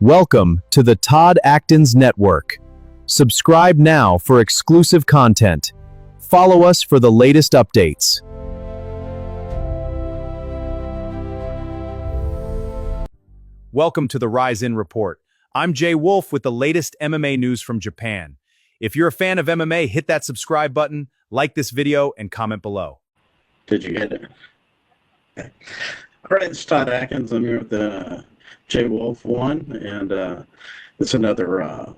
Welcome to the Todd Actons Network. Subscribe now for exclusive content. Follow us for the latest updates. Welcome to the RIZIN Report. I'm Jay Wolf with the latest MMA news from Japan. If you're a fan of MMA, hit that subscribe button, like this video, and comment below. Did you get it? Okay. All right, it's Todd Atkins. I'm here with the Jay Wolf 1, and it's another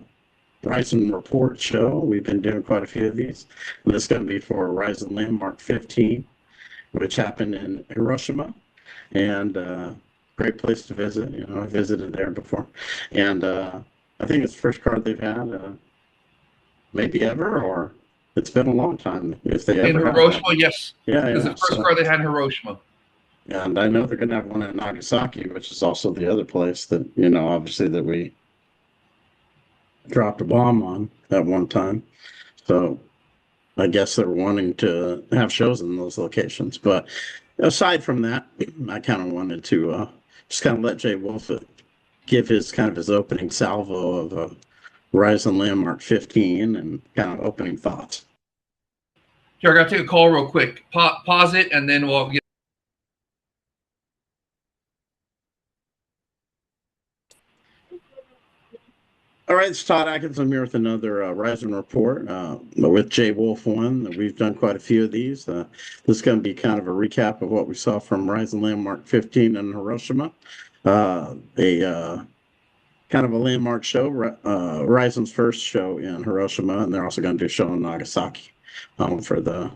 RIZIN Report show. We've been doing quite a few of these. And this is going to be for RIZIN Landmark 15, which happened in Hiroshima. And great place to visit. You know, I visited there before. And I think it's the first card they've had, maybe ever, or it's been a long time. If they in ever Hiroshima, yes. Yeah, it's the first card they had in Hiroshima. And I know they're going to have one in Nagasaki, which is also the other place that, you know, obviously that we dropped a bomb on at one time. So I guess they're wanting to have shows in those locations. But aside from that, I kind of wanted to just kind of let Jay Wolf give his kind of his opening salvo of RIZIN Landmark 15 and kind of opening thoughts. Here, I got to take a call real quick. Pause it, and then we'll get. All right, it's Todd Atkins. I'm here with another RIZIN Report with Jay Wolf 1. We've done quite a few of these. This is going to be kind of a recap of what we saw from RIZIN Landmark 15 in Hiroshima. Kind of a landmark show, RIZIN's first show in Hiroshima, and they're also going to do a show in Nagasaki for the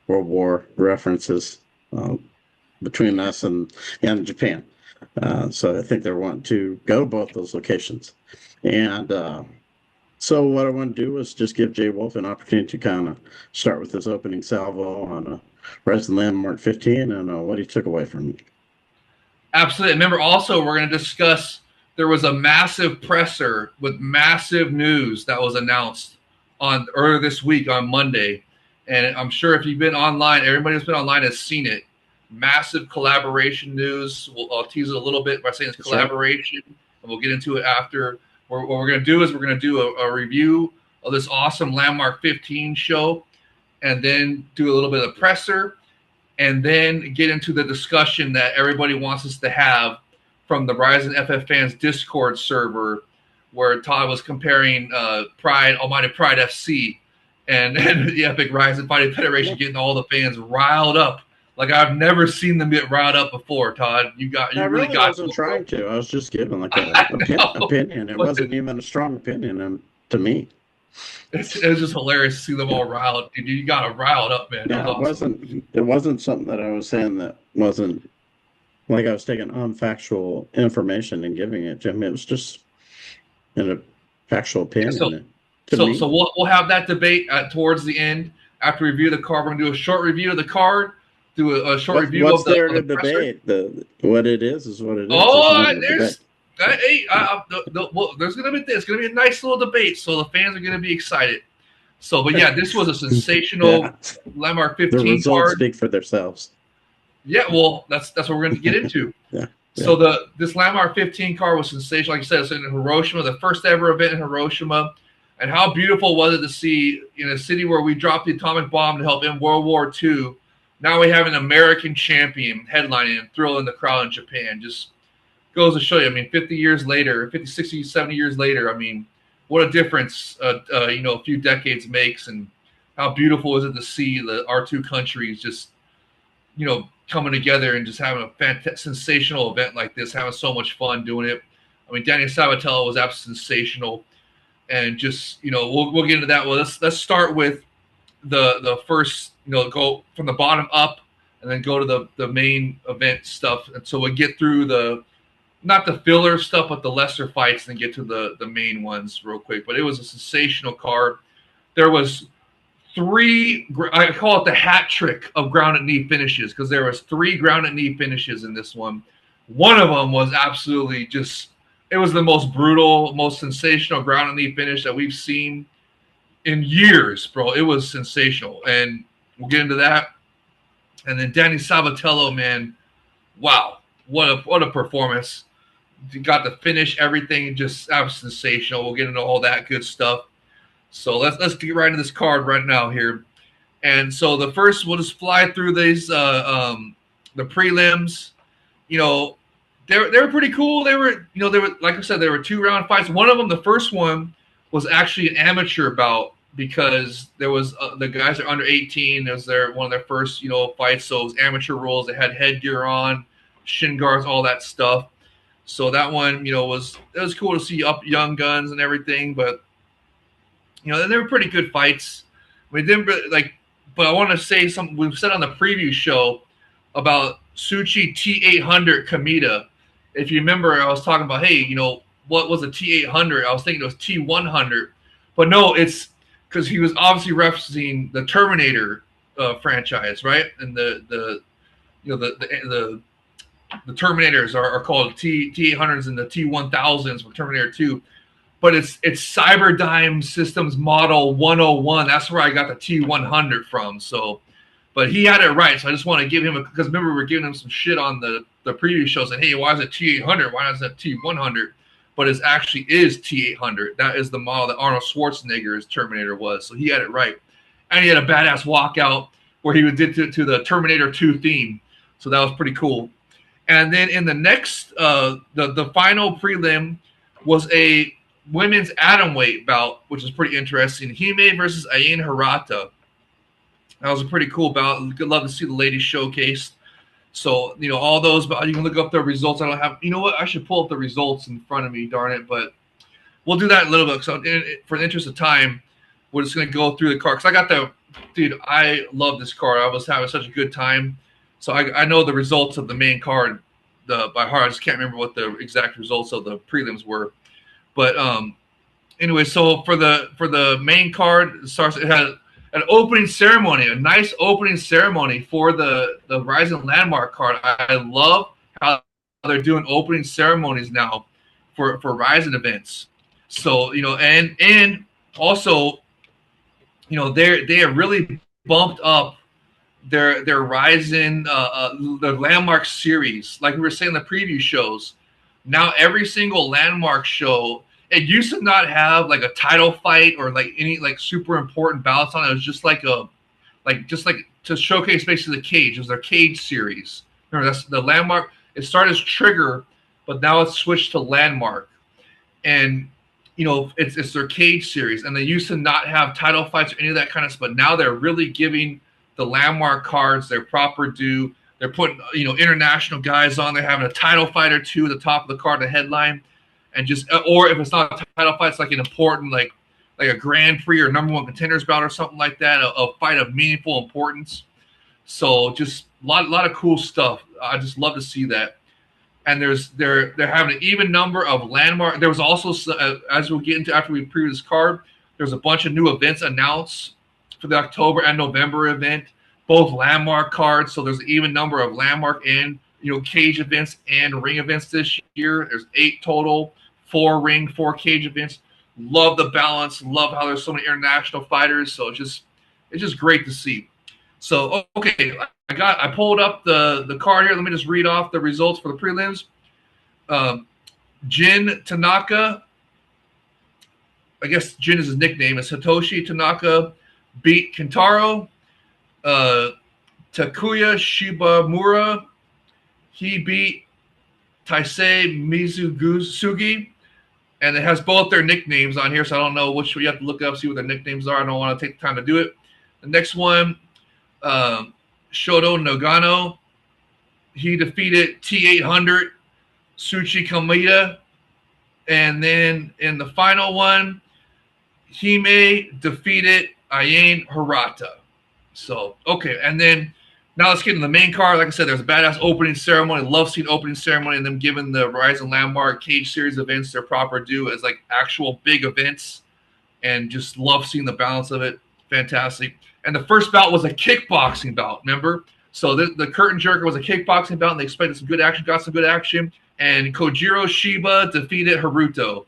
World War references between us and Japan. So I think they're wanting to go to both those locations. And so what I want to do is just give Jay Wolf an opportunity to kind of start with this opening salvo on RIZIN Landmark 15 and what he took away from it. Absolutely. Remember, also, we're going to discuss, there was a massive presser with massive news that was announced on earlier this week on Monday. And I'm sure if you've been online, everybody who's been online has seen it. Massive collaboration news. I'll tease it a little bit by saying it's collaboration, and we'll get into it after. What we're going to do is we're going to do a review of this awesome Landmark 15 show, and then do a little bit of presser, and then get into the discussion that everybody wants us to have from the RIZIN FF Fans Discord server, where Todd was comparing Almighty Pride FC and the Epic RIZIN Fighting Federation, getting all the fans riled up. Like I've never seen them get riled up before, Todd. I wasn't trying to. I was just giving like an opinion. It wasn't even a strong opinion to me. It was just hilarious to see them all riled. Dude, you got riled up, man. Yeah, awesome. It wasn't something that I was saying that wasn't like I was taking unfactual information and giving it to him. It was just a factual opinion. So we'll have that debate towards the end after we review the card. We're gonna do a short review of the card. Do a short review of the debate. What it is what it is. Oh, there's gonna be a nice little debate, so the fans are gonna be excited. So, but yeah, this was a sensational Landmark 15 the results card. Speak for themselves. Yeah, well, that's what we're gonna get into. Yeah. So this Landmark 15 card was sensational. Like you said, it's in Hiroshima, the first ever event in Hiroshima. And how beautiful was it to see in a city where we dropped the atomic bomb to help end World War II. Now we have an American champion headlining and thrilling the crowd in Japan. Just goes to show you, I mean, 50 years later, 50, 60, 70 years later, I mean, what a difference, a few decades makes, and how beautiful is it to see our two countries just, coming together and just having a sensational event like this, having so much fun doing it. I mean, Danny Sabatello was absolutely sensational. And just, we'll get into that. Well, let's start with the first, go from the bottom up and then go to the main event stuff. And so we'll get through not the filler stuff, but the lesser fights, and get to the main ones real quick. But it was a sensational card. There was three, I call it the hat trick of grounded knee finishes, because there was three grounded knee finishes in this one. One of them was absolutely it was the most brutal, most sensational grounded knee finish that we've seen in years, bro. It was sensational, and we'll get into that. And then Danny Sabatello, man, wow, what a performance! got to finish everything, just absolutely sensational. We'll get into all that good stuff. So let's get right into this card right now here. And so the first, we'll just fly through these the prelims. You know, they were pretty cool. They were like I said, they were 2-round fights. One of them, the first one, was actually an amateur bout because there was the guys are under 18. It was one of their first fights, so it was amateur rules. They had headgear on, shin guards, all that stuff. So that one, it was cool to see up young guns and everything. But they were pretty good fights. We didn't really, but I want to say something we've said on the preview show about Suchi T800 Kamita. If you remember, I was talking about, hey, what was a T800? I was thinking it was T100, but no, it's because he was obviously referencing the Terminator franchise, right? And the Terminators are called T800s and the T1000s for Terminator 2. But it's Cyberdyne Systems Model 101. That's where I got the T100 from. So, but he had it right. So I just want to give him because remember we were giving him some shit on the previous show saying, hey, why is it T800? Why is it T100? But it actually is T800. That is the model that Arnold Schwarzenegger's Terminator was. So he had it right. And he had a badass walkout where he did to the Terminator 2 theme. So that was pretty cool. And then in the next, the final prelim was a women's atomweight bout, which is pretty interesting. Hime versus Ayin Hirata. That was a pretty cool bout. I'd love to see the ladies showcased. So, all those, but you can look up the results. I don't have, I should pull up the results in front of me, darn it. But we'll do that in a little bit. So, for the interest of time, we're just going to go through the card. Because I love this card. I was having such a good time. So, I know the results of the main card by heart. I just can't remember what the exact results of the prelims were. But anyway, so for the main card, it had an opening ceremony, a nice opening ceremony for the RIZIN Landmark card. I love how they're doing opening ceremonies now for RIZIN events. So and also they have really bumped up their RIZIN the Landmark series, like we were saying in the preview shows. Now every single Landmark show, it used to not have like a title fight or like any like super important bouts on it. It was just like to showcase basically the cage. It was their cage series. Remember, that's the Landmark. It started as Trigger, but now it's switched to Landmark. And it's their cage series. And they used to not have title fights or any of that kind of stuff. But now they're really giving the Landmark cards their proper due. They're putting, international guys on. They're having a title fight or two at the top of the card, the headline, and or if it's not a title fight, it's like an important, like a Grand Prix or #1 contenders bout or something like that, a fight of meaningful importance. So just a lot of cool stuff. I just love to see that. And they're having an even number of Landmark. There was also, as we'll get into after we preview this card, there's a bunch of new events announced for the October and November event. Both Landmark cards, so there's an even number of Landmark and cage events and ring events this year. There's 8 total, 4 ring, 4 cage events. Love the balance. Love how there's so many international fighters. So it's just great to see. So okay, I pulled up the card here. Let me just read off the results for the prelims. Jin Tanaka, I guess Jin is his nickname, is Hitoshi Tanaka, beat Kentaro. Takuya Shibamura, he beat Taisei Mizugusugi, and it has both their nicknames on here, so I don't know which one. You have to look it up, see what their nicknames are. I don't want to take the time to do it. The next one, Shoto Nagano, he defeated T800 Suchi Kamita, and then in the final one, Hime defeated Ayin Hirata. So, okay, and then now let's get into the main card. Like I said, there's a badass opening ceremony. Love seeing opening ceremony and them giving the RIZIN Landmark Cage Series events their proper due as like actual big events, and just love seeing the balance of it. Fantastic. And the first bout was a kickboxing bout, remember? So the curtain jerker was a kickboxing bout, and they expected some good action, got some good action. And Kojiro Shiba defeated Haruto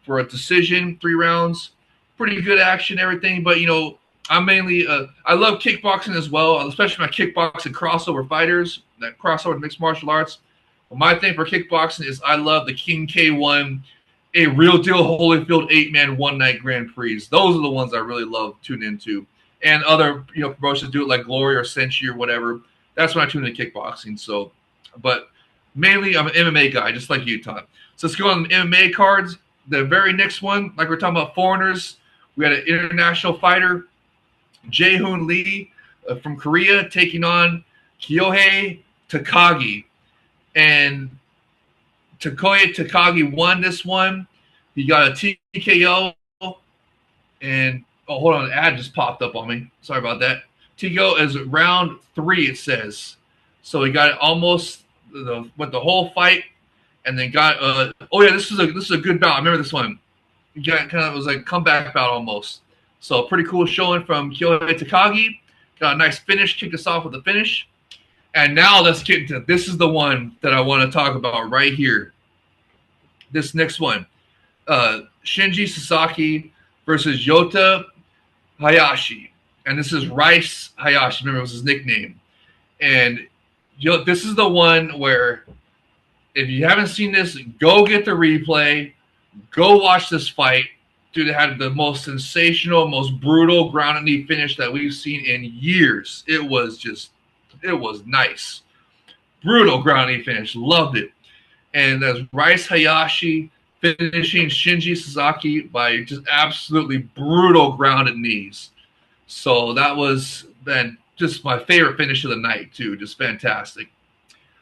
for a decision, 3 rounds. Pretty good action, everything, but I'm mainly I love kickboxing as well, especially my kickboxing crossover fighters, that crossover mixed martial arts. Well, my thing for kickboxing is I love the King K1, a real deal Holyfield 8-man one-night Grand Prix. Those are the ones I really love tuning into. And other promotions do it like Glory or Senshi or whatever. That's when I tune into kickboxing. So, but mainly I'm an MMA guy, just like you, Todd. So let's go on the MMA cards. The very next one, like we're talking about foreigners, we had an international fighter, Jae-Hoon Lee from Korea, taking on Kyohei Takagi. And Takoya Takagi won this one. He got a TKO. And, oh, hold on. An ad just popped up on me. Sorry about that. TKO is round 3, it says. So he got it almost went the whole fight. And then got oh yeah, this is a good bout. I remember this one. He got kind of was like a comeback bout almost. So pretty cool showing from Kyohei Takagi. Got a nice finish, kicked us off with a finish. And now let's get into this is the one that I want to talk about right here. This next one. Shinji Sasaki versus Yota Hayashi. And this is Rice Hayashi. Remember, it was his nickname. And this is the one where if you haven't seen this, go get the replay. Go watch this fight. Dude, it had the most sensational, most brutal ground and knee finish that we've seen in years. It was nice. Brutal ground and knee finish. Loved it. And there's Rice Hayashi finishing Shinji Sasaki by just absolutely brutal grounded knees. So that was then just my favorite finish of the night, too. Just fantastic.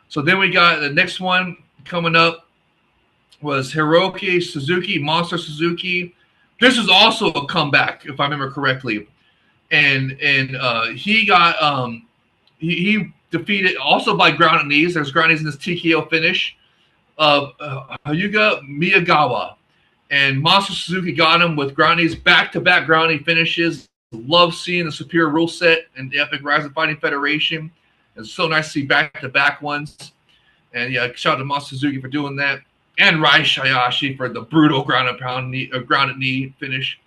So then we got the next one coming up was Hiroki Suzuki, Monster Suzuki. This is also a comeback, if I remember correctly. And he got he defeated also by grounded knees. There's ground knees in this TKO finish of Hyuga Miyagawa. And Monster Suzuki got him with ground knees, back-to-back ground knee finishes. Love seeing the superior rule set in the Epic Rising Fighting Federation. It's so nice to see back-to-back ones. And yeah, shout out to Monster Suzuki for doing that. And Rice Hayashi for the brutal grounded knee finish.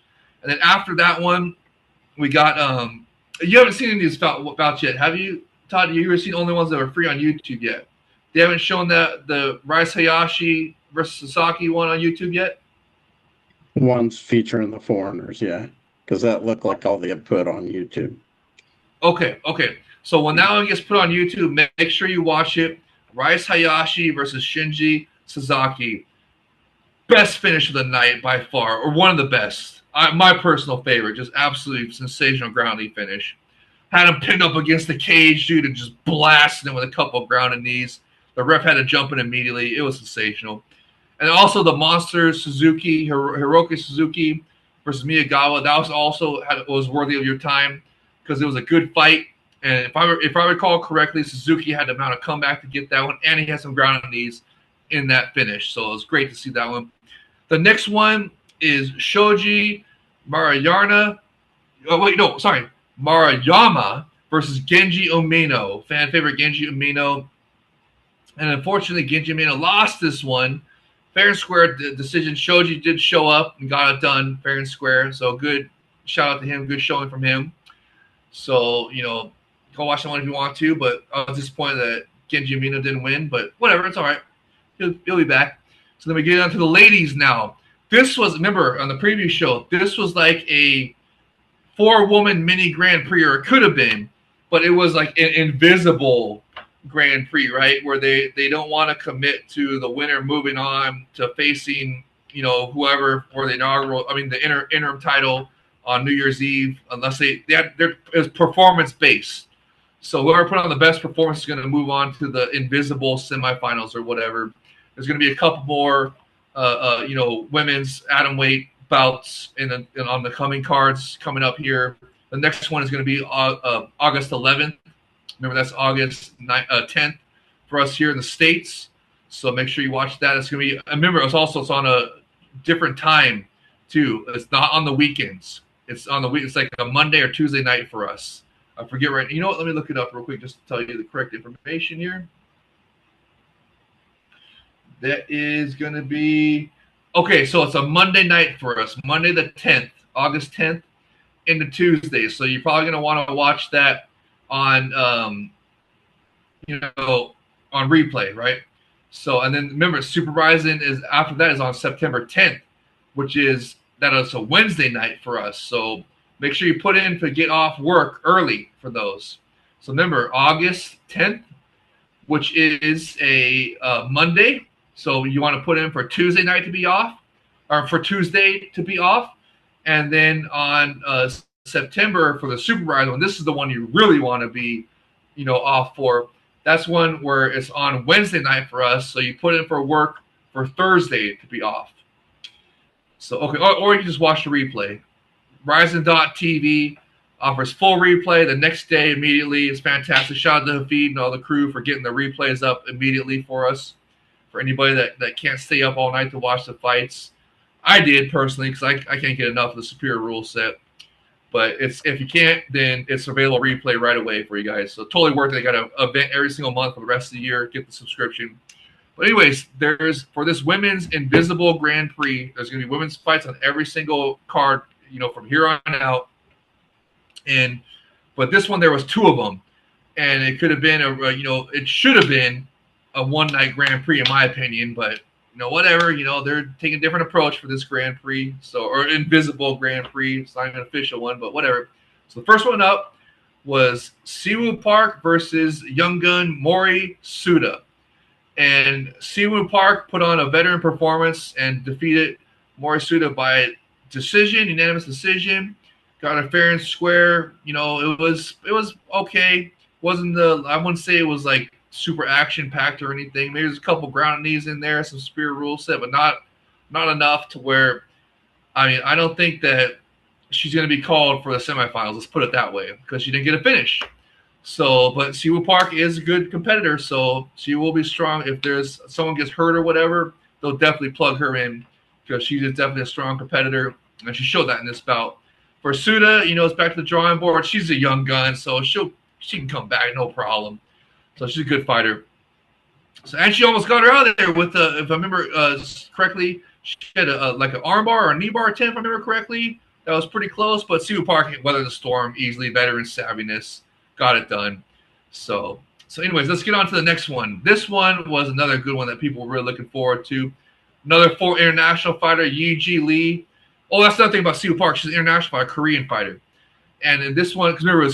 And then after that one, we got you haven't seen any of these bouts yet, have you, Todd? You've seen only ones that are free on YouTube yet. They haven't shown the Rice Hayashi versus Sasaki one on YouTube yet? One's featuring the foreigners, yeah. Because that looked like all they had put on YouTube. Okay. So when that one gets put on YouTube, make sure you watch it. Rice Hayashi versus Shinji Sasaki. Best finish of the night by far, or one of the best. My personal favorite. Just absolutely sensational ground knee finish. Had him pinned up against the cage, dude, and just blasted him with a couple of grounded knees. The ref had to jump in immediately. It was sensational. And also the Monster Suzuki, Hiroki Suzuki versus Miyagawa. That was also was worthy of your time because it was a good fight. And if I recall correctly, Suzuki had to mount a comeback to get that one, and he had some grounded knees in that finish. So it was great to see that one. The next one is Shoji Maruyama versus Genji Umino. Fan favorite Genji Umino. And unfortunately, Genji Umino lost this one. Fair and square decision. Shoji did show up and got it done fair and square. So good shout out to him. Good showing from him. So, go watch that one if you want to. But I was disappointed that Genji Umino didn't win. But whatever, it's all right. He'll be back. So then we get on to the ladies now. This was, remember, on the previous show, this was like a 4-woman mini Grand Prix, or it could have been. But it was like an invisible Grand Prix, right? Where they don't want to commit to the winner moving on to facing, whoever for the interim title on New Year's Eve, unless it's performance based. So whoever put on the best performance is going to move on to the invisible semifinals or whatever. There's going to be a couple more, women's atomweight bouts on the coming cards coming up here. The next one is going to be August 11th. Remember, that's August 10th for us here in the States. So make sure you watch that. It's going to be, remember, it's on a different time, too. It's not on the weekends. It's on the week. It's like a Monday or Tuesday night for us. I forget right. You know what? Let me look it up real quick just to tell you the correct information here. That is going to be, okay, so it's a Monday night for us. Monday the 10th, August 10th into Tuesday. So you're probably going to want to watch that on, on replay, right? So, and then remember, Super RIZIN is after that is on September 10th, which is a Wednesday night for us. So make sure you put in to get off work early for those. So remember, August 10th, which is a Monday. So you want to put in for Tuesday night to be off, or for Tuesday to be off. And then on September for the Super RIZIN one, this is the one you really want to be, off for. That's one where it's on Wednesday night for us. So you put in for work for Thursday to be off. So, okay, or you can just watch the replay. RIZIN.TV offers full replay the next day immediately. It's fantastic. Shout out to Hafid and all the crew for getting the replays up immediately for us. For anybody that can't stay up all night to watch the fights. I did personally because I can't get enough of the Superior rule set. But if you can't, then it's available replay right away for you guys. So totally worth it. They got an event every single month for the rest of the year. Get the subscription. But anyways, for this women's Invisible Grand Prix, there's going to be women's fights on every single card, from here on out. But this one, there was 2 of them. And it could have been it should have been a one-night Grand Prix in my opinion. But, whatever, they're taking a different approach for this Grand Prix. Or Invisible Grand Prix. It's not even an official one, but whatever. So the first one up was Siwoo Park versus young gun Mori Suda. And Siwoo Park put on a veteran performance and defeated Mori Suda by unanimous decision. Got a fair and square. It was okay. I wouldn't say it was like super action packed or anything. Maybe there's a couple ground knees in there, some Superior rule set, but not enough to where. I don't think that she's going to be called for the semifinals. Let's put it that way, because she didn't get a finish. So, but Siwoo Park is a good competitor, so she will be strong. If there's someone gets hurt or whatever, they'll definitely plug her in because she's definitely a strong competitor, and she showed that in this bout. For Suda, it's back to the drawing board. She's a young gun, so she can come back, no problem. So she's a good fighter. So, and she almost got her out of there with if I remember correctly, she had like an arm bar or a knee bar attempt, if I remember correctly. That was pretty close, but Siwoo Park weathered the storm easily, veteran savviness. Got it done. So anyways, let's get on to the next one. This one was another good one that people were really looking forward to. Another 4 international fighter, Yi-Ji Lee. Oh, that's another thing about Siwoo Park. She's an international fighter, Korean fighter. And in this one, because remember,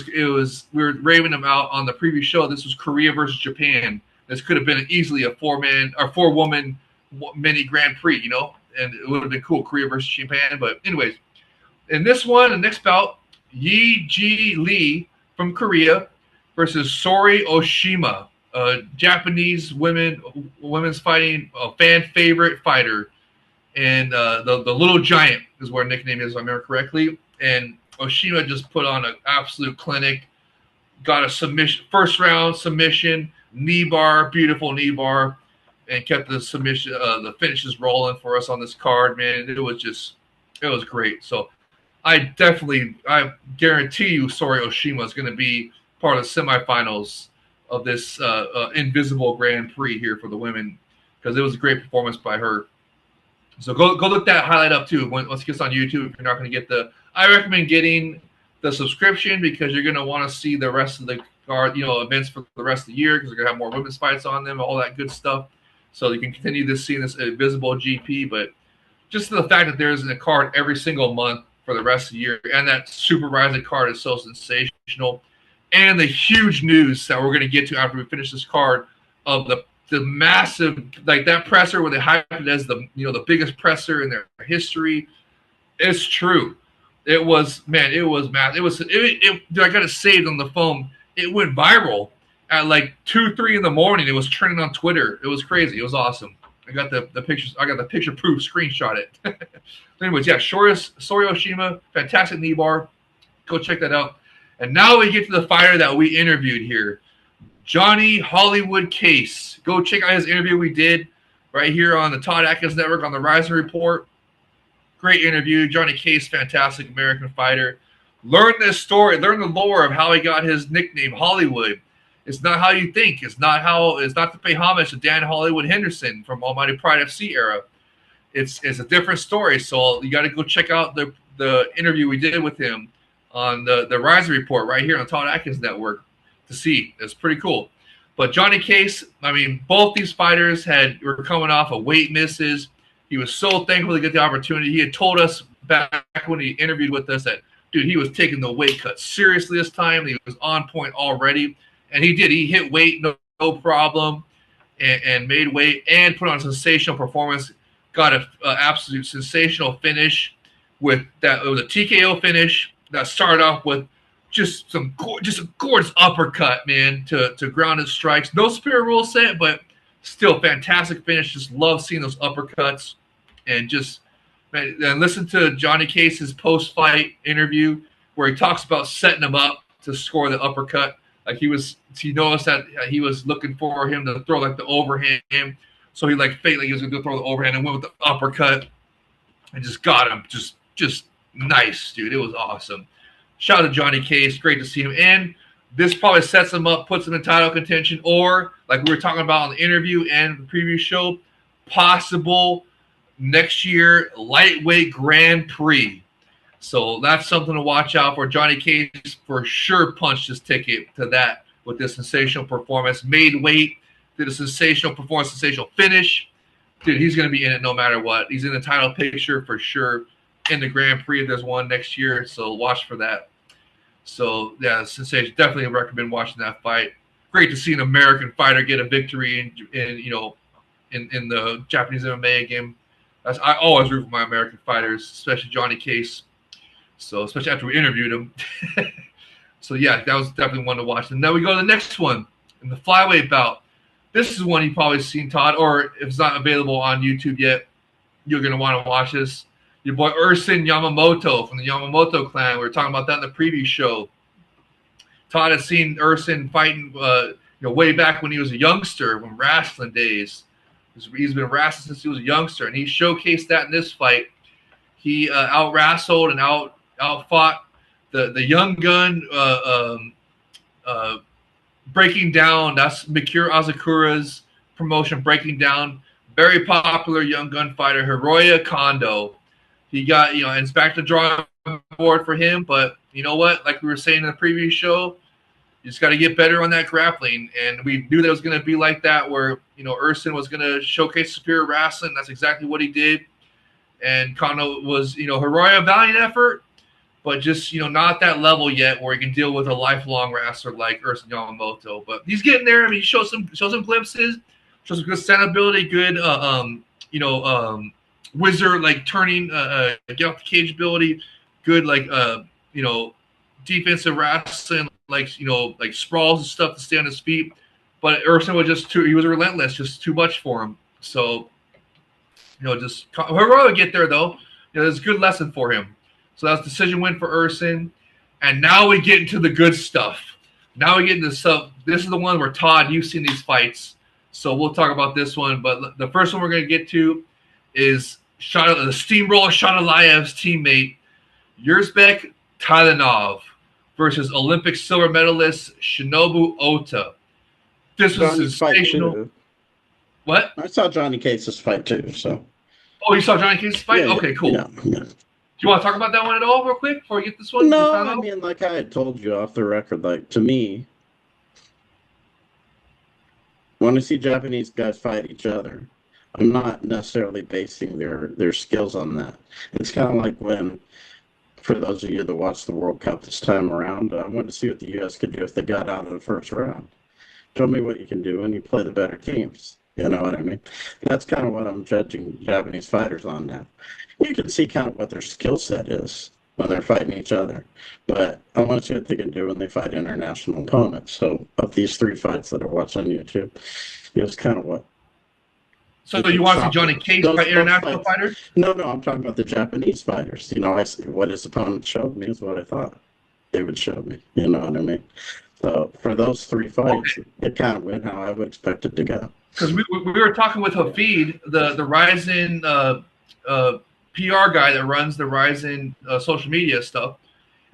we were raving them out on the previous show. This was Korea versus Japan. This could have been easily a 4-woman mini Grand Prix, and it would have been cool, Korea versus Japan. But anyways, in this one, the next bout, Yi-Ji Lee from Korea versus Sori Oshima, a Japanese women's fighting fan favorite fighter, and the Little Giant is what her nickname is, if I remember correctly. And Oshima just put on an absolute clinic, got a submission, first round submission, knee bar, beautiful knee bar, and kept the submission, the finishes rolling for us on this card. Man, it was great. So I guarantee you Sori Oshima is going to be part of the semifinals of this Invisible Grand Prix here for the women, because it was a great performance by her. So go look that highlight up too. Once it gets on YouTube, if you're not going to get I recommend getting the subscription, because you're going to want to see the rest of the card, events for the rest of the year, because they're going to have more women's fights on them, all that good stuff. So you can continue to see this Invisible GP, but just the fact that there's a card every single month for the rest of the year, and that Super RIZIN card is so sensational. And the huge news that we're going to get to after we finish this card of the massive, like that presser where they hyped it as the biggest presser in their history. It's true. It was massive. I got it saved on the phone. It went viral at like 2-3 in the morning. It was trending on Twitter. It was crazy. It was awesome. I got the pictures. I got the picture proof. Screenshot it. Anyways, yeah, Sori Oshima, fantastic knee bar. Go check that out. And now we get to the fighter that we interviewed here, Johnny Hollywood Case. Go check out his interview we did right here on the Todd Atkins Network on the RIZIN Report. Great interview. Johnny Case, fantastic American fighter. Learn this story. Learn the lore of how he got his nickname, Hollywood. It's not how you think. It's not to pay homage to Dan Hollywood Henderson from Almighty Pride FC era. It's a different story. So you got to go check out the interview we did with him on the RIZIN Report right here on Todd Atkins Network to see. It's pretty cool. But Johnny Case, I mean, both these fighters were coming off of weight misses. He was so thankful to get the opportunity. He had told us back when he interviewed with us that, dude, he was taking the weight cut seriously this time. He was on point already. And he did. He hit weight, no problem, and made weight and put on a sensational performance. Got an absolute sensational finish with that. It was a TKO finish that started off with just a gorgeous uppercut, man, to ground and strikes. No superior rule set, but still fantastic finish. Just love seeing those uppercuts. And just, man, and listen to Johnny Case's post-fight interview where he talks about setting him up to score the uppercut. Like he noticed that he was looking for him to throw like the overhand. So he faked like he was going to throw the overhand and went with the uppercut and just got him. Just nice, dude. It was awesome. Shout out to Johnny Case. Great to see him. And this probably sets him up, puts him in title contention, or like we were talking about on the interview and the preview show, possible next year lightweight Grand Prix. So that's something to watch out for. Johnny Case for sure punched his ticket to that with this sensational performance. Made weight, did a sensational performance, sensational finish. Dude, he's going to be in it no matter what. He's in the title picture for sure in the Grand Prix if there's one next year. So watch for that. So, yeah, sensation. Definitely recommend watching that fight. Great to see an American fighter get a victory in the Japanese MMA game. I always root for my American fighters, especially Johnny Case. So, especially after we interviewed him. So, yeah, that was definitely one to watch. And then we go to the next one in the flyweight bout. This is one you've probably seen, Todd, or if it's not available on YouTube yet, you're going to want to watch this. Your boy Ersin Yamamoto from the Yamamoto clan. We were talking about that in the preview show. Todd had seen Ersin fighting way back when he was a youngster, when wrestling days. He's been wrestling since he was a youngster, and he showcased that in this fight. He out-wrestled and out-fought the young gun Breaking Down. That's Mikuru Asakura's promotion, Breaking Down. Very popular young gun fighter, Hiroya Kondo. He got, and it's back to drawing board for him. But you know what? Like we were saying in the previous show, you just got to get better on that grappling. And we knew that it was going to be like that where, Ersin was going to showcase superior wrestling. That's exactly what he did. And Kondo was, Hiroya, valiant effort, but just, not at that level yet where he can deal with a lifelong wrestler like Ersin Yamamoto. But he's getting there. I mean, he shows some glimpses, shows some good stand ability, good, wizard turning get off the cage ability, good defensive wrestling, sprawls and stuff to stay on his feet. But Ersin was he was relentless, just too much for him. So Hiroya would get there though. It's a good lesson for him. So that was a decision win for Ersin. And now we get into the good stuff. Now we get into stuff. This is the one where Todd, you've seen these fights, so we'll talk about this one. But the first one we're going to get to is the steamroller Shaydullaev's teammate, Yurzbek Tailanov, versus Olympic silver medalist Shinobu Ota. This was sensational. What? I saw Johnny Case's fight too. So. Oh, you saw Johnny Case's fight? Yeah, okay, cool. Yeah. Do you want to talk about that one at all real quick before we get this one? No, I mean, like I had told you off the record, to me, when I see Japanese guys fight each other, I'm not necessarily basing their skills on that. It's kind of like when, for those of you that watched the World Cup this time around, I wanted to see what the U.S. could do if they got out of the first round. Show me what you can do when you play the better teams. You know what I mean? That's kind of what I'm judging Japanese fighters on now. You can see kind of what their skill set is when they're fighting each other. But I want to see what they can do when they fight international opponents. So of these 3 fights that I watched on YouTube, it was kind of what. So you want to see Johnny Case fight international fighters? No, I'm talking about the Japanese fighters. What his opponent showed me is what I thought they would show me. You know what I mean? So for those 3 fights, it kind of went how I would expect it to go. Because we were talking with Hafid, the RIZIN PR guy that runs the RIZIN social media stuff,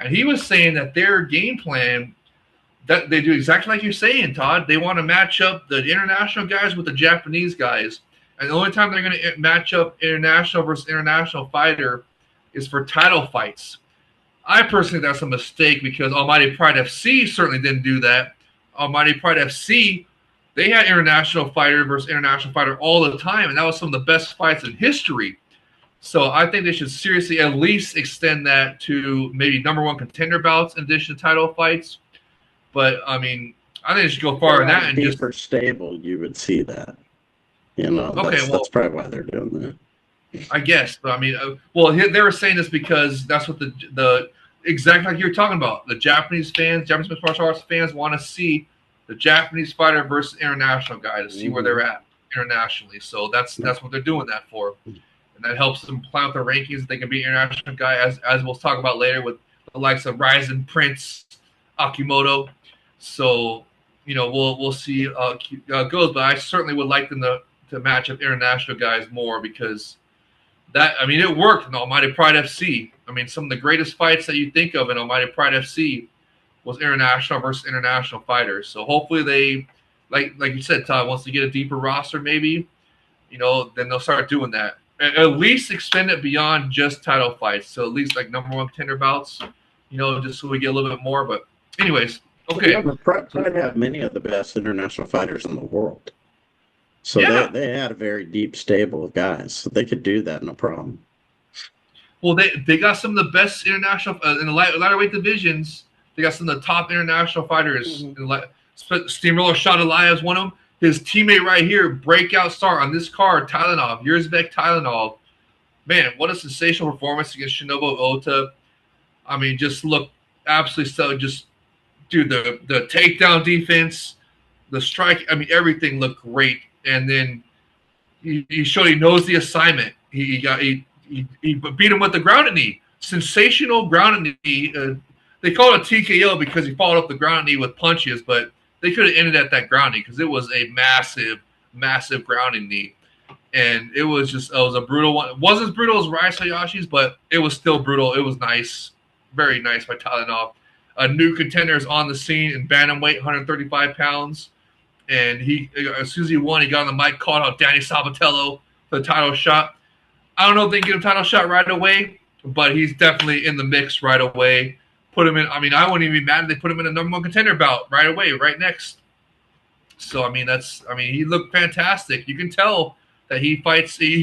and he was saying that their game plan, that they do exactly like you're saying, Todd. They want to match up the international guys with the Japanese guys. And the only time they're going to match up international versus international fighter is for title fights. I personally think that's a mistake because Almighty Pride FC certainly didn't do that. Almighty Pride FC they had international fighter versus international fighter all the time, and that was some of the best fights in history. So I think they should seriously at least extend that to maybe #1 contender bouts in addition to title fights. But I mean, I think they should go far in that and just deeper stable. You would see that. You know, that's probably why they're doing that. I guess, but I mean, they were saying this because that's what the exactly like you're talking about. The Japanese mixed martial arts fans want to see the Japanese fighter versus international guy to see where they're at internationally. So that's what they're doing that for, and that helps them plan out their rankings. They can be international guy as we'll talk about later with the likes of Ryzen Prince, Akimoto. So we'll see how it goes, but I certainly would like them to match up international guys more because. It worked in Almighty Pride FC. I mean, some of the greatest fights that you think of in Almighty Pride FC was international versus international fighters. So hopefully they, like you said, Todd, once they get a deeper roster, maybe, then they'll start doing that. At least extend it beyond just title fights. So at least like #1 contender bouts, just so we get a little bit more. But anyways, okay. Yeah, Pride have many of the best international fighters in the world. So they had a very deep stable of guys, so they could do that no problem. Well, they got some of the best international in the lighter weight divisions. They got some of the top international fighters. Steamroller Shaydullaev is one of them. His teammate right here, breakout star on this card, Yurzbek Tylanov. Man, what a sensational performance against Shinobu Ota. I mean, just look absolutely so. Just dude, the takedown defense, the strike. I mean, everything looked great. And then he showed he knows the assignment. He beat him with the grounded knee. Sensational grounded knee. They call it a TKO because he followed up the grounded knee with punches, but they could have ended at that grounding because it was a massive, massive grounding knee. And it was a brutal one. It wasn't as brutal as Rai Hayashi's, but it was still brutal. It was nice. Very nice by Tylanov. A new contender is on the scene in bantamweight, 135 pounds. And as soon as he won, he got on the mic, called out Danny Sabatello for the title shot. I don't know if they can get a title shot right away, but he's definitely in the mix right away. Put him in. I mean, I wouldn't even be mad if they put him in a #1 contender bout right away, right next. So he looked fantastic. You can tell that he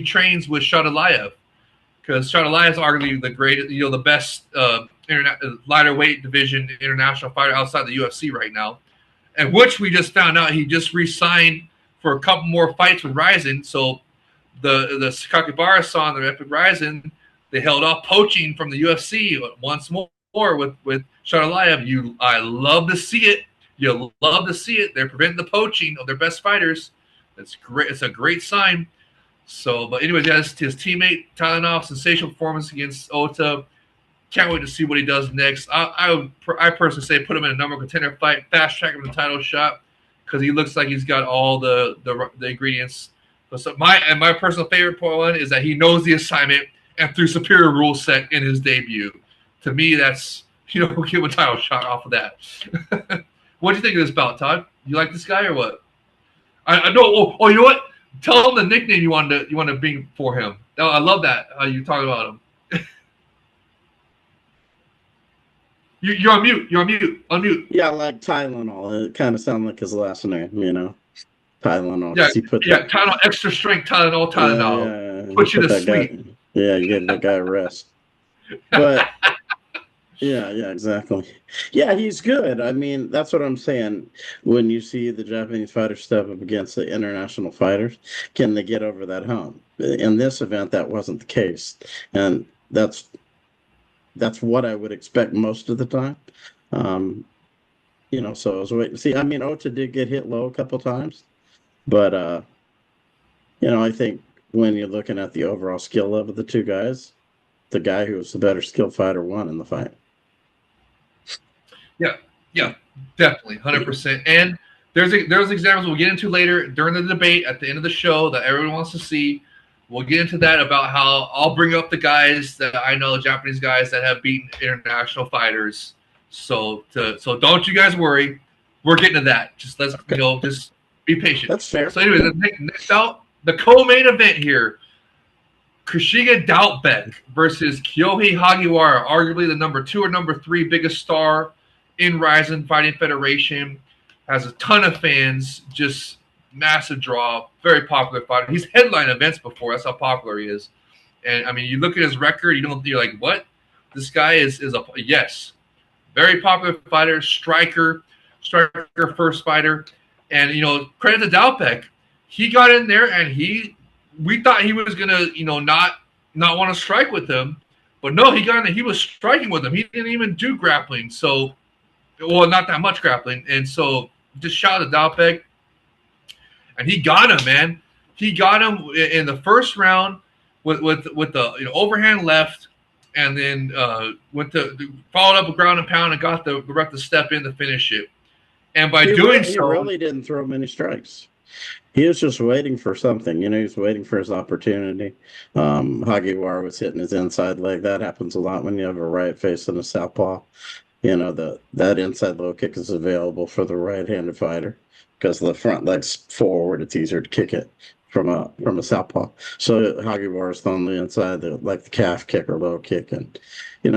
trains with Shaydullaev because Shaydullaev is arguably the greatest, the best lighter weight division international fighter outside the UFC right now. And which we just found out he just re-signed for a couple more fights with Ryzen. So the Sakakibara-san, the Epic Ryzen, they held off poaching from the UFC once more with Shaydullaev. I love to see it. You love to see it. They're preventing the poaching of their best fighters. That's great. It's a great sign. So, but anyways, his teammate Tylanov, sensational performance against Ota. Can't wait to see what he does next. I personally say put him in a #1 contender fight, fast track him to the title shot because he looks like he's got all the ingredients. So my personal favorite one is that he knows the assignment and threw superior rule set in his debut. To me, that's give him a title shot off of that. What do you think of this bout, Todd? You like this guy or what? I know. Oh, you know what? Tell him the nickname you want to bring for him. Oh, I love that. You talk about him. You're on mute. Unmute. Yeah, like Tylenol. It kind of sounds like his last name, Tylenol. Yeah, Tylenol, extra strength Tylenol. Put you to sleep. You get that guy a rest. But yeah, exactly. Yeah, he's good. I mean, that's what I'm saying. When you see the Japanese fighters step up against the international fighters, can they get over that hump? In this event, that wasn't the case, and that's what I would expect most of the time. So I was waiting to see. I mean, Ota did get hit low a couple times, but I think when you're looking at the overall skill level of the two guys, the guy who was the better skill fighter won in the fight. Yeah, definitely, 100%. And there's examples we'll get into later during the debate at the end of the show that everyone wants to see. We'll get into that about how I'll bring up the guys that I know, the Japanese guys that have beaten international fighters. So don't you guys worry. We're getting to that. Just just be patient. That's fair. So anyway, the next out, the co-main event here, Kushida Doubtbeck versus Kyohei Hagiwara, arguably the #2 or #3 biggest star in RIZIN Fighting Federation. Has a ton of fans. Just massive draw, very popular fighter. He's headlined events before. That's how popular he is. And I mean, you look at his record, you're like, what? This guy is a yes, very popular fighter, striker first fighter, and credit to Dalpec, he got in there and we thought he was gonna not want to strike with him, but no, he got in there, he was striking with him. He didn't even do grappling, so not that much grappling, and so just shout out to Dalpec, and he got him, man. He got him in the first round with the overhand left. And then followed up a ground and pound and got the ref to step in to finish it. And by doing so, he really didn't throw many strikes. He was just waiting for something. He was waiting for his opportunity. Hagiwara was hitting his inside leg. That happens a lot when you have a right face and a southpaw. That inside low kick is available for the right-handed fighter because the front leg's forward. It's easier to kick it from a southpaw. So Hagiwara's throwing the inside, the calf kick or low kick, and it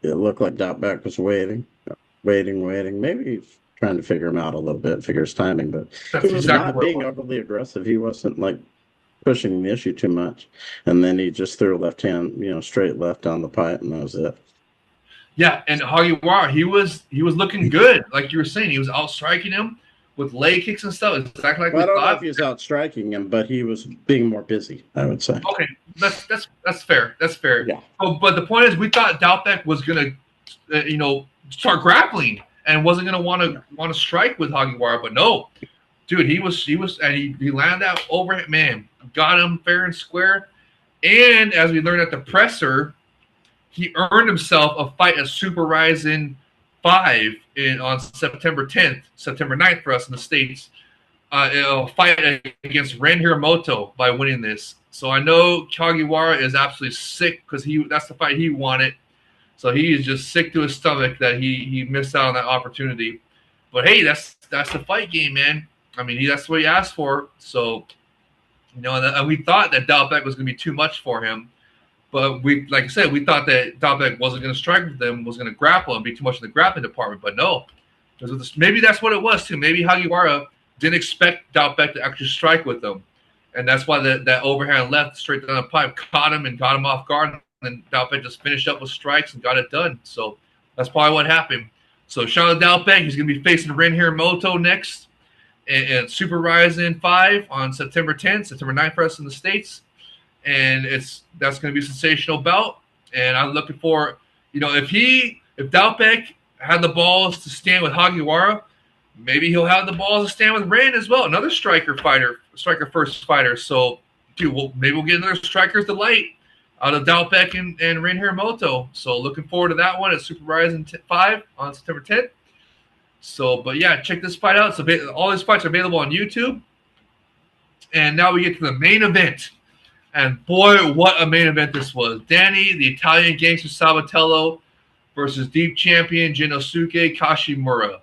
looked like Dalpec was waiting. Maybe he's trying to figure him out a little bit, figure his timing, but he was not being overly aggressive. He wasn't pushing the issue too much, and then he just threw left hand, straight left down the pipe, and that was it. Yeah, and Hagiwara, he was looking good, like you were saying. He was out striking him with leg kicks and stuff. Exactly like we thought. I don't know if he was out striking him, but he was being more busy, I would say. Okay, that's fair. That's fair. Yeah. But the point is, we thought Dalpec was gonna, start grappling and wasn't gonna want to strike with Hagiwara, but no, dude, he was, and he landed that overhand, man, got him fair and square, and as we learned at the presser, he earned himself a fight at Super RIZIN 5 on September 10th, September 9th for us in the States. A fight against Ren Hiromoto by winning this. So I know Hagiwara is absolutely sick because that's the fight he wanted. So he is just sick to his stomach that he missed out on that opportunity. But hey, that's the fight game, man. I mean, that's what he asked for. So, and we thought that Dalpec was going to be too much for him. But like I said, we thought that Dalpec wasn't going to strike with them, was going to grapple and be too much in the grappling department. But no, maybe that's what it was too. Maybe Hagiwara didn't expect Dalpec to actually strike with them, and that's why that overhand left straight down the pipe caught him and got him off guard. And then Dalpec just finished up with strikes and got it done. So that's probably what happened. So shout out to Dalpec. He's going to be facing Ren Hiromoto next at Super RIZIN 5 on September 10th, September 9th for us in the States. And that's going to be a sensational bout, and I'm looking for, if Dalpec had the balls to stand with Hagiwara, maybe he'll have the balls to stand with Ren as well, another striker first fighter. So, dude, maybe we'll get another striker's delight out of Dalpec and Ren Hiromoto. So, looking forward to that one at Super RIZIN 5 on September 10th. So, but yeah, check this fight out. So, all these fights are available on YouTube. And now we get to the main event. And boy, what a main event this was. Danny, the Italian gangster Sabatello versus deep champion Jinosuke Kashimura.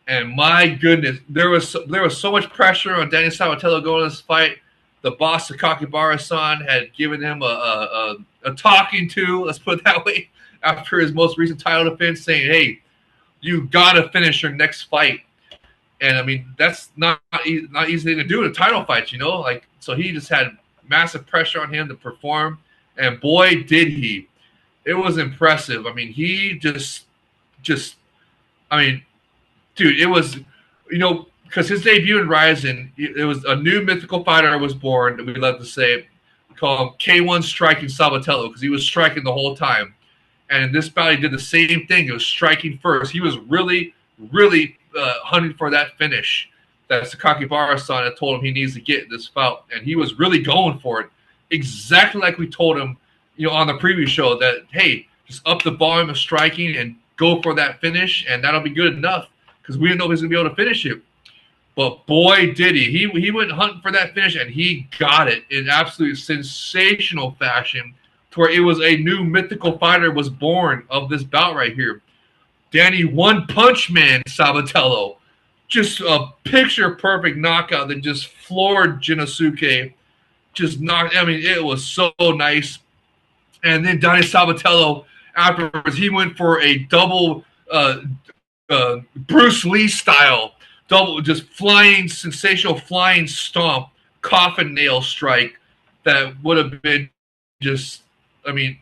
And my goodness, there was so much pressure on Danny Sabatello going to this fight. The boss, Sakakibara-san, had given him a talking to, let's put it that way, after his most recent title defense, saying, hey, you got to finish your next fight. And, I mean, that's not easy to do in a title fight, so he just had massive pressure on him to perform, and boy, did he. It was impressive. I mean, he just I mean, dude, it was, because his debut in RIZIN, it was a new mythical fighter was born, that we love to say. We call him K1 Striking Sabatello, because he was striking the whole time. And in this bout, he did the same thing. He was striking first. He was really, really hunting for that finish that Sakakibara-san had told him he needs to get in this bout. And he was really going for it. Exactly like we told him, on the previous show, that, hey, just up the volume of striking and go for that finish, and that'll be good enough, because we didn't know he was going to be able to finish it. But boy, did he. He went hunting for that finish, and he got it in absolute sensational fashion, to where it was a new mythical fighter was born of this bout right here. Danny One Punch Man Sabatello. Just a picture-perfect knockout that just floored Jinosuke. It was so nice. And then Danny Sabatello, afterwards, he went for a double Bruce Lee style just sensational flying stomp, coffin nail strike that would have been just, I mean,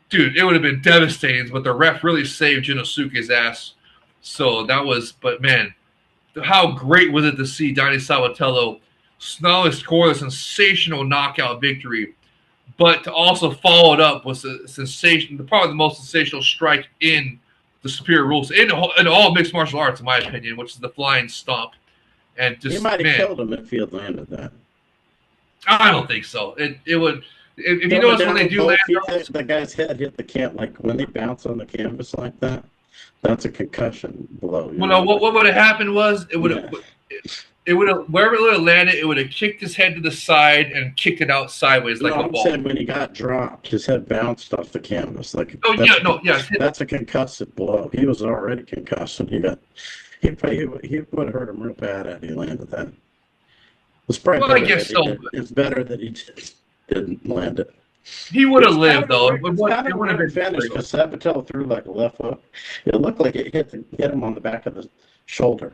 dude, it would have been devastating, but the ref really saved Jinosuke's ass. So that was, but man, how great was it to see Danny Sabatello not only score a sensational knockout victory, but to also follow it up with probably the most sensational strike in the superior rules in all mixed martial arts, in my opinion, which is the flying stomp. And just, he might have killed him if he had landed that. I don't think so. It would. If you notice when they do land, the guy's head hit the like when they bounce on the canvas like that. That's a concussion blow. Well, no, what would have happened was it would have. It would have, wherever it would have landed, it would have kicked his head to the side and kicked it out sideways like a ball. Said when he got dropped, his head bounced off the canvas. That's a concussive blow. He was already concussed, and he would have hurt him real bad had he landed that. It's probably I guess so. It's better that he didn't land it. He would have lived, though. It would have been finished because Sabatello threw like a left hook. It looked like it hit him on the back of the shoulder.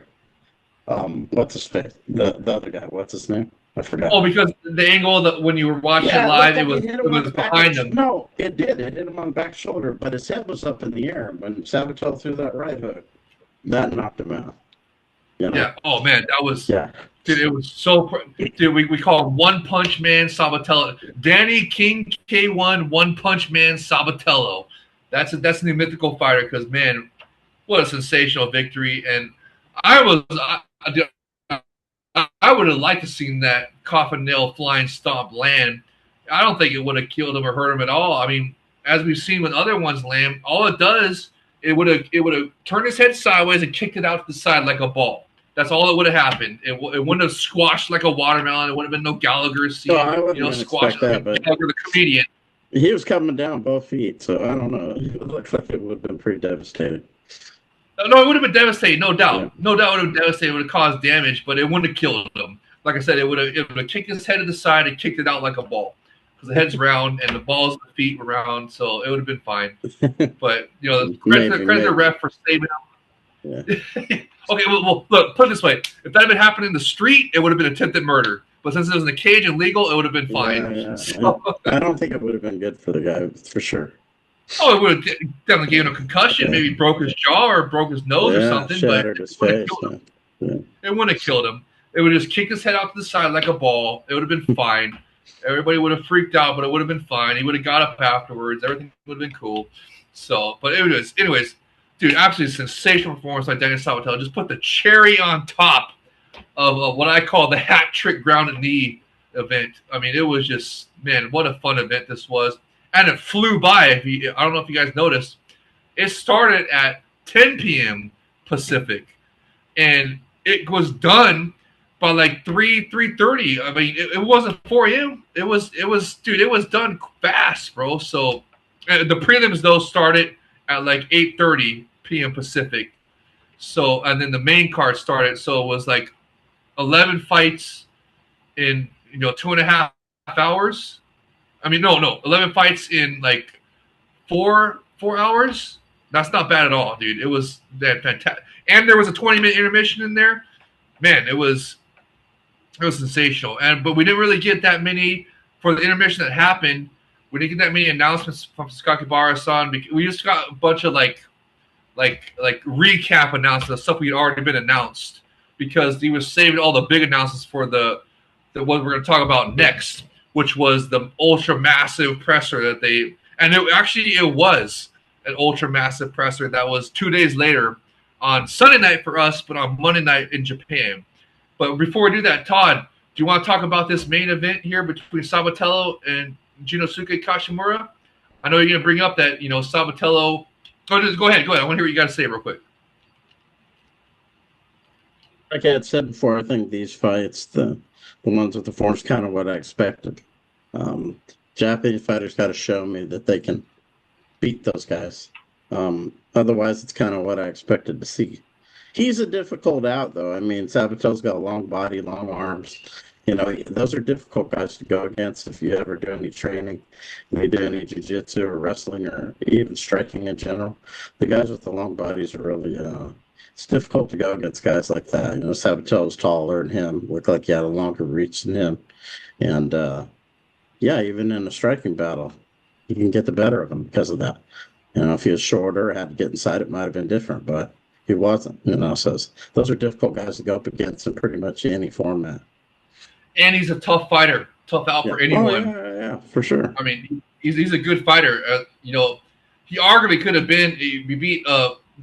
What's his face? The other guy. What's his name? I forgot. Oh, because the angle that when you were watching live, it was behind him. No, it did. It hit him on the back shoulder, but his head was up in the air when Sabatello threw that right hook. That knocked him out. You know? Yeah. Oh man, that was. Yeah. Dude, it was so. Dude, we call him One Punch Man Sabatello. Danny King K1 One Punch Man Sabatello. That's a new mythical fighter because man, what a sensational victory! And I would have liked to seen that coffin nail flying stomp land. I don't think it would have killed him or hurt him at all. I mean, as we've seen with other ones land, all it does it would have turned his head sideways and kicked it out to the side like a ball. That's all that would have happened. It wouldn't have squashed like a watermelon. It would have been no Gallagher scene. Squashed like Gallagher the comedian. He was coming down both feet, so I don't know. It looks like it would have been pretty devastating. No, it would have been devastating, no doubt. Yeah. No doubt it would have been devastating. It would have caused damage, but it wouldn't have killed him. Like I said, it would have kicked his head to the side and kicked it out like a ball. Because the head's round and the balls, the feet were round, so it would have been fine. But, credit the ref for saving him. Yeah. Okay, well, look, put it this way. If that had been happening in the street, it would have been attempted murder. But since it was in the cage and legal, it would have been fine. Yeah. So, I don't think it would have been good for the guy, for sure. Oh, it would have definitely given him a concussion. Yeah. Maybe broke his jaw or broke his nose or something. Shattered his face. It wouldn't have killed him. It would have just kicked his head out to the side like a ball. It would have been fine. Everybody would have freaked out, but it would have been fine. He would have got up afterwards. Everything would have been cool. So, but anyways, dude, absolutely sensational performance by Danny Sabatello. Just put the cherry on top of what I call the hat trick grounded knee event. I mean, it was just, man, what a fun event this was. And it flew by. I don't know if you guys noticed. It started at 10 p.m. Pacific, and it was done by like 3:30. I mean, it wasn't 4 a.m. It was done fast, bro. So the prelims though started at like 8:30 p.m. Pacific. So and then the main card started. So it was like 11 fights in 2.5 hours. I mean, no, 11 fights in like four hours. That's not bad at all, dude. It was that fantastic. And there was a 20-minute intermission in there. Man, it was sensational. But we didn't really get that many for the intermission that happened. We didn't get that many announcements from Sakakibara-san. We just got a bunch of like recap announcements, stuff we had already been announced, because he was saving all the big announcements for the what we're going to talk about next, which was the ultra massive presser that it was an ultra massive presser that was 2 days later on Sunday night for us, but on Monday night in Japan. But before we do that, Todd, do you want to talk about this main event here between Sabatello and Jinosuke Kashimura? I know you're going to bring up that, Sabatello. Oh, go ahead. I want to hear what you got to say real quick. Like I had said before, I think these fights, the ones with the forms, kind of what I expected. Japanese fighters got to show me that they can beat those guys. Otherwise, it's kind of what I expected to see. He's a difficult out, though. I mean, Sabatello's got a long body, long arms. Those are difficult guys to go against if you ever do any training, if you do any jiu-jitsu or wrestling or even striking in general. The guys with the long bodies are really it's difficult to go against guys like that. Sabatello's taller than him, looked like he had a longer reach than him. And yeah, even in a striking battle, he can get the better of him because of that. If he was shorter, had to get inside, it might have been different, but he wasn't. So those are difficult guys to go up against in pretty much any format. And he's a tough fighter, tough out for anyone. Yeah, for sure. I mean, he's a good fighter. He arguably could have been. He beat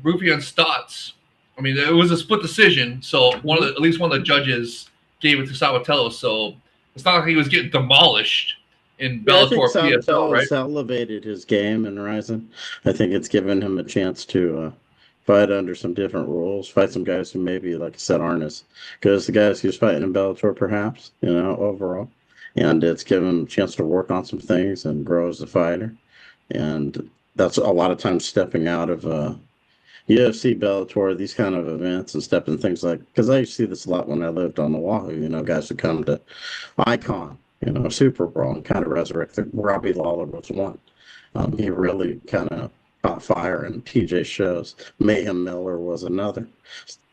Rufian Stotts. I mean, it was a split decision, so at least one of the judges gave it to Sabatello. So it's not like he was getting demolished in Bellator PFL, right? It's elevated his game in RIZIN. I think it's given him a chance to fight under some different rules, fight some guys who maybe, like I said, aren't as good as the guys he was fighting in Bellator, perhaps, overall. And it's given him a chance to work on some things and grow as a fighter. And that's a lot of times stepping out of UFC, Bellator, these kind of events and stepping things like, because I used to see this a lot when I lived on Oahu, guys would come to Icon, Super Brawl and kind of resurrect it. Robbie Lawler was one. He really kind of caught fire in TJ shows. Mayhem Miller was another.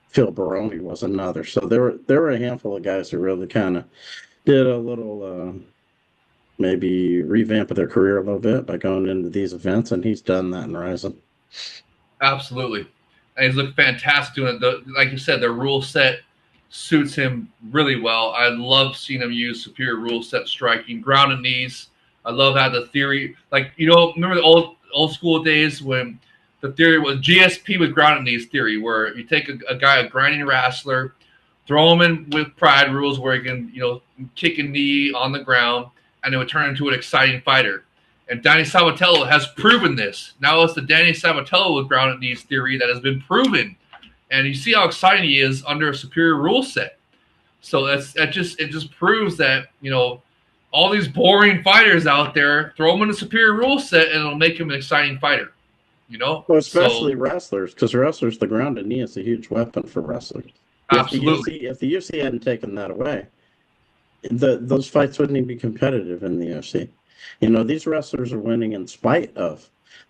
Phil Baroni was another. So there were a handful of guys who really kind of did a little maybe revamp of their career a little bit by going into these events, and he's done that in RIZIN. Absolutely. And he's looked fantastic doing it. Like you said, the rule set suits him really well. I love seeing him use superior rule set striking, ground and knees. I love how the theory, remember the old school days when the theory was GSP with ground and knees theory, where you take a guy, a grinding wrestler, throw him in with pride rules where he can, kick a knee on the ground, and it would turn into an exciting fighter. And Danny Sabatello has proven this. Now it's the Danny Sabatello with ground and knees theory that has been proven. And you see how exciting he is under a superior rule set. So it just proves that, all these boring fighters out there, throw them in a superior rule set and it'll make him an exciting fighter. Well, especially wrestlers, because wrestlers, the ground and knee is a huge weapon for wrestlers. Absolutely. If the UFC hadn't taken that away, those fights wouldn't even be competitive in the UFC. These wrestlers are winning in spite of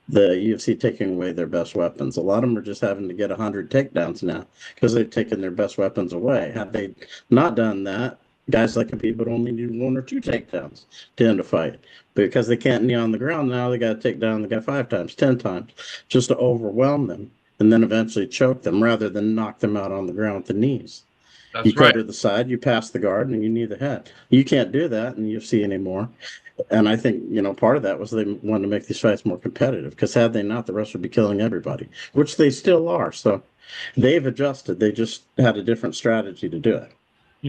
the UFC taking away their best weapons. A lot of them are just having to get 100 takedowns now because they've taken their best weapons away. Had they not done that, guys like Khabib would only need 1 or 2 takedowns to end a fight. Because they can't knee on the ground now, they got to take down the guy 5 times, 10 times, just to overwhelm them and then eventually choke them rather than knock them out on the ground with the knees. That's you right. go to the side, you pass the guard, and you knee the head. You can't do that in the UFC anymore. And I think, part of that was they wanted to make these fights more competitive, because had they not, the rest would be killing everybody, which they still are. So they've adjusted. They just had a different strategy to do it.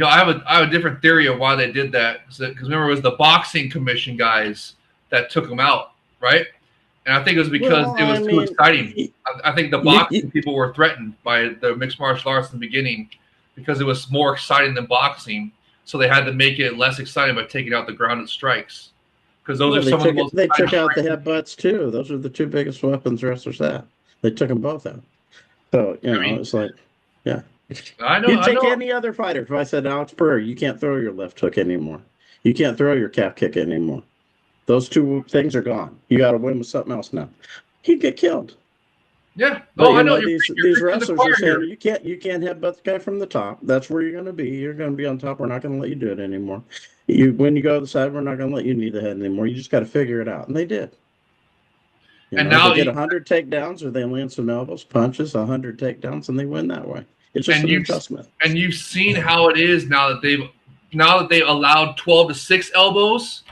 I have a different theory of why they did that. Because remember, it was the boxing commission guys that took them out, right? And I think it was because it was too exciting. I think the boxing people were threatened by the mixed martial arts in the beginning because it was more exciting than boxing. So they had to make it less exciting by taking out the grounded strikes. Because those are some of the most. They took out the headbutts too. Those are the 2 biggest weapons wrestlers have. They took them both out. So it's like, yeah. I know. You take any other fighter. If I said Alex Pereira, you can't throw your left hook anymore. You can't throw your calf kick anymore. Those 2 things are gone. You got to win with something else now. He'd get killed. Yeah. I know. These wrestlers are saying you can't headbutt the guy from the top. That's where you're going to be. You're going to be on top. We're not going to let you do it anymore. When you go to the side, we're not going to let you knee the head anymore. You just got to figure it out, and they did. Now they get 100 takedowns, or they land some elbows, punches, 100 takedowns, and they win that way. It's just an adjustment. And you've seen how it is now that they allowed 12 to 6 elbows.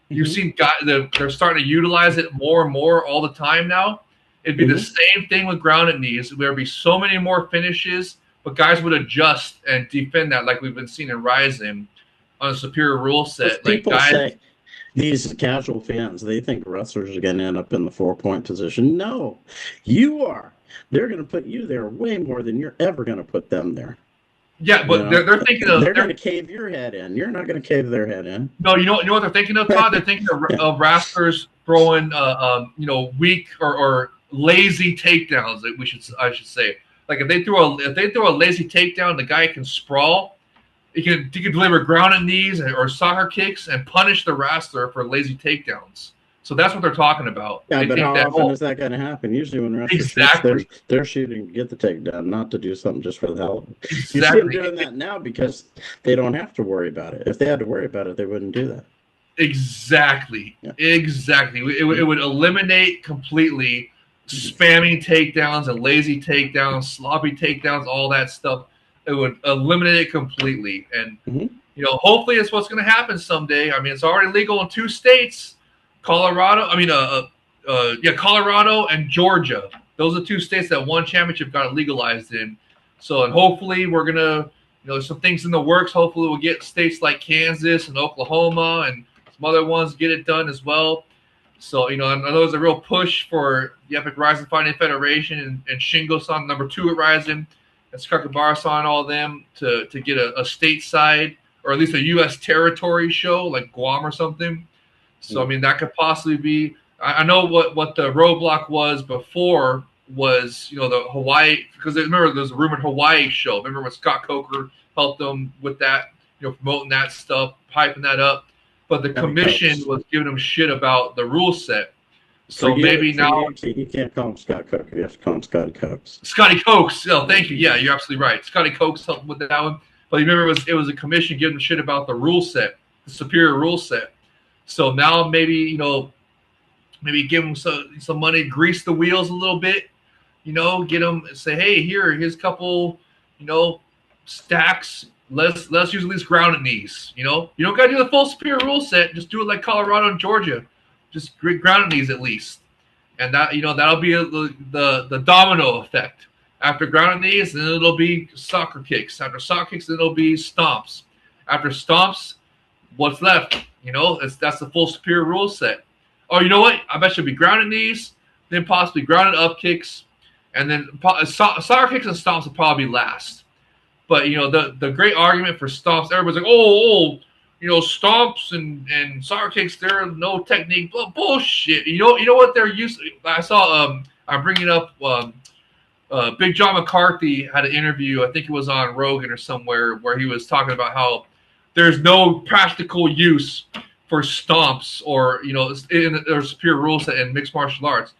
You've seen they're starting to utilize it more and more all the time now. It'd be the same thing with grounded knees. There'd be so many more finishes, but guys would adjust and defend that like we've been seeing in RIZIN on a superior rule set. People say, these casual fans, they think wrestlers are going to end up in the 4-point position. No, you are. They're going to put you there way more than you're ever going to put them there. Yeah, but they're thinking they're going to cave your head in. You're not going to cave their head in. No, you know what they're thinking of, Todd? They're thinking of wrestlers throwing weak or lazy takedowns. I should say. Like if they throw a lazy takedown, the guy can sprawl. He can deliver grounded knees or soccer kicks and punish the wrestler for lazy takedowns. So So that's what they're talking about. Yeah, They but think how that, often is that going to happen? Usually when wrestlers exactly. they're shooting to get the takedown, not to do something just for the hell of it. You see them Exactly. doing that now because they don't have to worry about it. If they had to worry about it, they wouldn't do that. Exactly. Yeah. Exactly. It would eliminate completely spamming takedowns and lazy takedowns, sloppy takedowns, all that stuff. It would eliminate it completely. And, you know, hopefully it's what's going to happen someday. I mean, it's already legal in 2 states, Colorado and Georgia. Those are 2 states that one championship got legalized in. So, and hopefully we're going to, you know, there's some things in the works. Hopefully we'll get states like Kansas and Oklahoma and some other ones get it done as well. So, you know, I know there's a real push for the Epic Ryzen Fighting Federation and Shingo-san, number 2 at Ryzen, and Sakakibara-san, all of them, to get a stateside or at least a U.S. territory show like Guam or something. So, I mean, that could possibly be – I know what the roadblock was before was, you know, the Hawaii – because remember there's a rumored Hawaii show. Remember when Scott Coker helped them with that, you know, promoting that stuff, hyping that up. But the commission was giving them shit about the rule set. So maybe now you can't call him Scott Coker. You have to call him Scotty Cokes. Scotty Cokes. Oh, thank you. Yeah, you're absolutely right. Scotty Cokes helped with that one. But you remember it was a commission giving them shit about the rule set, the superior rule set. So now maybe, you know, maybe give them some money, grease the wheels a little bit, you know, get them, say, hey, here's a couple, you know, stacks. Let's use at least grounded knees. You know, you don't got to do the full superior rule set. Just do it like Colorado and Georgia. Just grounded knees at least, and that, you know, that'll be the domino effect. After grounded knees, then it'll be soccer kicks. After soccer kicks, then it'll be stomps. After stomps, what's left? You know, that's the full superior rule set. Oh, you know what? I bet you'll be grounded knees, then possibly grounded up kicks, and then soccer kicks and stomps will probably be last. But, you know, the great argument for stomps, everybody's like, oh, you know, stomps and soccer kicks, they're no technique. Bullshit. You know what they're used to? I saw, I'm bringing up, Big John McCarthy had an interview, I think it was on Rogan or somewhere, where he was talking about how there's no practical use for stomps or, you know, in their superior rule set in mixed martial arts,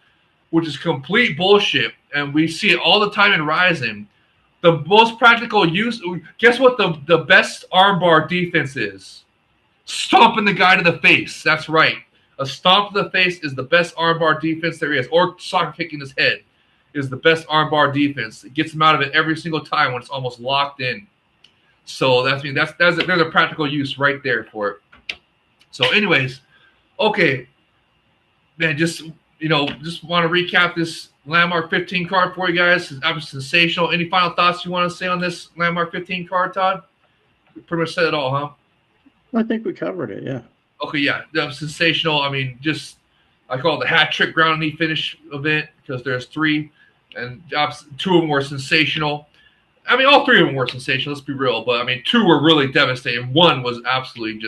which is complete bullshit. And we see it all the time in Ryzen. The most practical use, guess what the best armbar defense is? Stomping the guy to the face. That's right. A stomp to the face is the best armbar defense there is. Or soccer kicking his head is the best armbar defense. It gets him out of it every single time when it's almost locked in. So there's a practical use right there for it. So anyways, okay, man, just want to recap this Landmark 15 card for you guys. It's absolutely sensational. Any final thoughts you want to say on this Landmark 15 card, Todd? We pretty much said it all, huh? I think we covered it, yeah. Okay, yeah, that was sensational. I mean, I call it the hat trick ground knee finish event because there's 3, and 2 of them were sensational. I mean, all 3 of them were sensational. Let's be real, but I mean, 2 were really devastating. 1 was absolutely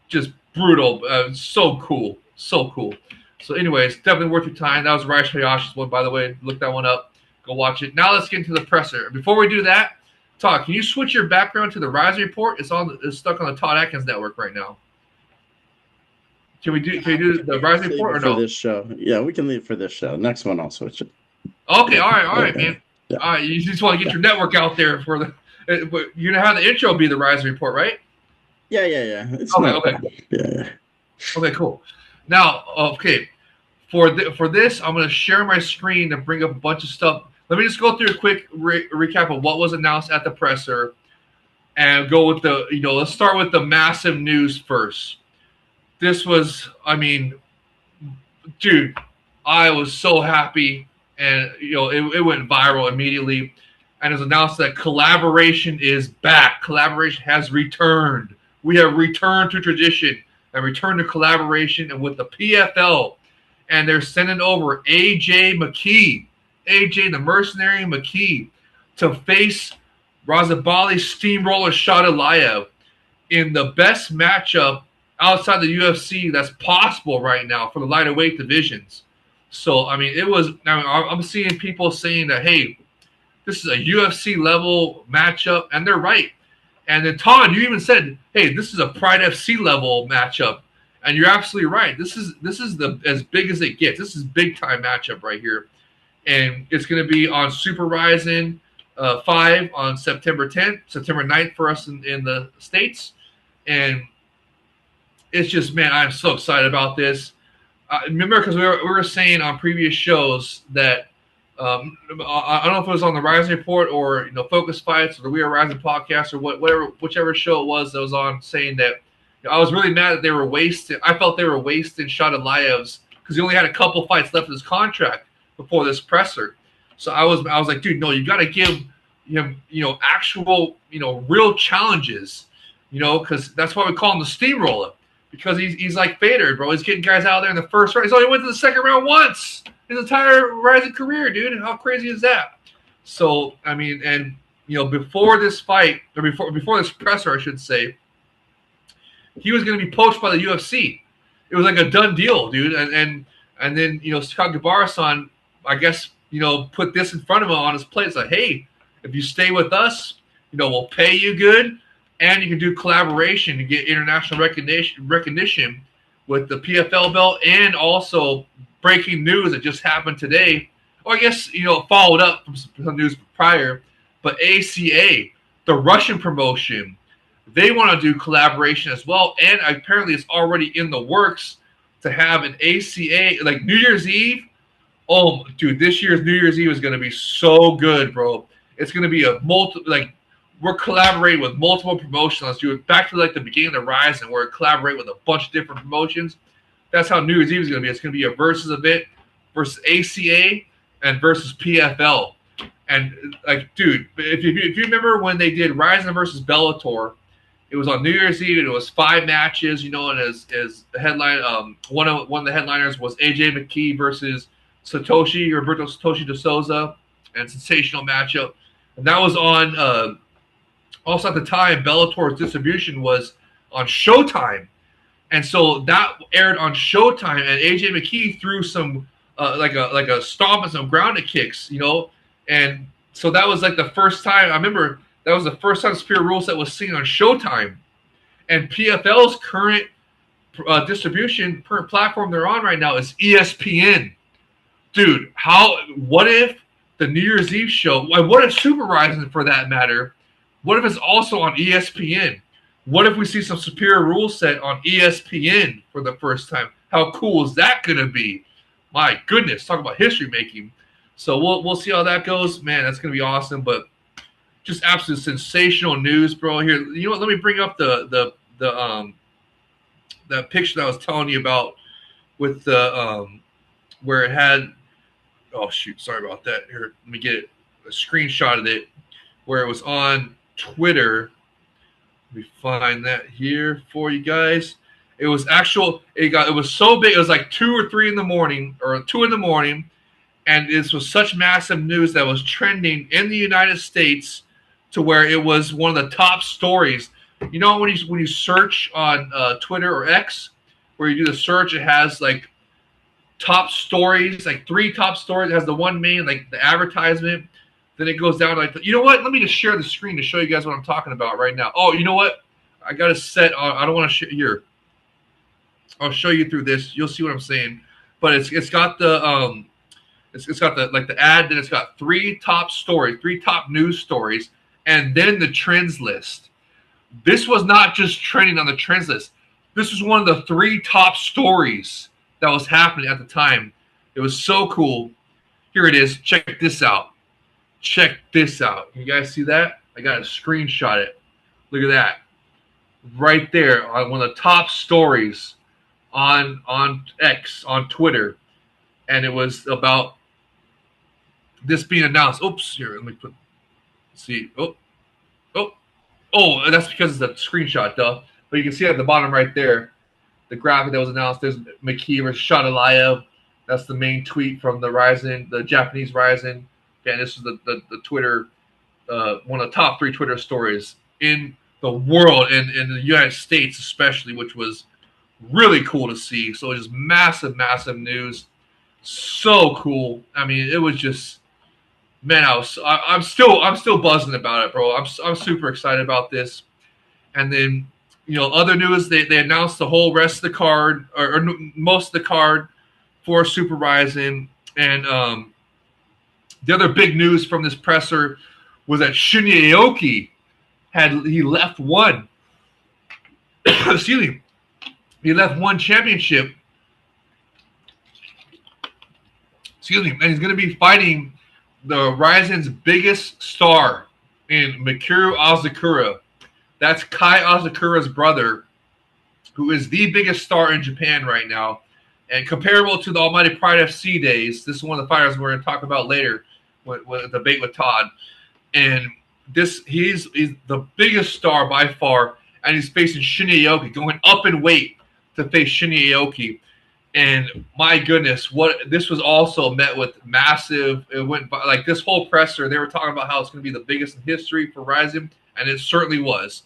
just brutal. So cool, so cool. So, anyways, definitely worth your time. That was Raish Hayashi's one, by the way. Look that one up. Go watch it. Now let's get into the presser. Before we do that, Todd, can you switch your background to the RIZIN Report? It's stuck on the Todd Atkins network right now. Can you do the RIZIN Report or no? For this show, yeah, we can leave for this show. Next one, I'll switch it. Okay, all right, man. Yeah. All right, you just want to get your network out there for the. You're gonna have the intro be the RIZIN Report, right? Yeah. It's okay. Yeah. Okay, cool. Now, okay, for this, I'm going to share my screen and bring up a bunch of stuff. Let me just go through a quick recap of what was announced at the presser, and go with let's start with the massive news first. This was, I mean, dude, I was so happy, and it went viral immediately, and it was announced that collaboration is back. Collaboration has returned. We have returned to tradition and returned to collaboration, and with the PFL, and they're sending over McKee, the mercenary McKee, to face Razhabali Steamroller Shaydullaev in the best matchup outside the UFC that's possible right now for the lighter weight divisions. So, I mean, I'm seeing people saying that, hey, this is a UFC level matchup, and they're right. And then, Todd, you even said, hey, this is a Pride FC level matchup. And you're absolutely right. This is the as big as it gets. This is big time matchup right here, and it's going to be on Super RIZIN 5 on September 10th, September 9th for us in the States, and it's just, man, I'm so excited about this. Remember, because we were saying on previous shows that I don't know if it was on the RIZIN Report or Focus Fights or the We Are RIZIN podcast or whichever show it was that was on, saying that I was really mad that they were wasting. I felt they were wasting Shaydullaev's because he only had a couple fights left in his contract before this presser. So I was like, dude, no, you got to give him actual real challenges, because that's why we call him the steamroller. Because he's like Fader, bro. He's getting guys out there in the first round. He's only went to the second round once his entire RIZIN career, dude. How crazy is that? So, I mean, and before this fight, or before this presser, I should say, he was going to be poached by the UFC. It was like a done deal, dude. And then Scott Gabarson, I guess, put this in front of him on his plate. It's like, hey, if you stay with us, we'll pay you good. And you can do collaboration to get international recognition with the PFL belt, and also breaking news that just happened today. Or I guess, followed up from some news prior. But ACA, the Russian promotion, they want to do collaboration as well. And apparently it's already in the works to have an ACA, like New Year's Eve. Oh, dude, this year's New Year's Eve is going to be so good, bro. It's going to be we're collaborating with multiple promotions. Let's do it back to like the beginning of RIZIN, where we collaborate with a bunch of different promotions. That's how New Year's Eve is going to be. It's going to be a versus event versus ACA and versus PFL. And like, dude, if you remember when they did RIZIN versus Bellator, it was on New Year's Eve and it was 5 matches. And as the headline, one of the headliners was AJ McKee versus Roberto Satoshi de Souza, and sensational matchup. And that was on. Also at the time, Bellator's distribution was on Showtime. And so that aired on Showtime, and AJ McKee threw some like a stomp and some grounded kicks, And so that was like the first time. I remember that was the first time Superior Rule Set was seen on Showtime. And PFL's current distribution, current platform they're on right now is ESPN. Dude, what if the New Year's Eve show, what if Super RIZIN for that matter, what if it's also on ESPN? What if we see some Superior Rule Set on ESPN for the first time? How cool is that going to be? My goodness, talk about history making. So we'll see how that goes. Man, that's going to be awesome. But just absolute sensational news, bro. Here, let me bring up the picture that I was telling you about with the where it had. Oh shoot, sorry about that. Here, let me get a screenshot of it where it was on Twitter. Let me find that here for you guys. It was it was so big. It was like 2 or 3 in the morning, or 2 in the morning, and this was such massive news that was trending in the United States to where it was one of the top stories. When you search on Twitter or X, where you do the search, it has like top stories, like 3 top stories. It has the one main, like the advertisement. Then it goes down like, what? Let me just share the screen to show you guys what I'm talking about right now. Oh, you know what? I got it set on. I don't want to share here. I'll show you through this. You'll see what I'm saying. But it's got the it's got the ad. Then it's got 3 top stories, 3 top news stories, and then the trends list. This was not just trending on the trends list. This was one of the 3 top stories that was happening at the time. It was so cool. Here it is. Check this out. Check this out. You guys see that? I got to screenshot it. Look at that. Right there on one of the top stories on X, on Twitter. And it was about this being announced. Oops, here, let me see. Oh, that's because it's a screenshot, duh. But you can see at the bottom right there, the graphic that was announced. There's McKee versus Shaydullaev. That's the main tweet from the RIZIN, the Japanese RIZIN. And this is the Twitter, one of the top 3 Twitter stories in the world, and in the United States especially, which was really cool to see. So it was just massive, massive news. So cool. I mean, it was just, man, I'm still buzzing about it, bro. I'm super excited about this. And then other news, they announced the whole rest of the card, or most of the card for Super RIZIN. And the other big news from this presser was that Shinya Aoki he left one. Excuse me. He left one championship. Excuse me. And he's going to be fighting the RIZIN's biggest star in Mikuru Asakura. That's Kai Asakura's brother, who is the biggest star in Japan right now. And comparable to the Almighty Pride FC days, this is one of the fighters we're going to talk about later with the debate with Todd. And he's the biggest star by far, and he's facing Shinya Aoki, going up in weight to face Shinya Aoki. And my goodness, this was also met with massive. It went by, like this whole presser. They were talking about how it's going to be the biggest in history for RIZIN, and it certainly was.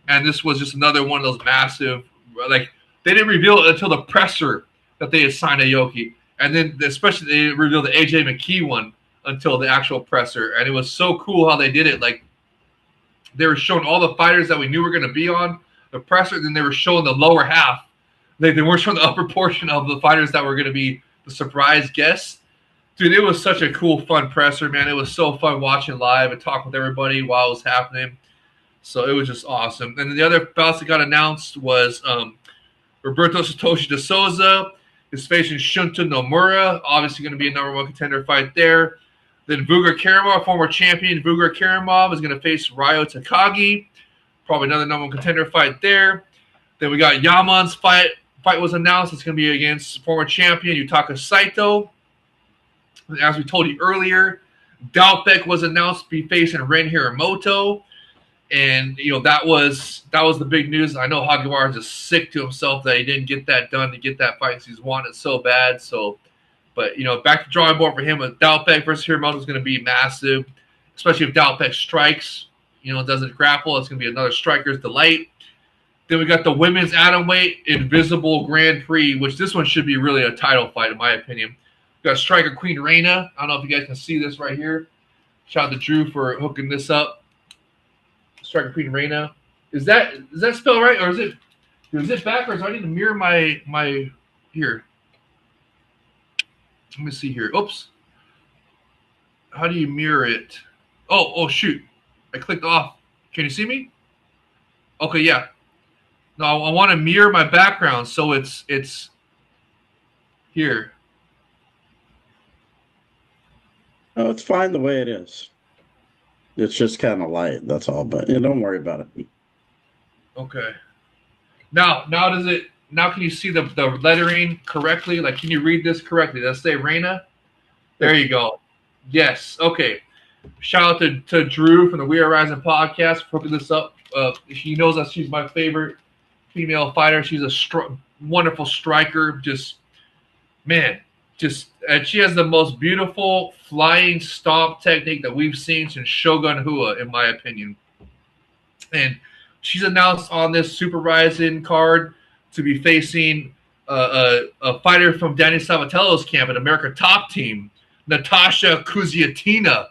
And this was just another one of those massive. Like they didn't reveal it until the presser that they had signed Aoki, and then especially they didn't reveal the AJ McKee one until the actual presser. And it was so cool how they did it. Like they were showing all the fighters that we knew were going to be on the presser, then they were showing the lower half. They weren't showing the upper portion of the fighters that were going to be the surprise guests. Dude, it was such a cool, fun presser, man. It was so fun watching live and talking with everybody while it was happening. So it was just awesome. And then the other bouts that got announced was Roberto Satoshi de Souza is facing Shunta Nomura. Obviously going to be a number one contender fight there. Then Vugar Karimov, former champion Vugar Karimov, is going to face Ryo Takagi. Probably another number one contender fight there. Then we got Yaman's fight. Fight was announced. It's going to be against former champion Yutaka Saito. As we told you earlier, Dalpek was announced to be facing Ren Hiramoto. And, that was the big news. I know Hagiwara is just sick to himself that he didn't get that done to get that fight. He's wanted so bad. So, but, back to drawing board for him with Dalpek versus Hiramoto is going to be massive, especially if Dalpek strikes, doesn't grapple. It's going to be another striker's delight. Then we got the women's atomweight Invisible Grand Prix, which this one should be really a title fight, in my opinion. We got striker Queen Reina. I don't know if you guys can see this right here. Shout out to Drew for hooking this up. Striker Queen Reina. Is that spelled right, or is it backwards? I need to mirror my here. Let me see here. Oops. How do you mirror it? Oh shoot. I clicked off. Can you see me? Okay, yeah. No, I want to mirror my background, so it's here. Oh, it's fine the way it is. It's just kind of light, that's all. But don't worry about it. Okay. Now can you see the lettering correctly? Like, can you read this correctly? Does it say Reina? There you go. Yes. Okay. Shout out to Drew from the We Are RIZIN podcast for hooking this up. She knows that she's my favorite female fighter. She's a wonderful striker. And she has the most beautiful flying stomp technique that we've seen since Shogun Hua, in my opinion. And she's announced on this Super RIZIN card to be facing a fighter from Danny Sabatello's camp, an America Top Team, Natasha Kuziatina,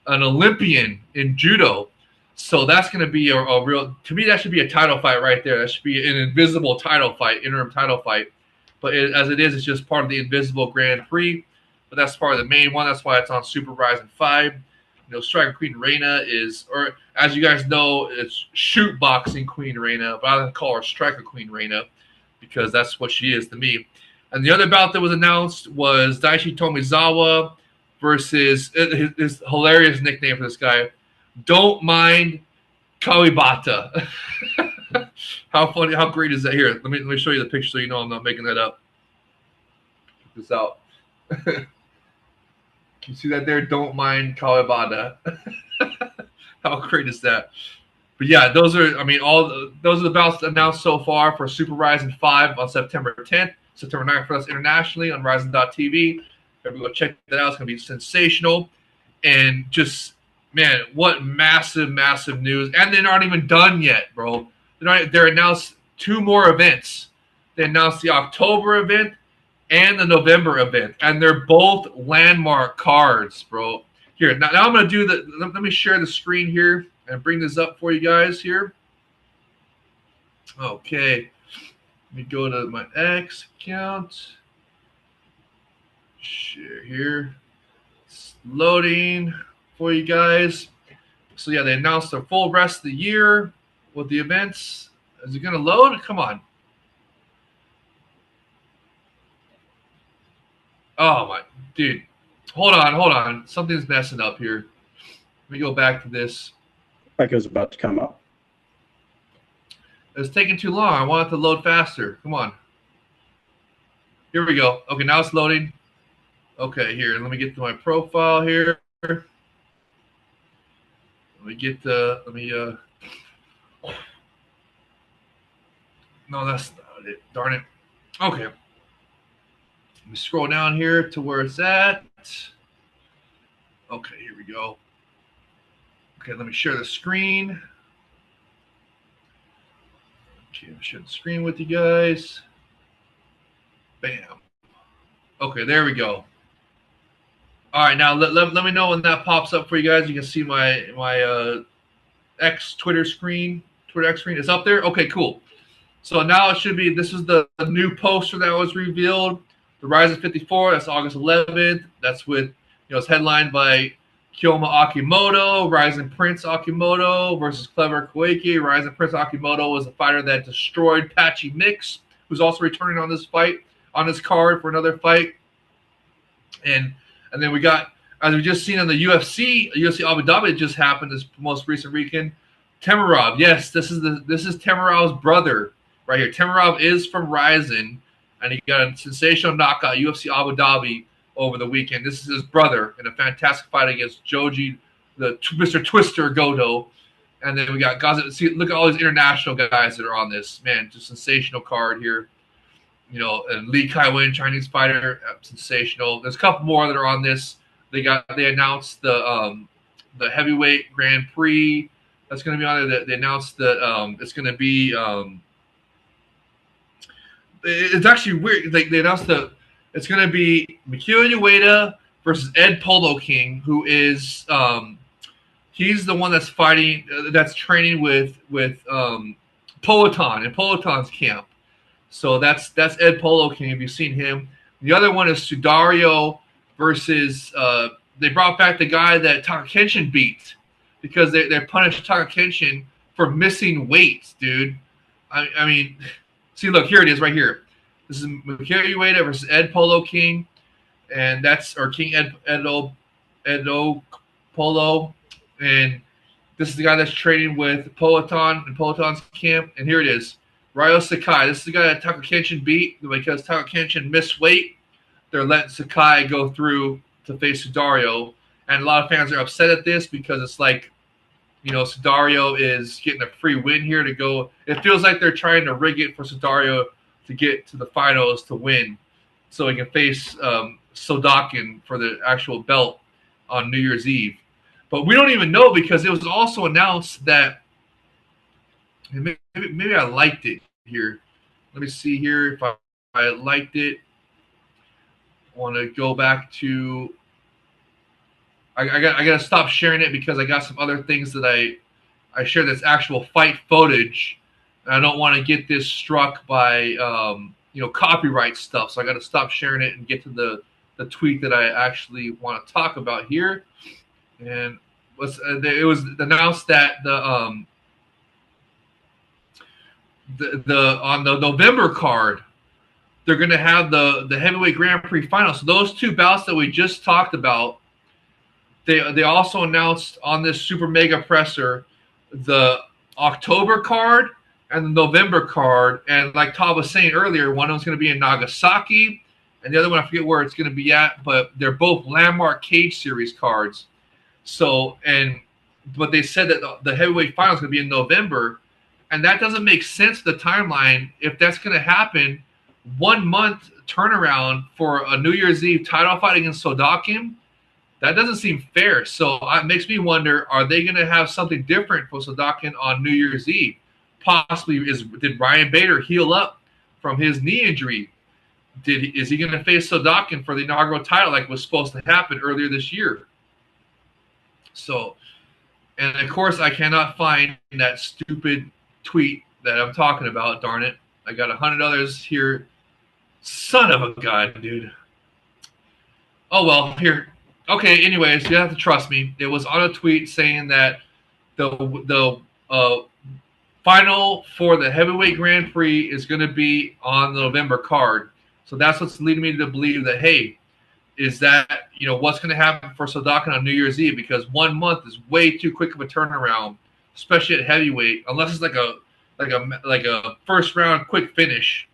an Olympian in judo. So that's going to be a real, to me, that should be a title fight right there. That should be an invisible title fight, interim title fight. But as it is, it's just part of the Invisible Grand Prix. But that's part of the main one. That's why it's on Super RIZIN 5. Striker Queen Reina is, or as you guys know, it's shoot boxing Queen Reina. But I don't call her Striker Queen Reina because that's what she is to me. And the other bout that was announced was Daichi Tomizawa versus his hilarious nickname for this guy, Don't Mind Kawibata. How funny, how great is that? Here, let me show you the picture so you know I'm not making that up. Check this out. Can you see that there? Don't Mind Kawibata. How great is that? But yeah, those are the bouts announced so far for Super RIZIN 5 on September 10th, September 9th for us internationally on RIZIN.tv. Everyone go check that out. It's going to be sensational. And just, man, what massive, massive news. And they're not even done yet, bro. They're announced 2 more events. They announced the October event and the November event. And they're both landmark cards, bro. Here, now I'm going to do let me share the screen here and bring this up for you guys here. Okay. Let me go to my X account. Share here. It's loading for you guys. So yeah, they announced the full rest of the year with the events. Is it going to load? Come on. Oh my, dude. Hold on. Something's messing up here. Let me go back to this. Like it was about to come up. It's taking too long. I want it to load faster. Come on. Here we go. Okay, now it's loading. Okay, here. Let me get to my profile here. Let me get the. No, that's not it. Darn it. Okay. Let me scroll down here to where it's at. Okay, here we go. Okay, let me share the screen. Okay, I'm sharing the screen with you guys. Bam. Okay, there we go. All right, now let me know when that pops up for you guys. You can see my X Twitter X screen. It's up there. Okay, cool. So now it should be. This is the new poster that was revealed. The Ryzen 54. That's August 11th. That's with it's headlined by Kyoma Akimoto, Ryzen Prince Akimoto versus Clever Koike. Ryzen Prince Akimoto was a fighter that destroyed Patchy Mix, who's also returning on this card for another fight. And then we got, as we just seen on the UFC Abu Dhabi just happened this most recent weekend. Temirov, yes, this is Temirov's brother right here. Temirov is from Ryzen, and he got a sensational knockout UFC Abu Dhabi over the weekend. This is his brother in a fantastic fight against Joji, the Mr. Twister Goto. And then we got guys. See, look at all these international guys that are on this. Man, just sensational card here. And Li Kai-Wen, Chinese fighter, sensational. There's a couple more that are on this. They announced the heavyweight Grand Prix that's going to be on there. They announced that it's going to be. It's actually weird. They announced that it's going to be McKee Ueda versus Ed Polo King, who is he's the one that's fighting, that's training with Poatan in Poatan's camp. So that's Ed Polo King, if you've seen him. The other one is Sudario versus they brought back the guy that Takakenshin beat because they punished Takakenshin for missing weight, dude. I mean, see, look, here it is right here. This is McKee Ueda versus Ed Polo King, and that's King Edo Polo, and this is the guy that's training with Poatan in Poatan's camp. And here it is. Ryo Sakai. This is the guy that Takakenshin beat because Takakenshin missed weight. They're letting Sakai go through to face Sudario. And a lot of fans are upset at this because it's like, Sudario is getting a free win here to go. It feels like they're trying to rig it for Sudario to get to the finals to win so he can face Sodakin for the actual belt on New Year's Eve. But we don't even know because it was also announced that maybe I liked it here. Let me see here if I liked it. I want to go back to. I got to stop sharing it because I got some other things that I shared that's actual fight footage. And I don't want to get this struck by copyright stuff. So I got to stop sharing it and get to the tweet that I actually want to talk about here. And it was announced that on the November card, they're going to have the heavyweight Grand Prix final. So those two bouts that we just talked about, they also announced on this super mega presser the October card and the November card. And like Todd was saying earlier, one of them's going to be in Nagasaki, and the other one I forget where it's going to be at, but they're both Landmark Cage Series cards. So, but they said that the heavyweight final is going to be in November, and that doesn't make sense, the timeline. If that's going to happen, 1 month turnaround for a New Year's Eve title fight against Sodakin, that doesn't seem fair. So it makes me wonder, are they going to have something different for Sodakin on New Year's Eve? Possibly, did Ryan Bader heal up from his knee injury? Is he going to face Sodakin for the inaugural title like was supposed to happen earlier this year? So, and of course, I cannot find that stupid tweet that I'm talking about. Darn it, I got 100 others here. Son of a gun, dude. Oh well, here. Okay. Anyways, you have to trust me. It was on a tweet saying that the final for the heavyweight Grand Prix is going to be on the November card. So that's what's leading me to believe that, hey, is that, what's going to happen for Sodakin on New Year's Eve? Because 1 month is way too quick of a turnaround, especially at heavyweight. Unless it's like a first round quick finish,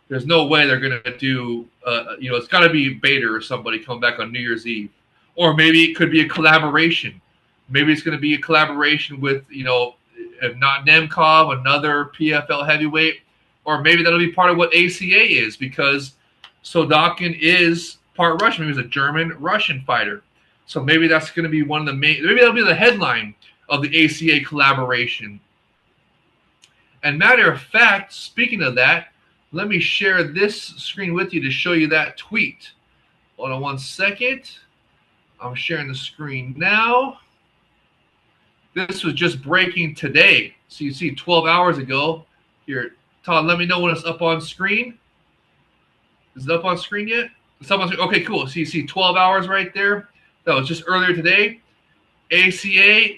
there's no way they're going to do. It's got to be Bader or somebody coming back on New Year's Eve, or maybe it could be a collaboration. Maybe it's going to be a collaboration with, if not Nemkov, another PFL heavyweight, or maybe that'll be part of what ACA is, because Sodakin is part Russian. He was a German-Russian fighter. So maybe that's going to be one of the main, maybe that'll be the headline of the ACA collaboration. And matter of fact, speaking of that, let me share this screen with you to show you that tweet. Hold on 1 second. I'm sharing the screen now. This was just breaking today. So you see 12 hours ago. Here, Todd, let me know when it's up on screen. Is it up on screen yet? It's up on screen. Okay, cool. So you see 12 hours right there. That was just earlier today. ACA,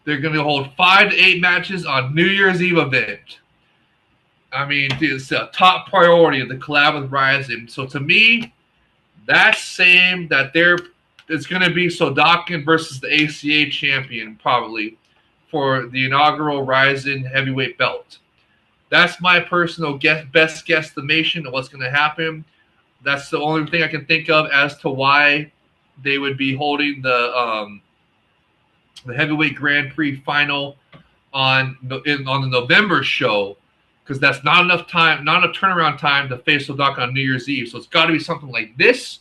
they're going to hold 5 to 8 matches on New Year's Eve event. I mean, it's a top priority of the collab with RIZIN. So to me, that's saying that it's going to be Sodakin versus the ACA champion, probably, for the inaugural RIZIN heavyweight belt. That's my personal best guesstimation of what's going to happen. That's the only thing I can think of as to why they would be holding the heavyweight Grand Prix final on the November show, because that's not enough turnaround time to face Sodakin on New Year's Eve. So it's got to be something like this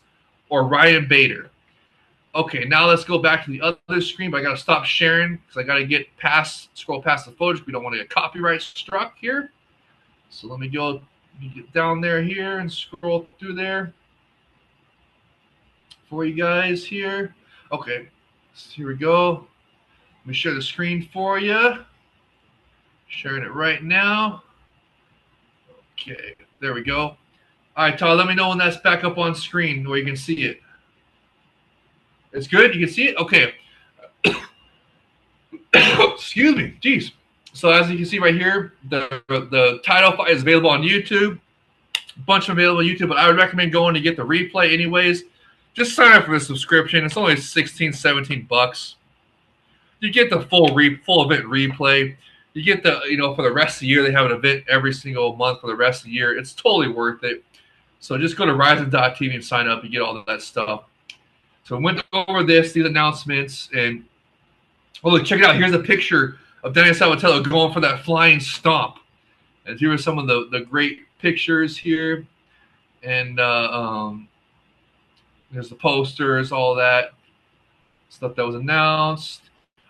or Ryan Bader. Okay, now let's go back to the other screen, but I got to stop sharing because I got to scroll past the footage. We don't want to get copyright struck here. So let me get down there here and scroll through there for you guys here. Okay, so here we go. Let me share the screen for you. Sharing it right now. Okay, there we go. All right, Todd, let me know when that's back up on screen where you can see it. It's good? You can see it? Okay. Excuse me. Jeez. So as you can see right here, the title fight is available on YouTube. A bunch of available on YouTube, but I would recommend going to get the replay anyways. Just sign up for the subscription. It's only $16-17. You get the full event replay. You get the, for the rest of the year, they have an event every single month for the rest of the year. It's totally worth it. So just go to RIZIN.tv and sign up and get all of that stuff. So we went over these announcements, and look, check it out. Here's a picture of Danny Sabatello going for that flying stomp. And here are some of the great pictures here. And there's the posters, all that stuff that was announced.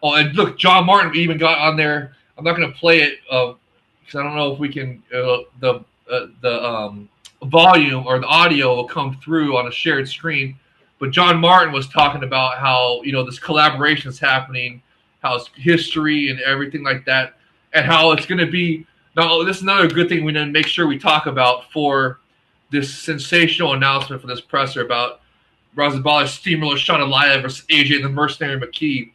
Oh, and look, John Martin even got on there. I'm not going to play it because I don't know if we can. The volume or the audio will come through on a shared screen. But John Martin was talking about how, this collaboration is happening, how it's history and everything like that, and how it's going to be. Now, this is another good thing we need to make sure we talk about for this sensational announcement for this presser about Razhabali Shaydullaev versus AJ the Mercenary McKee.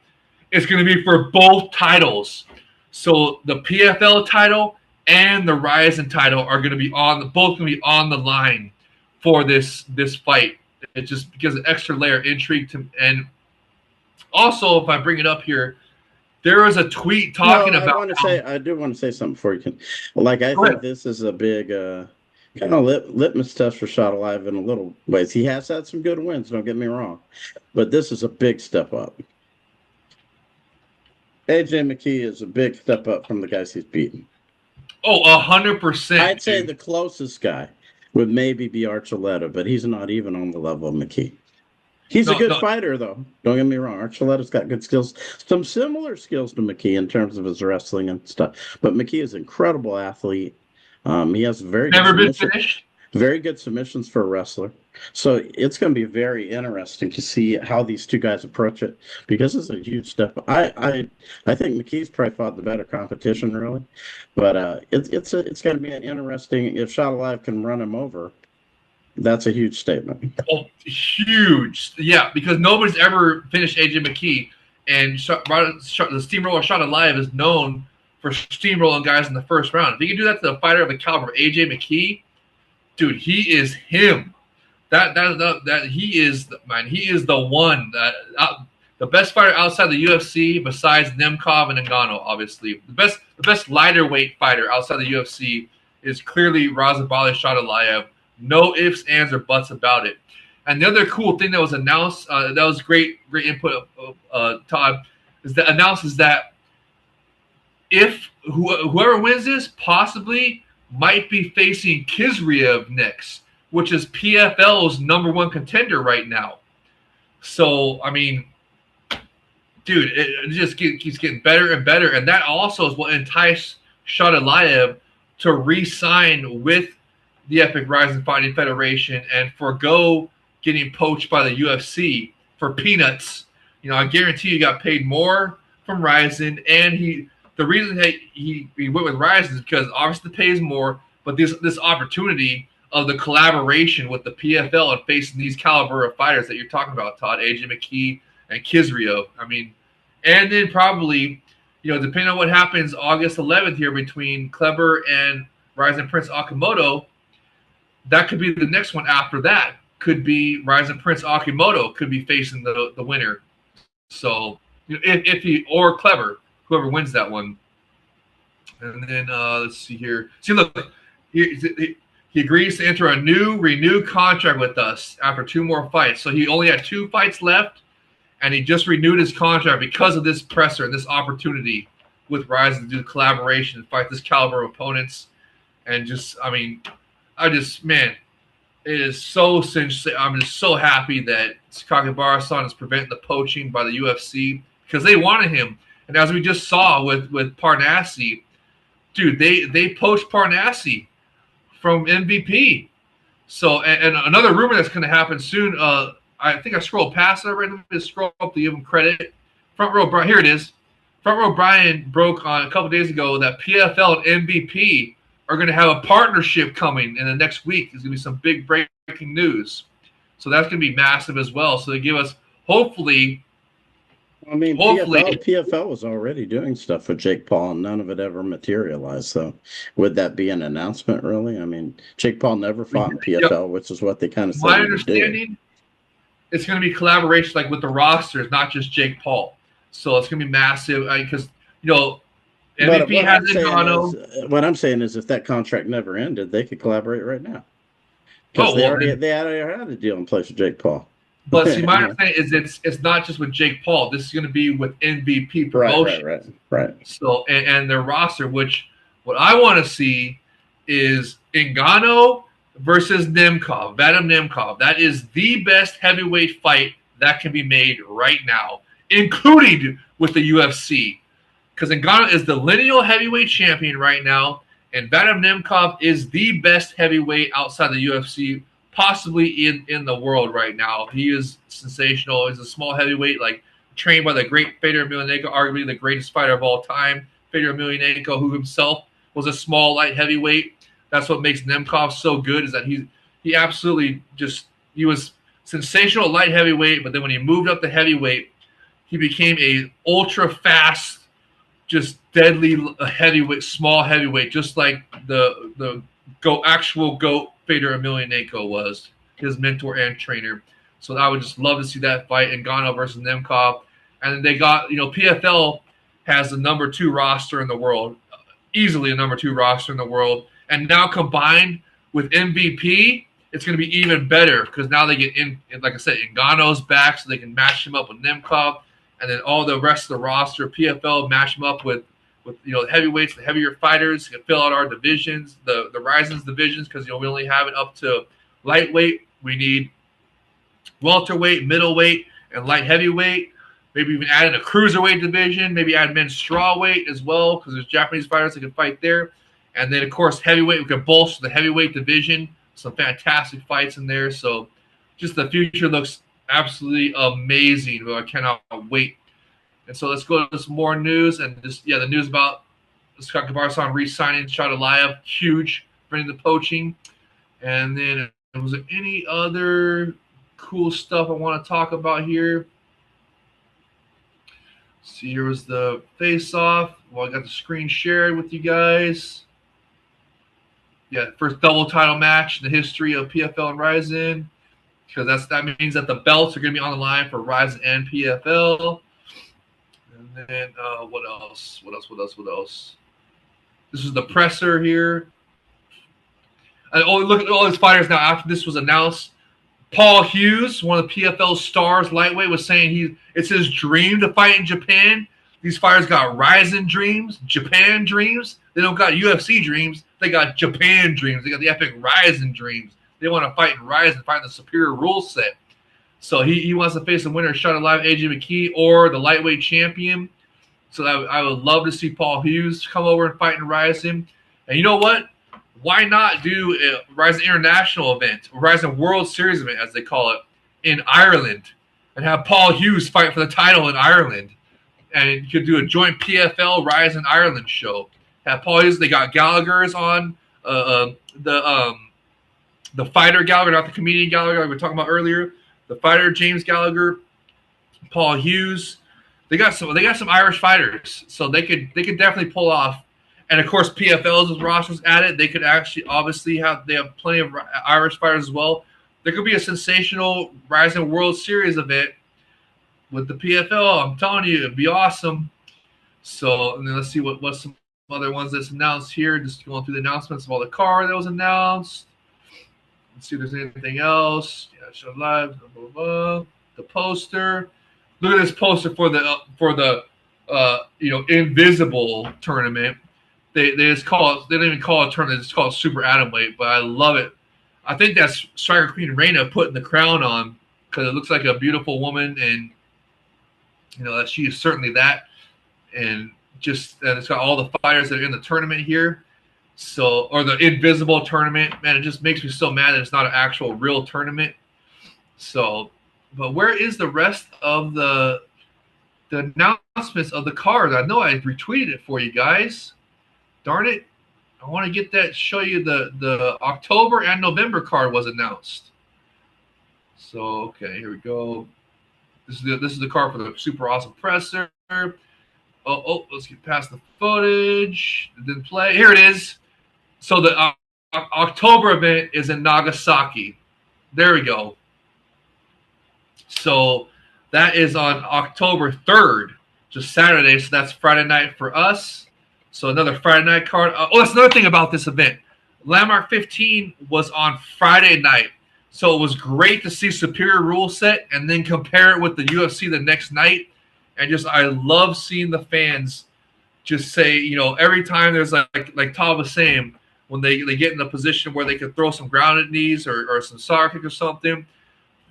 It's going to be for both titles. So the PFL title and the RIZIN title are going to be both going to be on the line for this fight. It's just because of extra layer of intrigue and also, if I bring it up here, there was a tweet talking about. I do want to say something before you can. I think this is a big kind of litmus test for Shaydullaev in a little ways. He has had some good wins, don't get me wrong, but this is a big step up. AJ McKee is a big step up from the guys he's beaten. Oh, 100%. I'd say the closest guy would maybe be Archuleta, but he's not even on the level of McKee. He's a good fighter, though. Don't get me wrong. Archuleta's got good skills, some similar skills to McKee in terms of his wrestling and stuff. But McKee is an incredible athlete. He has very good submissions for a wrestler. So it's going to be very interesting to see how these two guys approach it because it's a huge step. I think McKee's probably fought the better competition, really, but it's going to be an interesting. If Shaydullaev can run him over, that's a huge statement. Oh, huge. Yeah, because nobody's ever finished AJ McKee. And the steamroller Shaydullaev is known for steamrolling guys in the first round. If he can do that to a fighter of the caliber of AJ McKee, dude, he is him. He is the one the best fighter outside the UFC besides Nemkov and Ngannou. Obviously, the best lighter weight fighter outside the UFC is clearly Razhabali Shaydullaev. No ifs, ands, or buts about it. And the other cool thing that was announced, that was great input of Todd, is that announces that if whoever wins this possibly might be facing Khizriev next, which is PFL's #1 contender right now. So, I mean, dude, it just keeps getting better and better. And that also is what enticed Shaydullaev to re-sign with the Epic Rising Fighting Federation and forgo getting poached by the UFC for peanuts. You know, I guarantee you got paid more from Ryzen, and the reason that he went with Ryzen is because obviously the pay is more, but this opportunity of the collaboration with the PFL and facing these caliber of fighters that you're talking about, Todd, AJ McKee and Khizriev. I mean, and then probably, you know, depending on what happens August 11th here between Kleber and Ryzen Prince Akimoto, that could be the next one after that. Could be Ryzen Prince Akimoto could be facing the winner. So, you know, if he or Kleber, whoever wins that one. And then let's see here. See, look, he agrees to enter a renewed contract with us after 2 more fights. So he only had 2 fights left, and he just renewed his contract because of this presser and this opportunity with Ryzen to do collaboration and fight this caliber of opponents. And just, I mean, man, it is so sincere. I'm just so happy that Sakakibara-san is preventing the poaching by the UFC because they wanted him. And as we just saw with Parnassi, dude, they poached Parnassi from MVP. So, and another rumor that's going to happen soon, I think I scrolled past it already. Let me scroll up to give him credit. Front row, Brian, here it is. Front row Brian broke on a couple days ago that PFL and MVP are going to have a partnership coming in the next week. There's going to be some big breaking news. So that's going to be massive as well. So they give us, hopefully. I mean, PFL was already doing stuff with Jake Paul, and none of it ever materialized. So would that be an announcement, really? I mean, Jake Paul never fought in PFL, which is what they kind of said. My understanding, it's going to be collaboration like with the rosters, not just Jake Paul. So it's going to be massive because, you know, MVP has Ngannou. What I'm saying is if that contract never ended, they could collaborate right now. Because they already had a deal in place with Jake Paul. But see, my understanding is it's not just with Jake Paul. This is going to be with MVP promotion. Right. So and their roster, which what I want to see is Ngannou versus Nemkov, Vadim Nemkov. That is the best heavyweight fight that can be made right now, including with the UFC. Because Ngannou is the lineal heavyweight champion right now, and Vadim Nemkov is the best heavyweight outside the UFC, possibly in the world right now. He is sensational. He's a small heavyweight, like trained by the great Fedor Emelianenko, arguably the greatest fighter of all time. Fedor Emelianenko, who himself was a small light heavyweight. That's what makes Nemkov so good, is that he absolutely he was sensational light heavyweight, but then when he moved up to heavyweight, he became a ultra fast, just deadly heavyweight, small heavyweight, just like the actual GOAT Fedor Emelianenko was, his mentor and trainer. So I would just love to see that fight, Ngannou versus Nemkov. And then they got, you know, PFL has the #2 roster in the world, easily a #2 roster in the world. And now combined with MVP, it's going to be even better because now they get in, like I said, Ngannou's back, so they can match him up with Nemkov. And then all the rest of the roster, PFL, match them up with you know, the heavyweights, the heavier fighters, can fill out our divisions, the Ryzen's divisions, because, you know, we only have it up to lightweight. We need welterweight, middleweight, and light heavyweight. Maybe even add in a cruiserweight division. Maybe add men's strawweight as well, because there's Japanese fighters that can fight there. And then, of course, heavyweight. We can bolster the heavyweight division. Some fantastic fights in there. So just the future looks absolutely amazing. I cannot wait. And so let's go to some more news. And just, the news about Scott Gabarson re-signing Shaydullaev, huge, bringing the poaching. And then was there any other cool stuff I want to talk about here? So here was the face-off. Well, I got the screen shared with you guys. Yeah, first double title match in the history of PFL and RIZIN. Because that means that the belts are going to be on the line for RIZIN and PFL. And then what else? This is the presser here. And look at all these fighters now. After this was announced, Paul Hughes, one of the PFL stars, lightweight, was saying it's his dream to fight in Japan. These fighters got RIZIN dreams, Japan dreams. They don't got UFC dreams. They got Japan dreams. They got the epic RIZIN dreams. They want to fight in RIZIN, fight in the superior rule set. So he wants to face the winner of Shaydullaev, AJ McKee, or the lightweight champion. So I would love to see Paul Hughes come over and fight in RIZIN. And you know what? Why not do a RIZIN International event, or RIZIN World Series event, as they call it, in Ireland, and have Paul Hughes fight for the title in Ireland? And you could do a joint PFL RIZIN Ireland show. Have Paul Hughes. They got Gallagher's on the fighter Gallagher, not the comedian Gallagher like we were talking about earlier. The fighter James Gallagher, Paul Hughes. They got some Irish fighters, so they could definitely pull off. And of course, PFL's rosters added. They could actually obviously have plenty of Irish fighters as well. There could be a sensational RIZIN World Series event with the PFL. I'm telling you, it'd be awesome. So, and then let's see what some other ones that's announced here. Just going through the announcements of all the card that was announced. Let's see if there's anything else. Yeah, show live. Blah, blah, blah. The poster. Look at this poster for the Invisible tournament. They just call it. They don't even call it a tournament. It's called Super Atomweight, but I love it. I think that's Striker Queen Reina putting the crown on because it looks like a beautiful woman, and that she is certainly that. And it's got all the fighters that are in the tournament here. So, or the Invisible tournament, man, it just makes me so mad that it's not an actual real tournament. So, but where is the rest of the announcements of the card? I know I retweeted it for you guys. Darn it. I want to get that, show you the October and November card was announced. So, okay, here we go. This is the card for the super awesome presser. Oh, let's get past the footage. It didn't play. Here it is. So the October event is in Nagasaki. There we go. So that is on October 3rd, just Saturday. So that's Friday night for us. So another Friday night card. That's another thing about this event. Landmark 15 was on Friday night. So it was great to see superior rule set and then compare it with the UFC the next night. And I love seeing the fans just say, every time there's like Todd was saying, when they get in a position where they could throw some grounded knees or some soccer kick or something,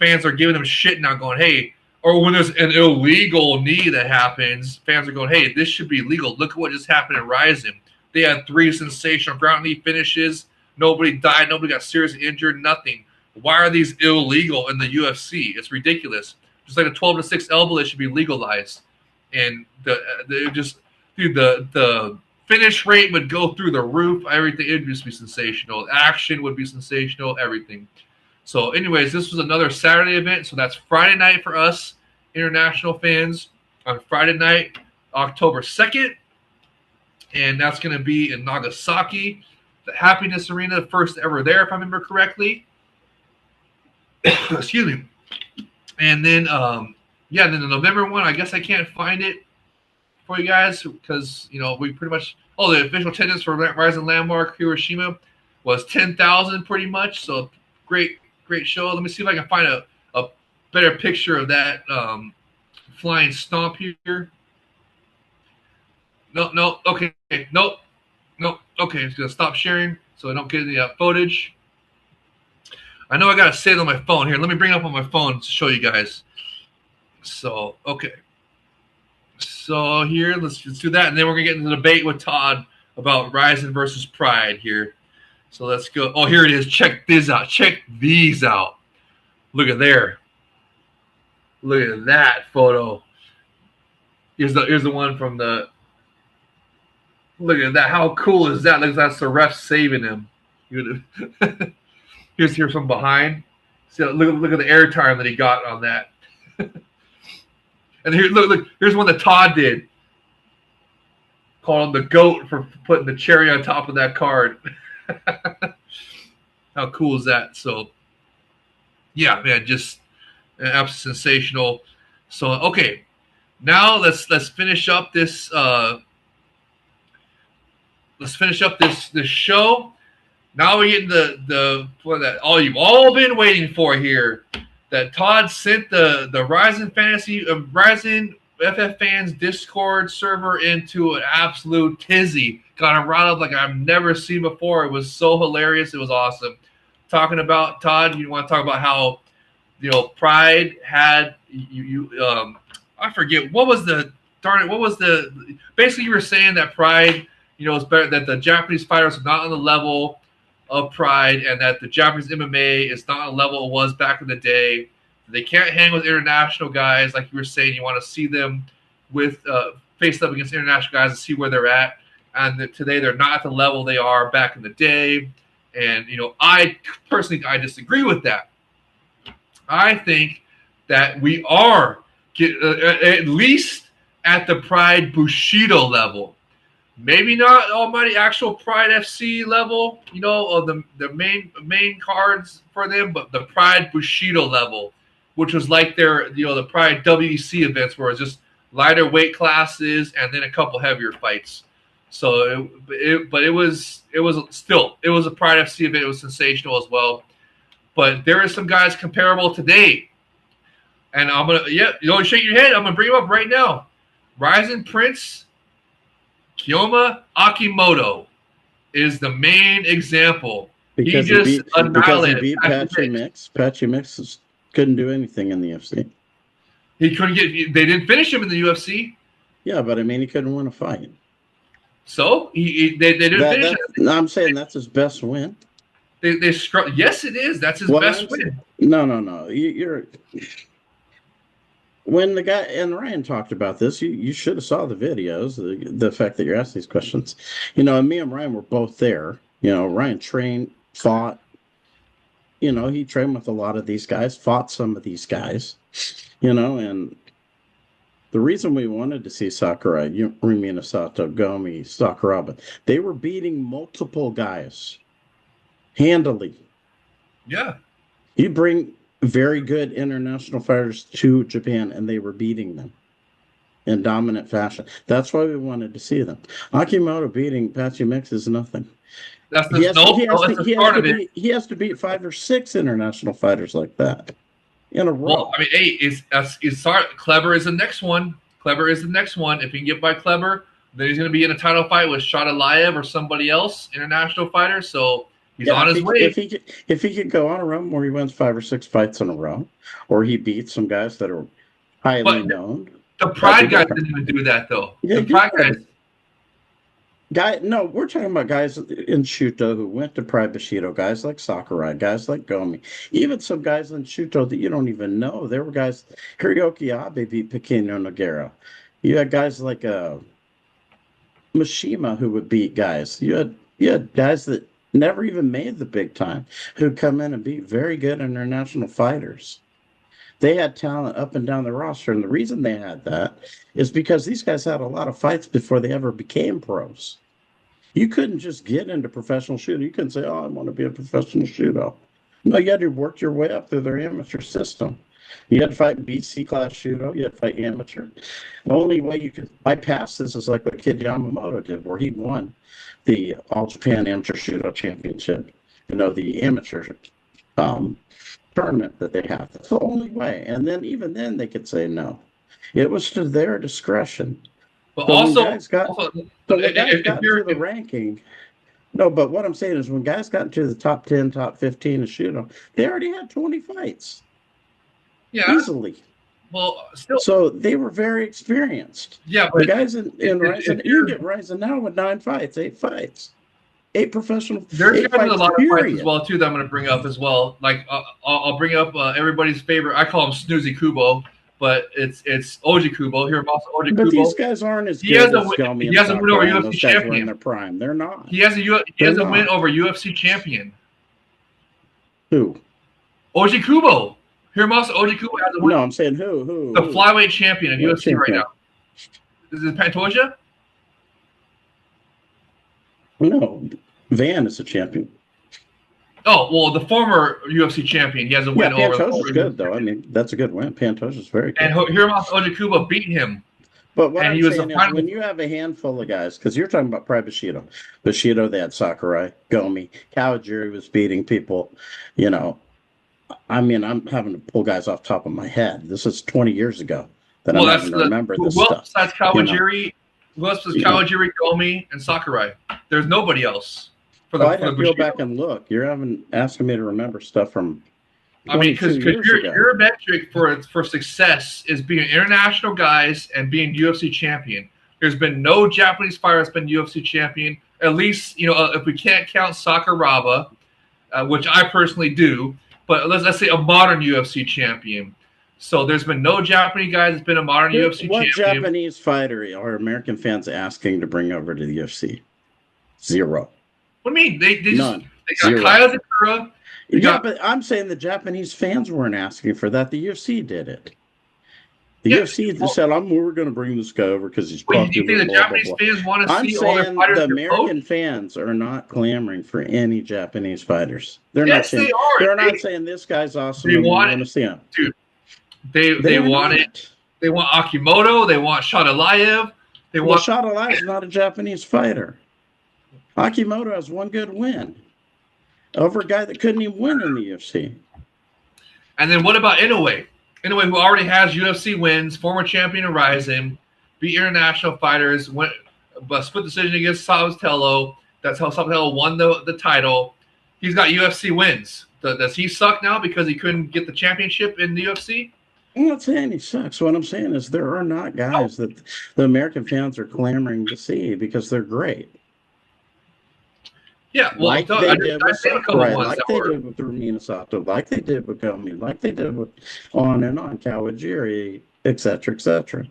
fans are giving them shit now going, hey, or when there's an illegal knee that happens, fans are going, hey, this should be legal. Look at what just happened in RIZIN. They had 3 sensational ground knee finishes. Nobody died. Nobody got seriously injured. Nothing. Why are these illegal in the UFC? It's ridiculous. Just like a 12-6 elbow, it should be legalized. And the finish rate would go through the roof. Everything, it would just be sensational. Action would be sensational. Everything. So anyways, this was another Saturday event. So that's Friday night for us international fans on Friday night, October 2nd. And that's going to be in Nagasaki, the Happiness Arena, the first ever there, if I remember correctly. Excuse me. And then, then the November one, I guess I can't find it for you guys because, we pretty much, the official attendance for RIZIN Landmark Hiroshima was 10,000 pretty much. So great show. Let me see if I can find a better picture of that flying stomp here. No, okay, nope, okay, it's going to stop sharing so I don't get any footage. I know I got to save it on my phone. Here, let me bring it up on my phone to show you guys. So, okay. So here, let's do that. And then we're going to get into the debate with Todd about RIZIN versus Pride here. So let's go. Oh, here it is. Check this out. Check these out. Look at there. Look at that photo. Here's the one from the. Look at that. How cool is that? Look, that's the ref saving him. Here's here from behind. See, look at the airtime that he got on that. And here, look, here's one that Todd did. Called him the GOAT for putting the cherry on top of that card. How cool is that? So, yeah, man, just absolutely sensational. So, okay, now let's finish up this. Let's finish up this show. Now we're getting the for that all you've all been waiting for here. That Todd sent the Ryzen Ryzen FF fans Discord server into an absolute tizzy. Got him riled up like I've never seen before. It was so hilarious. It was awesome. Talking about Todd, you want to talk about how Pride had I forget what was the basically you were saying that Pride is better, that the Japanese fighters are not on the level of Pride, and that the Japanese MMA is not on the level it was back in the day. They can't hang with international guys, like you were saying. You want to see them with face up against international guys and see where they're at. And that today they're not at the level they are back in the day. And I personally disagree with that. I think that we are at least at the Pride Bushido level. Maybe not almighty actual Pride FC level, of the main cards for them, but the Pride Bushido level, which was like their the Pride WEC events where it's just lighter weight classes and then a couple heavier fights. So it was a Pride FC event. It was sensational as well. But there are some guys comparable today, and I'm gonna shake your head. I'm gonna bring him up right now. Ryzen Prince Kiyoma Akimoto is the main example. Because he beat Patchy Mix. Patchy Mix couldn't do anything in the UFC. He couldn't get. They didn't finish him in the UFC. Yeah, but I mean, he couldn't win a fight. So they didn't finish him. No, I'm saying that's his best win. Yes, it is. That's his best win. No. You're when the guy and Ryan talked about this. You should have saw the videos. The fact that you're asking these questions, and me and Ryan were both there. Ryan trained, fought. He trained with a lot of these guys, fought some of these guys. And the reason we wanted to see Sakurai, Rimina Sato, Gomi, Sakuraba, they were beating multiple guys handily. Yeah. You bring very good international fighters to Japan, and they were beating them in dominant fashion. That's why we wanted to see them. Akimoto beating Patchy Mix is nothing. That's the he has to beat 5 or 6 international fighters like that in a row. Well, I mean, hey, Clever is the next one. Clever is the next one. If he can get by Clever, then he's going to be in a title fight with Shaydullaev or somebody else, international fighter. So he's on his way. If he could go on a run where he wins 5 or 6 fights in a row, or he beats some guys that are highly known. The Pride guys didn't even do that, though. Yeah, the Pride guys. No, we're talking about guys in Shuto who went to Pride Bushido, guys like Sakurai, guys like Gomi, even some guys in Shuto that you don't even know. There were guys, Hiroki Abe beat Pequeno Nogueira. You had guys like Mishima who would beat guys. You had guys that never even made the big time who'd come in and beat very good international fighters. They had talent up and down the roster, and the reason they had that is because these guys had a lot of fights before they ever became pros. You couldn't just get into professional shooting. You couldn't say, I want to be a professional shooter. No, you had to work your way up through their amateur system. You had to fight BC class shooter. You had to fight amateur. The only way you could bypass this is like what Kid Yamamoto did, where he won the All Japan Amateur Shooter Championship, the amateur tournament that they have. That's the only way. And then even then they could say no. It was to their discretion. But also, when guys got into the ranking. No, but what I'm saying is when guys got into the top 10, top 15 of shootout, they already had 20 fights. Yeah. Easily. Well, still. So they were very experienced. Yeah, but the guys in Ryzen, you get Ryzen now with 9 fights, 8 fights. 8 professional. There's 8 a fights, lot of fights period. as well too that I'm going to bring up as well. Like I'll bring up everybody's favorite. I call him Snoozy Kubo, but it's Oji Kubo. Hiroshima Oji But Kubo. these guys aren't as He good has a as win- Gomi he and has a win over Sakurai, and UFC those guys were in champion. their prime. They're not. He has a win over UFC champion. Who? Oji Kubo. Hiroshima Oji Kubo has a win. No, I'm saying who? The flyweight champion of What UFC right champion? now. Is it Pantoja? No, Van is a champion. Oh, well, the former UFC champion. He has a win over. Pantoja's good though. I mean, that's a good win. Pantoja's very good. And Hiroshima Oji Kubo beat him. But what and I'm he was saying is, when you have a handful of guys, because you're talking about Bushido, they had Sakurai, Gomi, Kawajiri was beating people. You know, I mean, I'm having to pull guys off the top of my head. This is 20 years ago that I'm having to remember this who stuff. Besides Kawajiri, who else was Kawajiri, Gomi, and Sakurai? There's nobody else. I'd have to go back and look. You're asking me to remember stuff from. I mean, because your metric for success is being international guys and being UFC champion. There's been no Japanese fighter that's been UFC champion. At least, if we can't count Sakuraba, which I personally do, but let's say a modern UFC champion. So there's been no Japanese guy that's been a modern UFC champion. What Japanese fighter are American fans asking to bring over to the UFC? Zero. What do you mean? They None. They got Kaya Zakura. But I'm saying the Japanese fans weren't asking for that. The UFC did it. The UFC just said, we're going to bring this guy over because he's popular. You think the Japanese fans want to see all their fighters? The American fans are not clamoring for any Japanese fighters. They're yes, not saying, they are. They're not saying this guy's awesome. They want to see him. Dude, they want it. They want Akimoto. They want Shaydullaev. Shaydullaev is not a Japanese fighter. Akimoto has one good win over a guy that couldn't even win in the UFC. And then what about Inoue? Inoue, who already has UFC wins, former champion of RIZIN, beat international fighters, went split decision against Sabatello. That's how Sabatello won the title. He's got UFC wins. Does he suck now because he couldn't get the championship in the UFC? I'm not saying he sucks. What I'm saying is there are not guys that the American fans are clamoring to see because they're great. Yeah, well, like they did with Sakurai, like they did with Rumina Sato, like they did with Gomi, like they did with on and on, Kawajiri, etc., etc.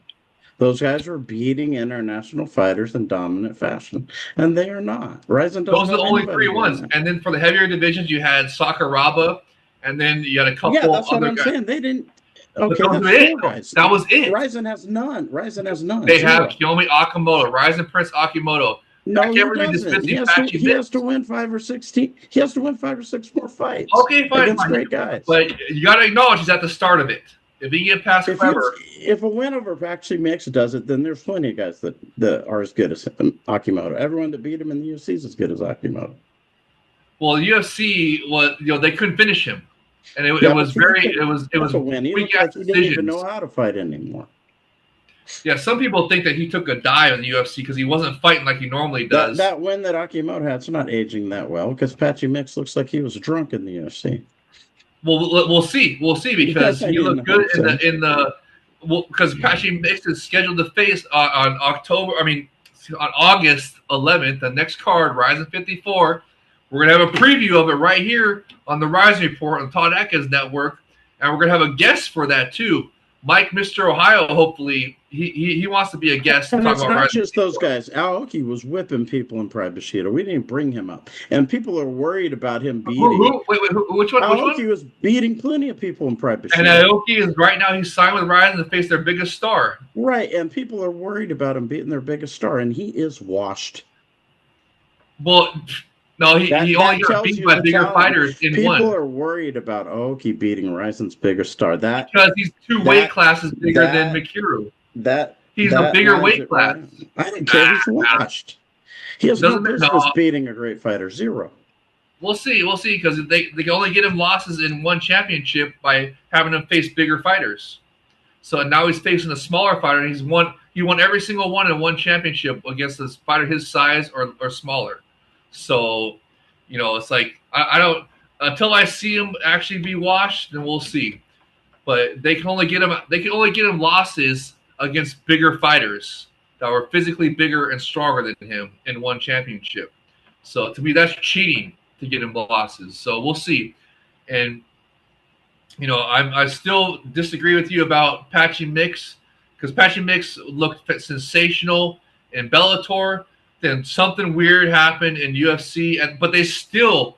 Those guys were beating international fighters in dominant fashion, and they are not. RIZIN those are the only 3 ones. And then for the heavier divisions, you had Sakuraba, and then you had a couple. Yeah, that's what other I'm guys. saying. They didn't. Okay, that's that was it. RIZIN has none. RIZIN has none. They have Kiyomi Akimoto, RIZIN Prince Akimoto. No, he doesn't. He has to win 5 or 16. He has to win 5 or 6 more fights. Okay, fine. Against great guys. But you got to acknowledge he's at the start of it. If he get past Clever. If a win over Actually Mix does it, then there's plenty of guys that are as good as Akimoto. Everyone that beat him in the UFC is as good as Akimoto. Well, the UFC was, they couldn't finish him. And it was a win. He didn't even know how to fight anymore. Yeah, some people think that he took a dive in the UFC because he wasn't fighting like he normally does. That win that Akimoto had's not aging that well because Patchy Mix looks like he was drunk in the UFC. Well, we'll see. We'll see because he looked good because Patchy Mix is scheduled to face on August 11th, the next card, RIZIN 54. We're gonna have a preview of it right here on the RIZIN Report on Todd Atkins Network, and we're gonna have a guest for that too. Mike, Mr. Ohio, hopefully, he wants to be a guest. And it's not just those guys. Aoki was whipping people in Pride Bushido. We didn't bring him up. And people are worried about him beating. Which one? Aoki was beating plenty of people in Pride Bushido. And Aoki is right now, he's signed with RIZIN to face their biggest star. Right, and people are worried about him beating their biggest star, and he is washed. Well, no, he only got beat by bigger fighters in one. People are worried about Aoki beating RIZIN's bigger star. Because he's 2 weight classes bigger than Mikuru. He's a bigger weight class. I didn't care. He's washed. He has no business beating a great fighter. Zero. We'll see because they can only get him losses in one championship by having him face bigger fighters. So now he's facing a smaller fighter, and he won every single one in one championship against this fighter his size or smaller. So, it's like I don't until I see him actually be washed, then we'll see. But they can only get him losses against bigger fighters that were physically bigger and stronger than him in one championship. So to me, that's cheating to get him losses. So we'll see. And I still disagree with you about Patchy Mix, because Patchy Mix looked sensational in Bellator. Then something weird happened in UFC, but they still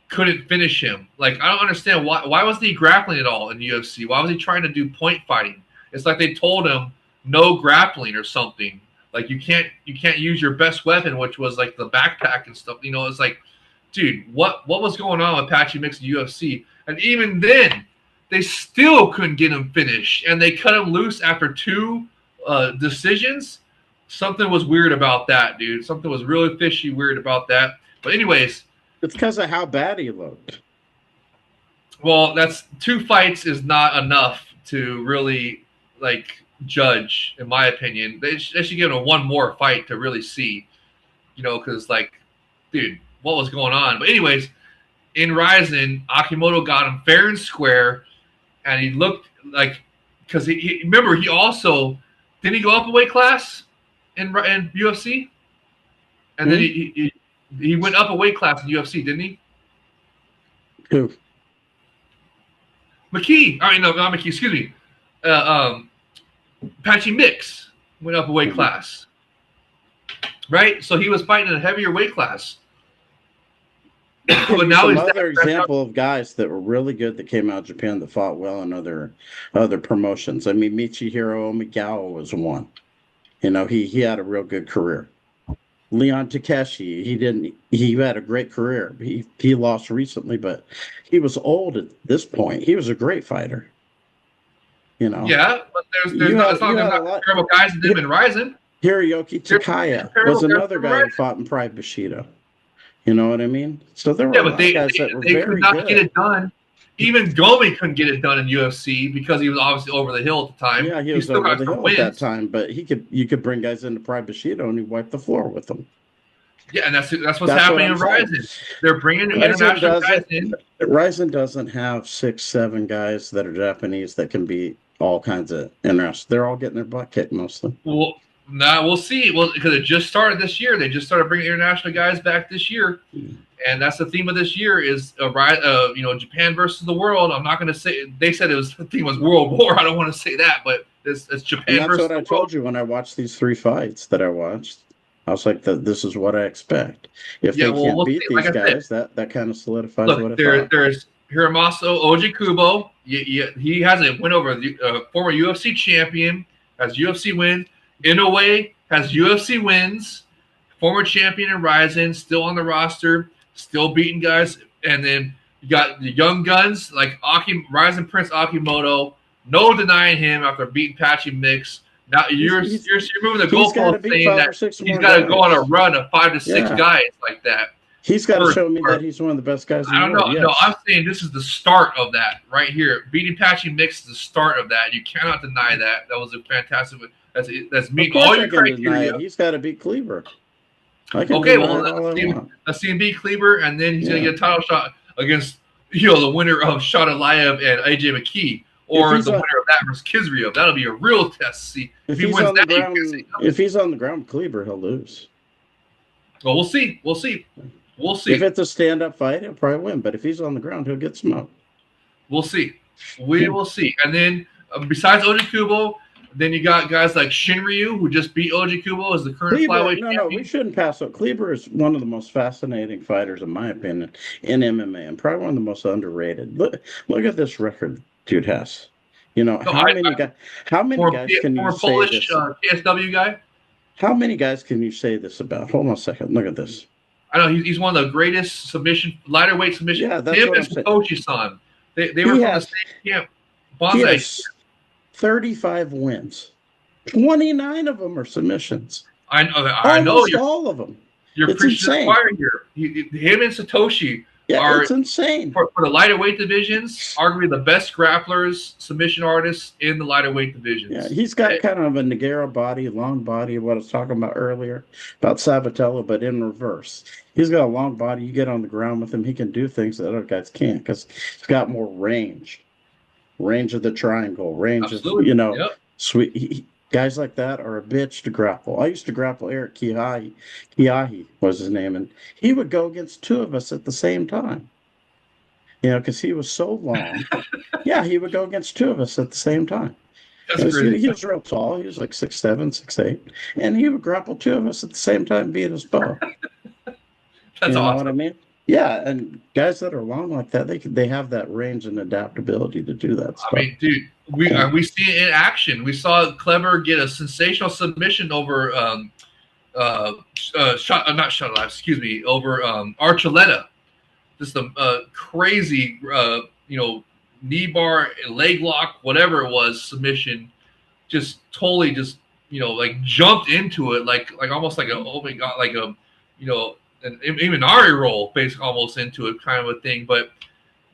couldn't finish him. Like, I don't understand why wasn't he grappling at all in UFC? Why was he trying to do point fighting? It's like they told him no grappling or something. Like, you can't use your best weapon, which was like the backpack and stuff. It's like, dude, what was going on with Patchy Mix in UFC? And even then, they still couldn't get him finished, and they cut him loose after 2 decisions. Something was weird about that, dude. Something was really fishy weird about that. But anyways, it's because of how bad he looked. Well, that's 2 fights is not enough to really judge, in my opinion. They should give him one more fight to really see, because dude, what was going on? But anyways, in Ryzen, Akimoto got him fair and square, and he looked like, because he remember, he also didn't he go up a weight class in UFC, and then he went up a weight class in UFC, didn't he? Who? McKee. I mean, no, not McKee. Excuse me. Patchy Mix went up a weight class, right? So he was fighting in a heavier weight class. But now he's another example of guys that were really good that came out of Japan that fought well in other promotions. I mean, Michihiro Omigawa was one. He had a real good career. Leon Takeshi, he had a great career. He lost recently, but he was old at this point. He was a great fighter. Yeah, but there's not terrible guys in them in Ryzen. Hiroyuki Takaya was another guy who fought in Pride Bushido. You know what I mean? So there were guys that were very could not good. Get it done. Even Gomi couldn't get it done in UFC because he was obviously over the hill at the time. Yeah, he was over the hill at that time, but you could bring guys into Pride Bushido and he wiped the floor with them. Yeah, and that's what's happening in Ryzen. They're bringing international guys in. Ryzen doesn't have 6, 7 guys that are Japanese that can be all kinds of international. They're all getting their butt kicked mostly. Well, now we'll see. Well, because it just started this year. They just started bringing international guys back this year. And that's the theme of this year is Japan versus the world. I'm not going to say they said the theme was World War. I don't want to say that, but it's Japan and versus the world. That's what I told you when I watched these 3 fights that I watched. I was like, this is what I expect. If they can't beat these guys, that kind of solidifies what I thought. There's Hiromasu Ojikubo. He has a win over the former UFC champion, has UFC wins. Inoue has UFC wins. Former champion in Ryzen, still on the roster, still beating guys. And then you got the young guns like Ryzen Prince Akimoto. No denying him after beating Patchy Mix. Now you're moving the goalpost saying that he's got to go on a run of 5 to 6 guys like that. He's got to show me that he's one of the best guys in the world. I don't know. Yes. No, I'm saying this is the start of that right here. Beating Patchy Mix is the start of that. You cannot deny that. That was a fantastic. That's meeting all your criteria. He's got to beat Kleber. Okay, well, let's see him beat Kleber, and then he's going to get a title shot against the winner of Shaydullaev and AJ McKee, or the winner of that versus Kizriev. That'll be a real test. See if he wins that. If he's on the ground with Kleber, he'll lose. Well, we'll see. If it's a stand-up fight, he'll probably win. But if he's on the ground, he'll get smoked. We'll see. We will see. And then besides Ojikubo, then you got guys like Shinryu, who just beat Ojikubo as the current flyweight champion. No, we shouldn't pass up. Kleber is one of the most fascinating fighters, in my opinion, in MMA, and probably one of the most underrated. Look at this record dude has. How many guys can you say Polish, this? KSW guy? How many guys can you say this about? Hold on a second. Look at this. I know he's one of the greatest lighter weight submission. Yeah, that's him what and I'm saying. Satoshi-san. They were from the same camp. He has 35 wins. 29 of them are submissions. I know. Almost all of them. You're preaching to the choir here. Him and Satoshi are it's insane. For the lighter weight divisions, arguably the best grapplers, submission artists in the lighter weight divisions. Yeah, he's got kind of a Nagara body, long body, what I was talking about earlier, about Sabatello, but in reverse. He's got a long body. You get on the ground with him, he can do things that other guys can't because he's got more range. Range of the triangle, range Absolutely. of, sweet. Guys like that are a bitch to grapple. I used to grapple Eric Kiahi. Kiahi was his name, and he would go against two of us at the same time. You know, because he was so long. Yeah, he would go against two of us at the same time. That's crazy. He was real tall. He was like 6'7", 6'8", and he would grapple two of us at the same time, being his bow. That's you know awesome. what I mean? Yeah, and guys that are long like that, they have that range and adaptability to do that stuff. I mean, dude, we see it in action. We saw Clever get a sensational submission over not Shaydullaev, excuse me, over Archuleta. Just a crazy knee bar, leg lock, whatever it was, submission. Just totally just like jumped into it like almost like a oh my god, like a an Imanari roll, basically almost into it kind of a thing. But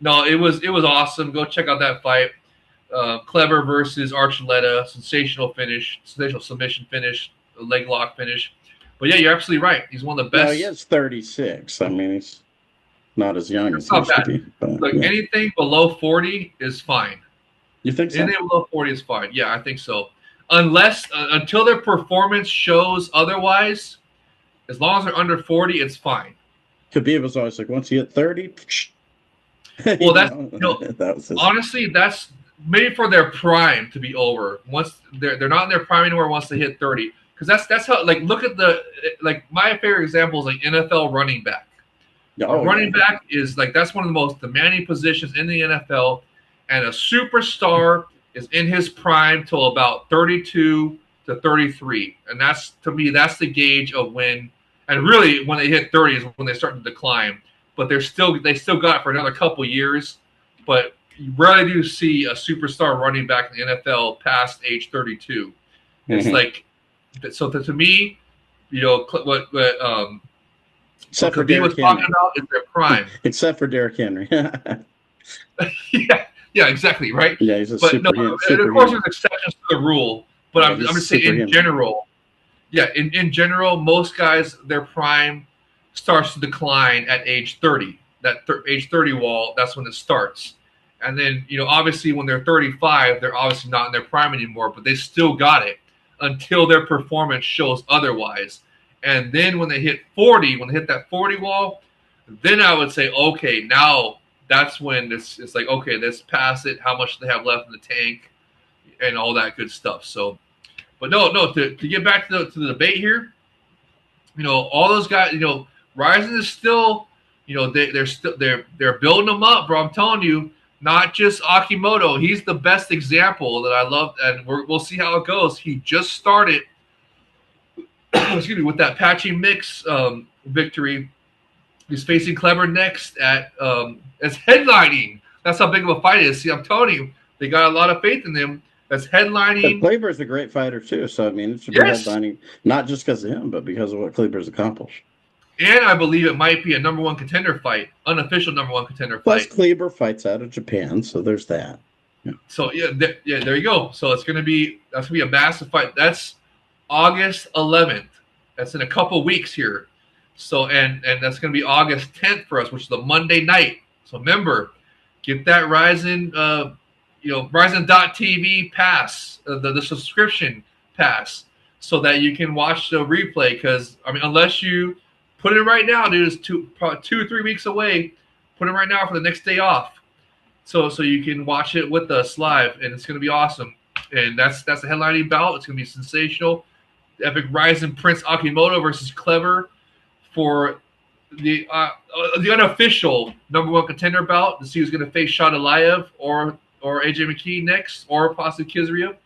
no, it was awesome. Go check out that fight. Clever versus Archuleta, sensational finish, sensational submission finish, leg lock finish. But yeah, you're absolutely right. He's one of the best. No, he is 36. I mean, he's not as young as he used to be. But, like anything below 40 is fine. You think so? Anything below 40 is fine. Yeah, I think so. Unless until their performance shows otherwise, as long as they're under 40, it's fine. Khabib was always like, once you hit 30. Well, honestly, that's maybe for their prime to be over. Once they're not in their prime anymore once they hit 30. Because that's how, like, look at my favorite example is like NFL running back. Running back is like, that's one of the most demanding positions in the NFL, and a superstar is in his prime till about 32 to 33, and that's, to me, that's the gauge of when, and really when they hit 30 is when they start to decline. But they still got it for another couple years, but you rarely do see a superstar running back in the NFL past age 32. It's like, so to me, what except for Khabib was talking about is their prime. Except for Derrick Henry. yeah, exactly, right? Yeah, he's a but super. No, and of course, there's exceptions to the rule. But I'm just saying in general. Yeah, in general, most guys, their prime starts to decline at age 30. That age 30 wall, that's when it starts. And then, obviously when they're 35, they're obviously not in their prime anymore, but they still got it until their performance shows otherwise. And then when they hit 40, when they hit that 40 wall, then I would say, okay, now that's when it's like, okay, let's pass it. How much do they have left in the tank and all that good stuff. So, but no, to get back to the debate here, all those guys, Ryzen is still, they're building them up, bro. I'm telling you, not just Akimoto. He's the best example that I love, and we'll see how it goes. He just started, excuse me, with that Patchy Mix victory. He's facing Clever next as headlining. That's how big of a fight it is. See, I'm telling you, they got a lot of faith in him. That's headlining. But Kleber's a great fighter too, so I mean, it should be headlining not just because of him, but because of what Kleber's accomplished. And I believe it might be a number one contender fight, unofficial number one contender fight. Plus, Kleber fights out of Japan, so there's that. Yeah. So there you go. So that's gonna be a massive fight. That's August 11th. That's in a couple weeks here. So and that's gonna be August 10th for us, which is a Monday night. So remember, get that Ryzen Ryzen.tv pass, the subscription pass, so that you can watch the replay. Because I mean, unless you put it right now, dude, it's probably 2 or 3 weeks away. Put it right now for the next day off, so you can watch it with us live, and it's gonna be awesome. And that's a headlining bout. It's gonna be sensational. The epic Ryzen Prince Akimoto versus Clever for the unofficial number one contender bout to see who's gonna face Shaydullaev or AJ McKee next, or possibly Kizriev.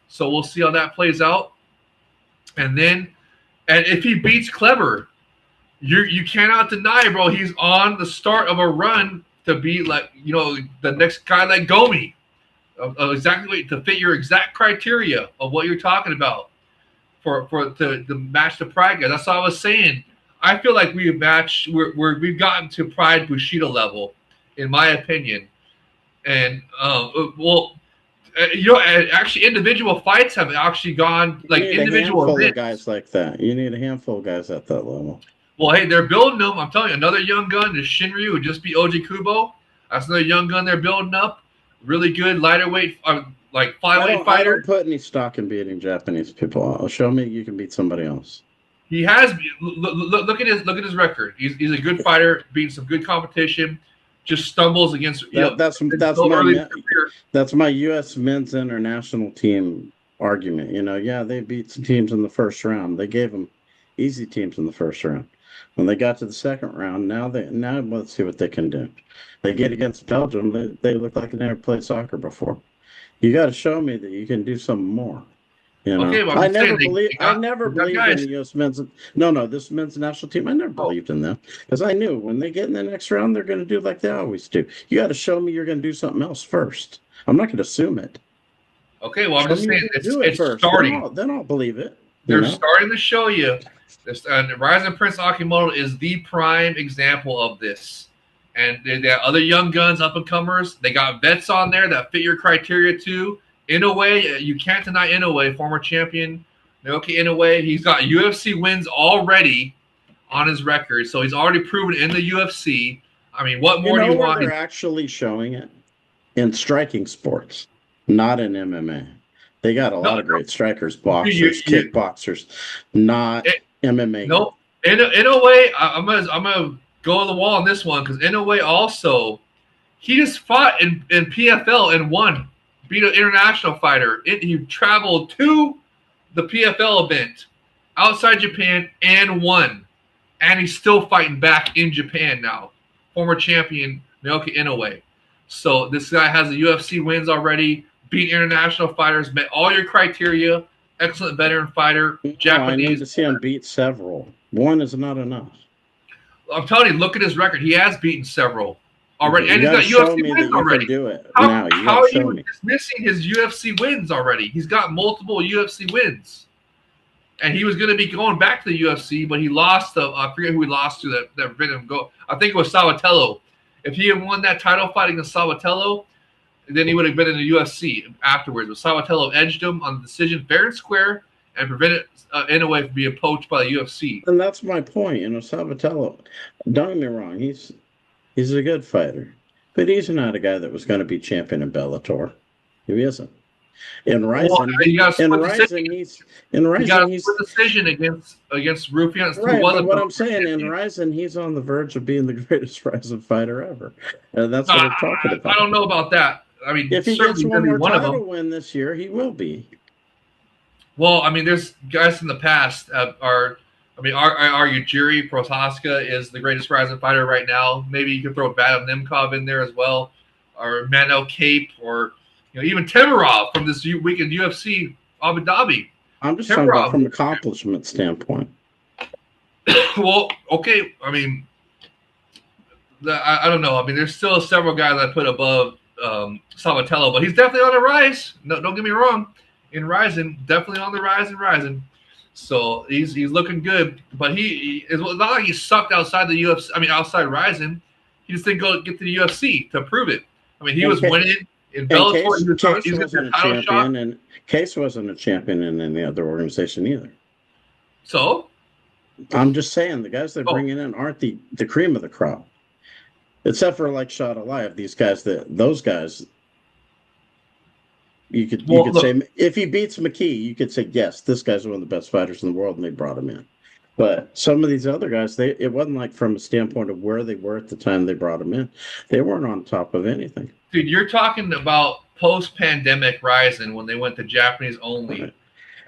So we'll see how that plays out. And if he beats Clever, you cannot deny, bro, he's on the start of a run to be like, the next guy like Gomi. Exactly to fit your exact criteria of what you're talking about to match the Pride guy. That's what I was saying. I feel like we've gotten to Pride Bushido level, in my opinion. And actually, individual fights have actually gone like individual a handful of guys like that. You need a handful of guys at that level. Well, hey, they're building them. I'm telling you, another young gun is Shinryu, who just beat Oji Kubo. That's another young gun they're building up. Really good lighter weight like I flyweight don't fighter. put any stock in beating Japanese people. Show me you can beat somebody else. He has look at his record. He's a good fighter, beating some good competition. Just stumbles against That's my U.S. men's international team argument. Yeah, they beat some teams in the first round. They gave them easy teams in the first round. When they got to the second round, now let's see what they can do. They get against Belgium. They look like they never played soccer before. You got to show me that you can do something more. Okay, well, I never believed in the U.S. men's. No, this men's national team. I never believed in them because I knew when they get in the next round, they're going to do like they always do. You got to show me you're going to do something else first. I'm not going to assume it. Okay, well, I'm just saying it's first. starting. Then I'll believe it. They're starting to show you. Ryzen Prince Akimoto is the prime example of this. And they got other young guns, up and comers. They got vets on there that fit your criteria too. Inoue, you can't deny Inoue, former champion. Naoki Inoue, he's got UFC wins already on his record, so he's already proven in the UFC. I mean, what more do you want? They're actually showing it in striking sports, not in MMA. They got a lot of great strikers, boxers, kickboxers, not MMA. No, Inoue, I'm gonna go on the wall on this one because Inoue also, he just fought in PFL and won. Beat an international fighter. He traveled to the PFL event outside Japan and won. And he's still fighting back in Japan now. Former champion Naoki Inoue. So this guy has the UFC wins already. Beat international fighters. Met all your criteria. Excellent veteran fighter. Japanese. I need to see him beat several. One is not enough. I'm telling you, look at his record. He has beaten several already, and he's got UFC wins already. Do it how are you dismissing his UFC wins already? He's got multiple UFC wins, and he was going to be going back to the UFC, but he lost. I forget who he lost to that made him go. I think it was Sabatello. If he had won that title fight against Sabatello, then he would have been in the UFC afterwards. But Sabatello edged him on the decision, fair and square, and prevented Inoue from being poached by the UFC. And that's my point. Sabatello. Don't get me wrong. He's a good fighter, but he's not a guy that was going to be champion in Bellator. He isn't. In RIZIN, he's decision against Rufian. Right, but what I'm saying, in RIZIN, he's on the verge of being the greatest RIZIN fighter ever. And that's what I'm talking about. I don't know about that. I mean, if he gets one more title win this year, he will be. Well, I mean, there's guys in the past I argue Jiri Prohaska is the greatest RIZIN fighter right now. Maybe you could throw Vadim Nemkov in there as well, or Manel Cape, or even Temirov from this weekend UFC Abu Dhabi. I'm just talking about from an accomplishment standpoint. Well, okay. I mean, I don't know. I mean, there's still several guys I put above Sabatello, but he's definitely on the rise. No, don't get me wrong. In RIZIN, definitely on the rise in RIZIN. So he's looking good, but it's not like he sucked outside the UFC. I mean, outside RIZIN, he just didn't go get to the UFC to prove it. I mean, he was winning in Bellator. He was a title shot. And Case wasn't a champion in any other organization either. So I'm just saying the guys they're bringing in aren't the cream of the crop, except for like Shaydullaev. Those guys. You could say if he beats McKee, you could say yes, this guy's one of the best fighters in the world, and they brought him in. But some of these other guys, it wasn't like from a standpoint of where they were at the time they brought him in. They weren't on top of anything. Dude, you're talking about post-pandemic RIZIN when they went to Japanese only, right.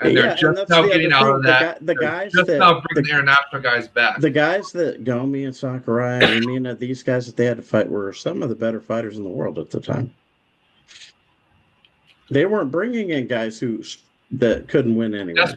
And they're just now getting out of that. The guys just now bringing the international guys back. The guys that Gomi and Sakurai, these guys that they had to fight were some of the better fighters in the world at the time. They weren't bringing in guys that couldn't win anyway.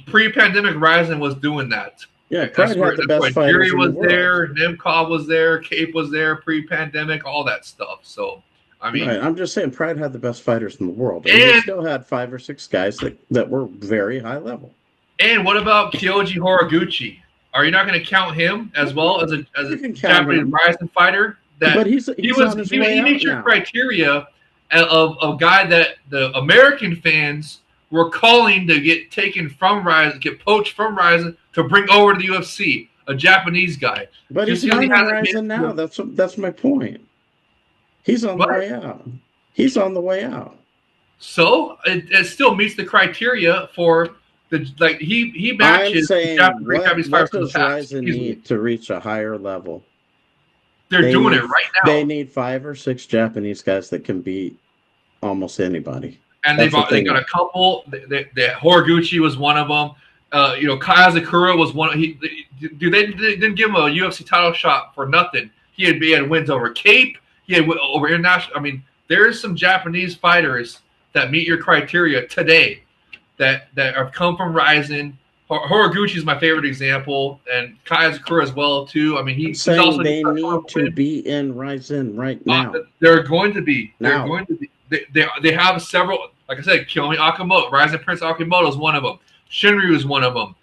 Pre-pandemic RIZIN was doing that. Yeah, Pride had the best fighters in the world. was there, Nemkov was there, Cape was there, pre-pandemic, all that stuff. So, I mean, right. I'm just saying, Pride had the best fighters in the world, and they still had 5 or 6 guys that were very high level. And what about Kyoji Horiguchi? Are you not going to count him as well as a Japanese RIZIN fighter? But he meets your criteria of a guy that the American fans were calling to get taken from RIZIN, get poached from RIZIN to bring over to the UFC, a Japanese guy. But he's not in RIZIN now. That's my point. He's on the way out. He's on the way out. So it still meets the criteria for the he I'm matches saying, Japanese what fighters from the does past. Ryzen Easily. need to reach a higher level? They're doing it right They now, need 5 or 6 Japanese guys that can beat almost anybody. and That's what they they got need. a couple. Horiguchi was one of them. Kazakura was one. They didn't give him a UFC title shot for nothing. He had wins over Cape. He had over international. I mean, there's some Japanese fighters that meet your criteria today that have come from Ryzen. Horiguchi is my favorite example, and Kazakura as well too. I mean, I'm he's saying also they need to be in Ryzen right now. they're going to be. They're Now. going to be. They have several. Like I said, Kiyomi Akamoto, Ryzen Prince Akamoto is one of them. Shinryu is one of them.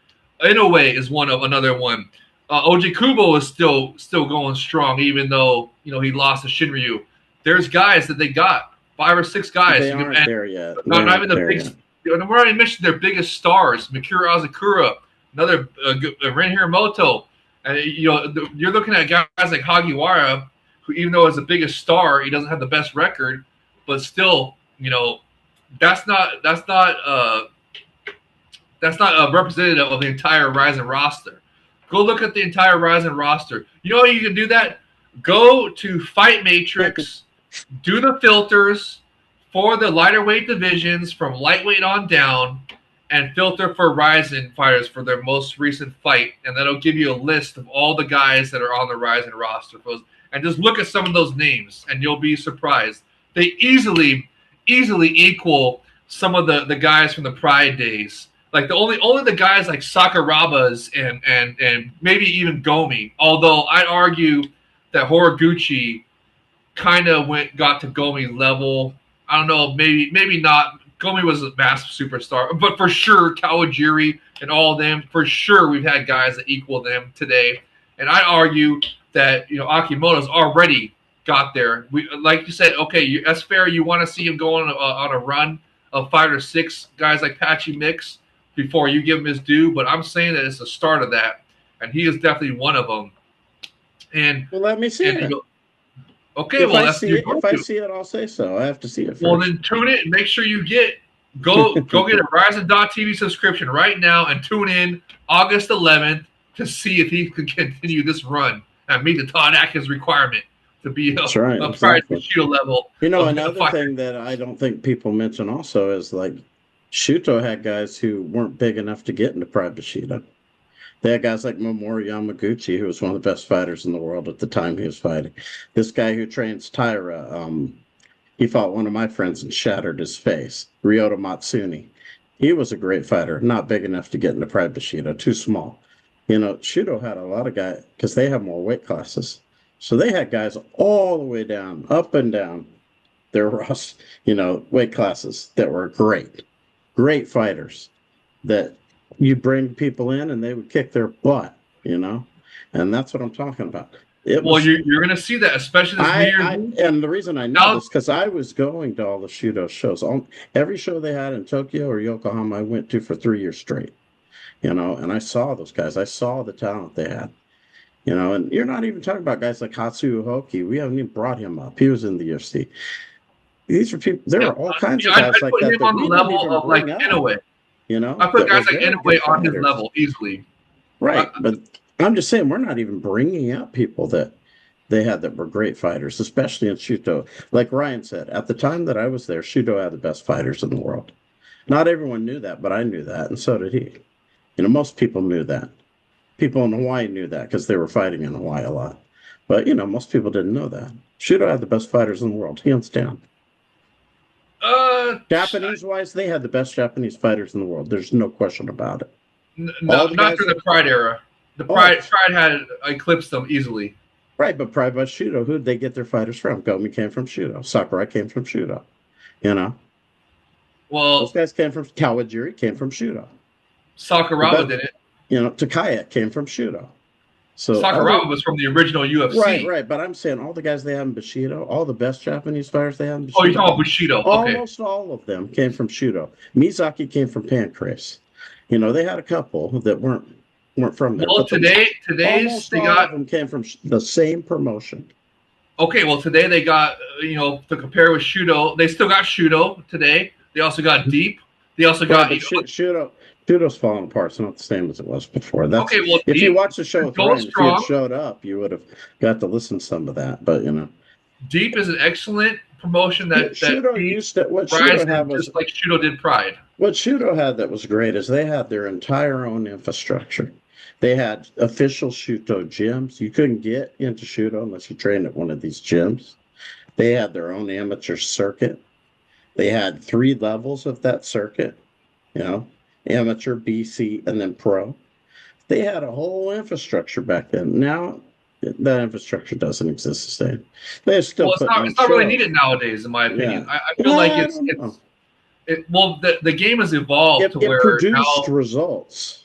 Inoue is another one. OJ Kubo is still going strong, even though he lost to Shinryu. There's guys that they got 5 or 6 guys. They aren't there yet. Not even the biggest. We're not even mentioning their biggest stars. Mikuru Azakura, another Ren Hiramoto, and you're looking at guys like Hagiwara, who even though is the biggest star, he doesn't have the best record, but still, that's not a representative of the entire Ryzen roster. Go look at the entire Ryzen roster. You know how you can do that? Go to Fight Matrix, do the filters for the lighter weight divisions from lightweight on down, and filter for Ryzen fighters for their most recent fight, and that'll give you a list of all the guys that are on the Ryzen roster. And just look at some of those names, and you'll be surprised. They easily equal some of the guys from the Pride days. Like only the guys like Sakurabas and maybe even Gomi. Although I'd argue that Horiguchi kind of got to Gomi level. I don't know, maybe not. Gomi was a massive superstar, but for sure Kawajiri and all of them, for sure we've had guys that equal them today. And I'd argue that Akimoto's already got there. We, like you said, okay, that's fair. You want to see him go on a run of 5 or 6 guys like Patchy Mix before you give him his due, but I'm saying that it's the start of that, and he is definitely one of them. And well, let me see it. Okay, if well, I see it, I'll say so. I have to see it first. Well, then tune it and make sure you go get a Ryzen.TV subscription right now and tune in August 11th to see if he can continue this run and meet the Todd Atkins requirement to be a Pride Bushido level. Another thing that I don't think people mention also is like Shuto had guys who weren't big enough to get into Pride Bushido. They had guys like Mamoru Yamaguchi, who was one of the best fighters in the world at the time he was fighting. This guy who trains Taira, he fought one of my friends and shattered his face. Ryota Matsuni. He was a great fighter, not big enough to get into Pride Bushido, too small. Shuto had a lot of guys, because they have more weight classes. So they had guys all the way down, up and down their weight classes that were great fighters that you bring people in and they would kick their butt, and that's what I'm talking about. You're going to see that, especially this year. And the reason I know this because I was going to all the Shudo shows. Every show they had in Tokyo or Yokohama, I went to for 3 years straight, and I saw those guys. I saw the talent they had, and you're not even talking about guys like Hatsuo Hoki. We haven't even brought him up. He was in the UFC. These are people. There are all kinds of guys like that. I put him on the level of like Inoue. I put guys like Inoue on his level easily. Right, but I'm just saying we're not even bringing up people that they had that were great fighters, especially in Shuto. Like Ryan said, at the time that I was there, Shuto had the best fighters in the world. Not everyone knew that, but I knew that, and so did he. Most people knew that. People in Hawaii knew that because they were fighting in Hawaii a lot. But, most people didn't know that. Shuto had the best fighters in the world, hands down. Japanese-wise, they had the best Japanese fighters in the world. There's no question about it. Not during the Pride era. The Pride had eclipsed them easily. Right, but Pride was Shudo. Who did they get their fighters from? Gomi came from Shudo. Sakurai came from Shudo. Well, those guys came from Kawajiri, came from Shudo. Sakuraba did it. Takaya came from Shudo. So Sakuraba was from the original UFC. Right. But I'm saying all the guys they have in Bushido, all the best Japanese fighters they have in Bushido. Oh, you're talking about Bushido. Okay. Almost all of them came from Shudo. Mizaki came from Pancrase. They had a couple that weren't from there. Well, today's they got of them came from the same promotion. Okay, well today they got to compare with Shudo. They still got Shudo today. They also got Deep. They also got Shudo's falling apart. It's not the same as it was before. That's okay. Well, if Deep, you watch the show with Go Ryan, if you had Strong. showed up, you would have got to listen to some of that. But Deep is an excellent promotion that Shudo beat used to what Ryzen, Shudo had was just like Shudo did Pride. what Shudo had that was great is they had their entire own infrastructure. They had official Shudo gyms. You couldn't get into Shudo unless you trained at one of these gyms. They had their own amateur circuit. They had 3 levels of that circuit, amateur, BC, and then pro. They had a whole infrastructure back then. Now, that infrastructure doesn't exist the same. They're still Well, it's not really needed nowadays, in my opinion. Yeah. I feel like the game has evolved to where it produced now, results,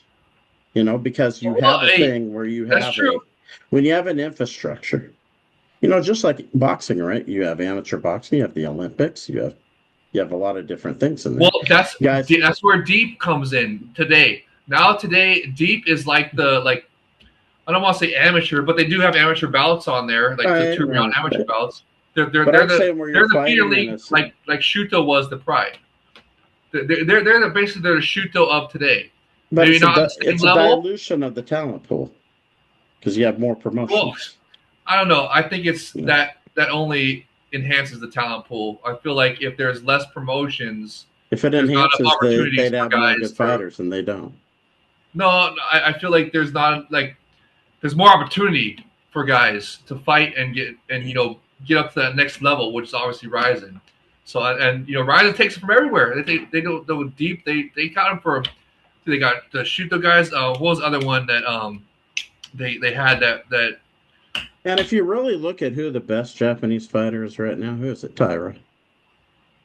because you have a thing where you have when you have an infrastructure, just like boxing, right? You have amateur boxing, you have the Olympics, you have a lot of different things in there. Well, that's where Deep comes in today. Now today, Deep is like I don't want to say amateur, but they do have amateur bouts on there, like the 2-round amateur bouts. They're the feeder league, like Shuto was the Pride. They're basically the Shuto of today. But maybe not the same it's level. A dilution of the talent pool because you have more promotions. Well, I don't know. I think it's that only enhances the talent pool. I feel like if there's less promotions, if it enhances, they'd have more good fighters, and they don't. No, I feel like there's more opportunity for guys to fight and get up to that next level, which is obviously Ryzen. So Ryzen takes it from everywhere. They go deep. They got them for. They got the Shuto guys. What was the other one that they had that. And if you really look at who the best Japanese fighter is right now, who is it? Tyra.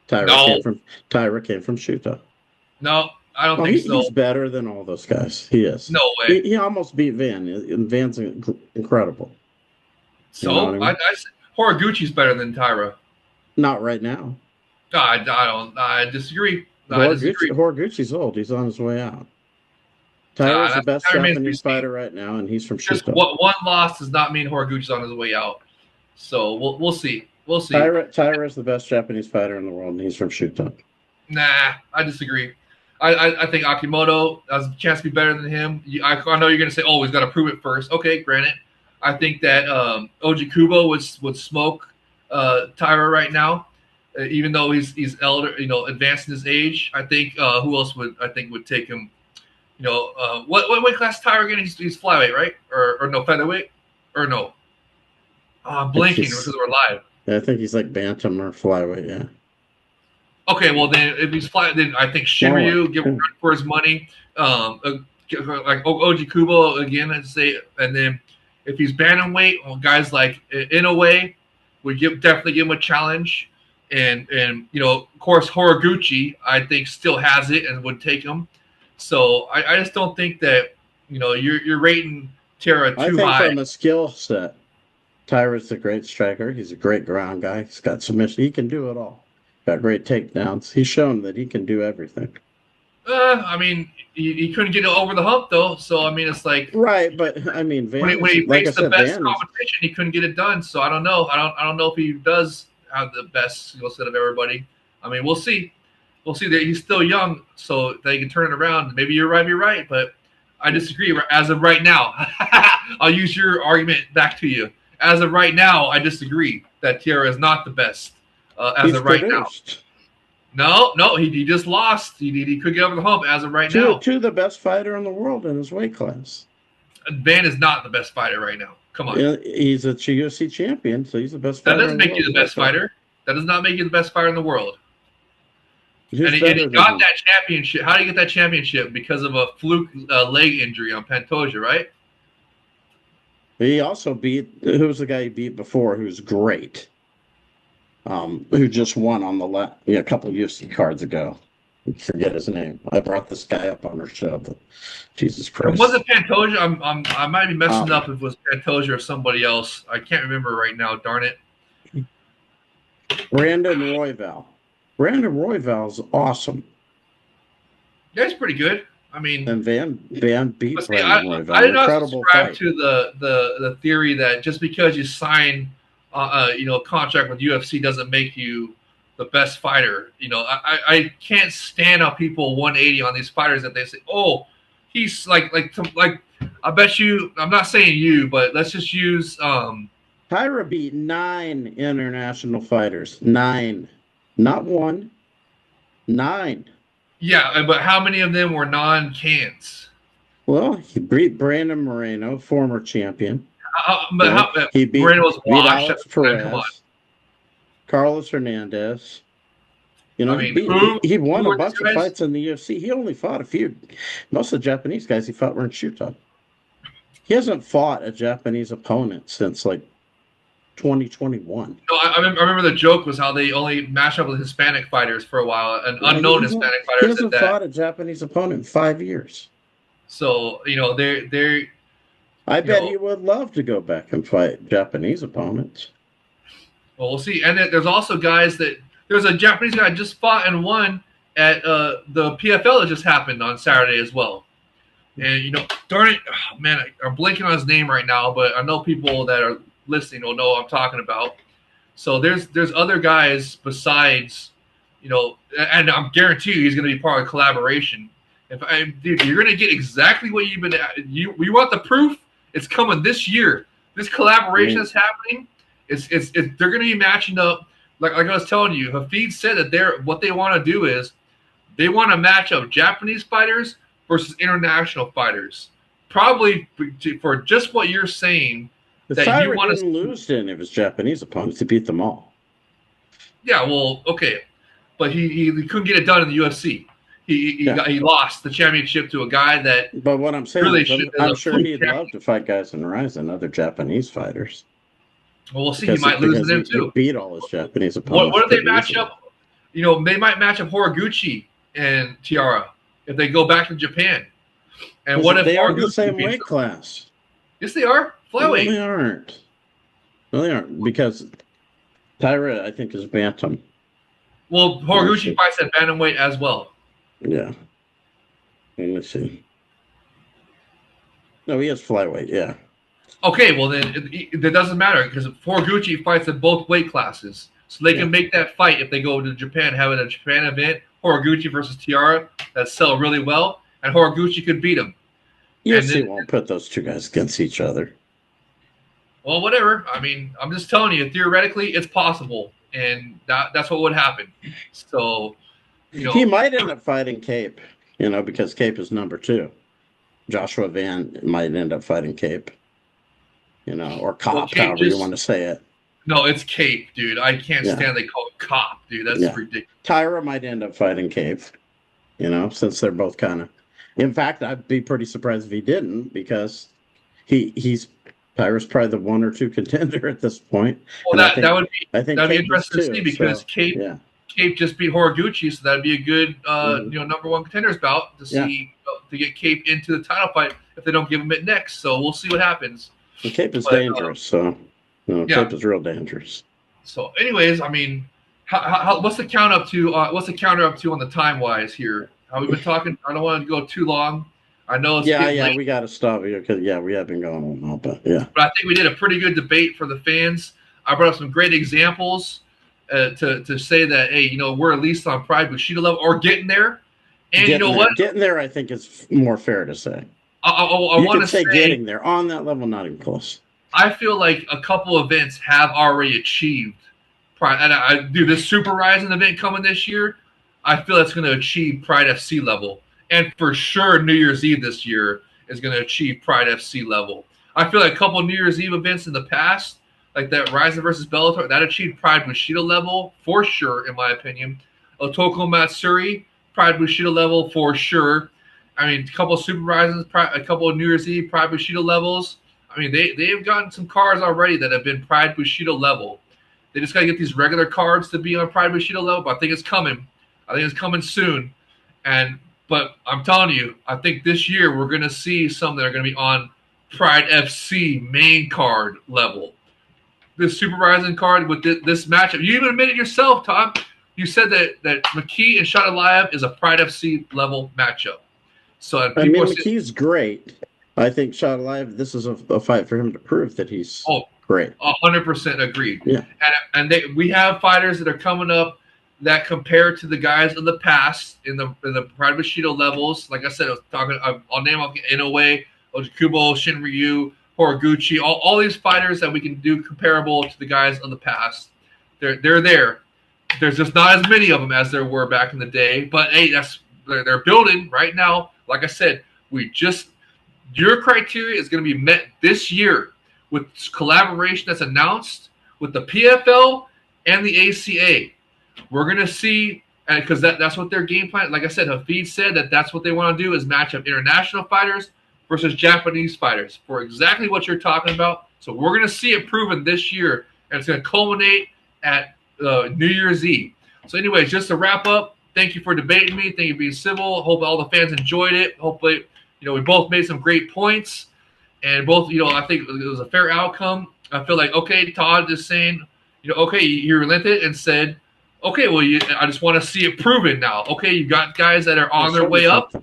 Tyra came from Shuto. No, I don't think so. He's better than all those guys. He is. No way. He almost beat Van. And Van's incredible. So Horiguchi's better than Tyra. Not right now. I disagree. Horiguchi's old. He's on his way out. Tyra's the best Japanese fighter right now, and he's from Shuto. One loss does not mean Horiguchi's on his way out. So we'll see. We'll see. Tyra is the best Japanese fighter in the world, and he's from Shuto. Nah, I disagree. I think Akimoto has a chance to be better than him. I know you're going to say, oh, he's got to prove it first. Okay, granted. I think that Oji Kubo would smoke Tyra right now, even though he's elder, advanced in his age. I think who else would take him? What weight class Tyra again? He's flyweight, right? Or no, featherweight? Or no? I'm blanking because we're live. Yeah, I think he's like bantam or flyweight, yeah. Okay, well then if he's fly, then I think Shiryu give him credit for his money. Like Oji Kubo again, I'd say, and then if he's bantamweight, well, guys like Inoue would definitely give him a challenge, and of course Horiguchi I think still has it and would take him. So I just don't think that you're rating Tyra too high. I think from a skill set, Tyra's a great striker. He's a great ground guy. He's got submission. He can do it all. Got great takedowns. He's shown that he can do everything. I mean, he couldn't get over the hump though. So I mean, it's like right, but I mean, when he faced the best competition, he couldn't get it done. So I don't know. I don't know if he does have the best skill set of everybody. I mean, we'll see. We'll see that he's still young, so they can turn it around. Maybe you're right, but I disagree. As of right now, I'll use your argument back to you. As of right now, I disagree that Tyra is not the best. As of right now. No, he just lost. He could get over the hump as of right now. To the best fighter in the world in his weight class. Van is not the best fighter right now. Come on. Yeah, he's a UFC champion, so he's the best fighter. That doesn't make you the best fighter. That does not make you the best fighter in the world. And he got that championship. How do you get that championship? Because of a fluke leg injury on Pantoja, right? He also beat, who was the guy he beat before who's great? Who just won on the a couple of UFC cards ago. I forget his name. I brought this guy up on our show, but Jesus Christ. Was it Pantoja? I might be messing up if it was Pantoja or somebody else. I can't remember right now, darn it. Brandon Royval. Brandon Royval's awesome. Yeah, he's pretty good. I mean, and Van beat Brandon Royval. I did not subscribe to the theory that just because you sign a contract with UFC doesn't make you the best fighter. You know, I can't stand how people 180 on these fighters that they say, oh, he's like. I bet you. I'm not saying you, but let's just use. Tyra beat 9 international fighters. 9, not 1. 9. Yeah, but how many of them were non-cans? Well, he beat Brandon Moreno, former champion. He beat Moreno was washed. Alex Perez, Carlos Hernandez. You know, I mean, he won a bunch of fights in the UFC. He only fought a few. Most of the Japanese guys he fought were in Shootout. He hasn't fought a Japanese opponent since like 2021. No, I remember the joke was how they only matched up with Hispanic fighters for a while, and unknown Hispanic fighters. He hasn't fought a Japanese opponent in 5 years. So, you know, they're I bet he would love to go back and fight Japanese opponents. Well, we'll see. And there's also guys there's a Japanese guy just fought and won at the PFL that just happened on Saturday as well. And, you know, darn it, oh, man, I'm blanking on his name right now, but I know people that are listening will know what I'm talking about. So there's other guys besides, you know, and I'm guarantee you he's going to be part of a collaboration. Dude, you're going to get exactly what you've been. We want the proof. It's coming this year. This collaboration is happening. They're going to be matching up. Like I was telling you, Hafid said that what they want to do is they want to match up Japanese fighters versus international fighters. Probably for just what you're saying. That you want to lose to any of his Japanese opponents. He beat them all. Yeah, well, okay, but he couldn't get it done in the UFC. He lost the championship to a guy that. But what I'm saying, really I'm sure he'd love to fight guys in RIZIN, other Japanese fighters. Well, we'll see. He might lose to them too. He beat all his Japanese opponents. What if they match up? You know, they might match up Horiguchi and Tiara if they go back to Japan. And what if they are in the same weight class? Yes, they are. Flyweight. No, they aren't. No, they aren't, because Tyra, I think, is bantam. Well, Horiguchi fights at bantamweight as well. Yeah. Let me see. No, he has flyweight, yeah. Okay, well then it doesn't matter because Horiguchi fights at both weight classes, so they can make that fight if they go to Japan, have it a Japan event. Horiguchi versus Tiara that sell really well, and Horiguchi could beat him. UFC won't put those two guys against each other. Well, whatever. I mean, I'm just telling you, theoretically, it's possible, and that's what would happen. So, you know, he might end up fighting Cape, you know, because Cape is number 2. Joshua Van might end up fighting Cape, you know, or Cop, however you want to say it. No, it's Cape, dude. I can't stand they call it Cop, dude. That's ridiculous. Tyra might end up fighting Cape, you know, since they're both kind of. In fact, I'd be pretty surprised if he didn't, because Tyra's probably the 1 or 2 contender at this point. Well, that would be interesting to see, because Cape just beat Horiguchi, so that'd be a good you know, number 1 contenders bout to see to get Cape into the title fight if they don't give him it next. So we'll see what happens. Well, Cape is dangerous, so Cape is real dangerous. So, anyways, I mean, what's the count up to? What's the counter up to on the time wise here? How we've been talking? I don't want to go too long. I know it's late. We got to stop here because we have been going on all, but But I think we did a pretty good debate for the fans. I brought up some great examples to say that, hey, you know, we're at least on Pride Bushido level or getting there. And you know what? Getting there, I think, is more fair to say. I want to say getting there on that level, not even close. I feel like a couple events have already achieved Pride. And I do this Super RIZIN event coming this year. I feel that's going to achieve Pride FC level. And for sure, New Year's Eve this year is going to achieve Pride FC level. I feel like a couple of New Year's Eve events in the past, like that RIZIN versus Bellator, that achieved Pride Bushido level for sure, in my opinion. Otoko Matsuri, Pride Bushido level for sure. I mean, a couple of Super RIZINs, a couple of New Year's Eve Pride Bushido levels. I mean, they've gotten some cards already that have been Pride Bushido level. They just got to get these regular cards to be on Pride Bushido level, but I think it's coming. I think it's coming soon. But I'm telling you, I think this year we're going to see some that are going to be on Pride FC main card level. This Super RIZIN card with this matchup. You even admitted yourself, Todd. You said that McKee and Shaydullaev is a Pride FC level matchup. So McKee's great. I think Shaydullaev, this is a fight for him to prove that he's great. 100% agreed. Yeah. And we have fighters that are coming up that compared to the guys of the past in the Pride Bushido levels. Like I said, I'll name off Inoue, Ojikubo, Shinryu, Horiguchi, all these fighters that we can do comparable to the guys of the past. They're there. There's just not as many of them as there were back in the day. But hey, they're building right now. Like I said, your criteria is going to be met this year with collaboration that's announced with the PFL and the ACA. We're going to see, because that's what their game plan. Like I said, Hafid said that's what they want to do is match up international fighters versus Japanese fighters for exactly what you're talking about. So we're going to see it proven this year, and it's going to culminate at New Year's Eve. So anyways, just to wrap up, thank you for debating me. Thank you for being civil. Hope all the fans enjoyed it. Hopefully, we both made some great points, and both, I think it was a fair outcome. I feel like, okay, Todd is saying, okay, you relented and said, okay, well, I just want to see it proven now. Okay, you got guys that are on their way up.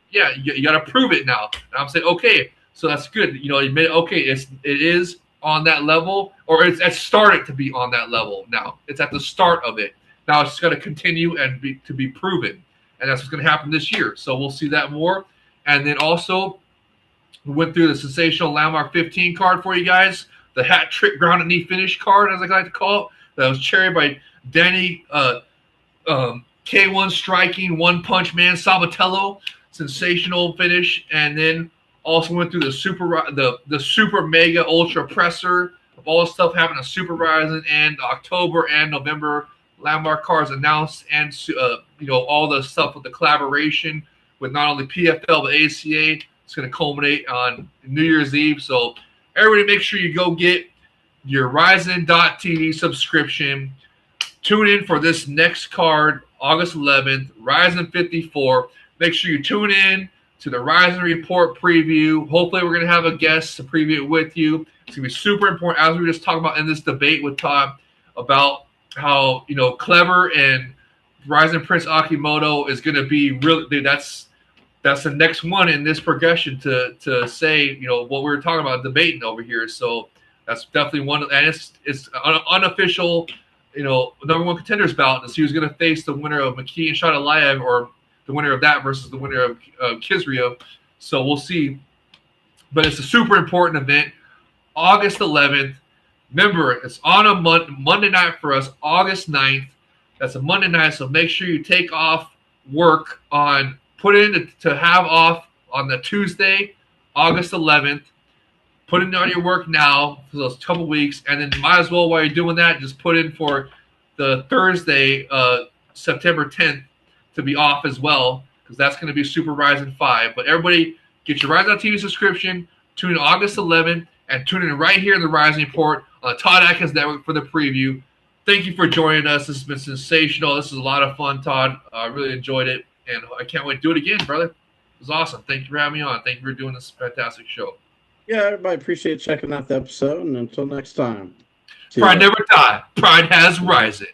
Yeah, you got to prove it now. And I'm saying, okay, so that's good. Admit, okay, it is on that level, or it's starting to be on that level now. It's at the start of it. Now it's just going to continue and be proven, and that's what's going to happen this year. So we'll see that more. And then also, we went through the sensational Landmark 15 card for you guys, the hat trick ground and knee finish card, as I like to call it. That was chaired by Danny K1 striking one punch man Sabatello, sensational finish. And then also went through the super mega ultra presser of all the stuff happening at Super RIZIN and October and November Landmark cards announced, and all the stuff with the collaboration with not only PFL but ACA. It's going to culminate on New Year's Eve. So everybody, make sure you go get your RIZIN.TV subscription. Tune in for this next card, August 11th, RIZIN 54. Make sure you tune in to the Ryzen Report preview. Hopefully, we're going to have a guest to preview it with you. It's going to be super important, as we were just talking about in this debate with Todd, about how, Clever and Ryzen Prince Akimoto is going to be really, dude, that's the next one in this progression to say, what we were talking about debating over here. So that's definitely one, and it's an unofficial, number one contenders bout to see who's going to face the winner of McKee and Shaydullaev, or the winner of that versus the winner of Kizriev. So we'll see. But it's a super important event, August 11th. Remember, it's on a Monday night for us, August 9th. That's a Monday night, so make sure you take off work put in to have off on the Tuesday, August 11th. Put in on your work now for those couple weeks, and then might as well, while you're doing that, just put in for the Thursday, September 10th, to be off as well, because that's going to be Super RIZIN 5. But everybody, get your RIZIN TV subscription, tune in August 11th, and tune in right here in the RIZIN Report on the Todd Atkins Network for the preview. Thank you for joining us. This has been sensational. This is a lot of fun, Todd. I really enjoyed it, and I can't wait to do it again, brother. It was awesome. Thank you for having me on. Thank you for doing this fantastic show. Yeah, everybody, appreciate checking out the episode, and until next time. Pride never die. Pride has risen.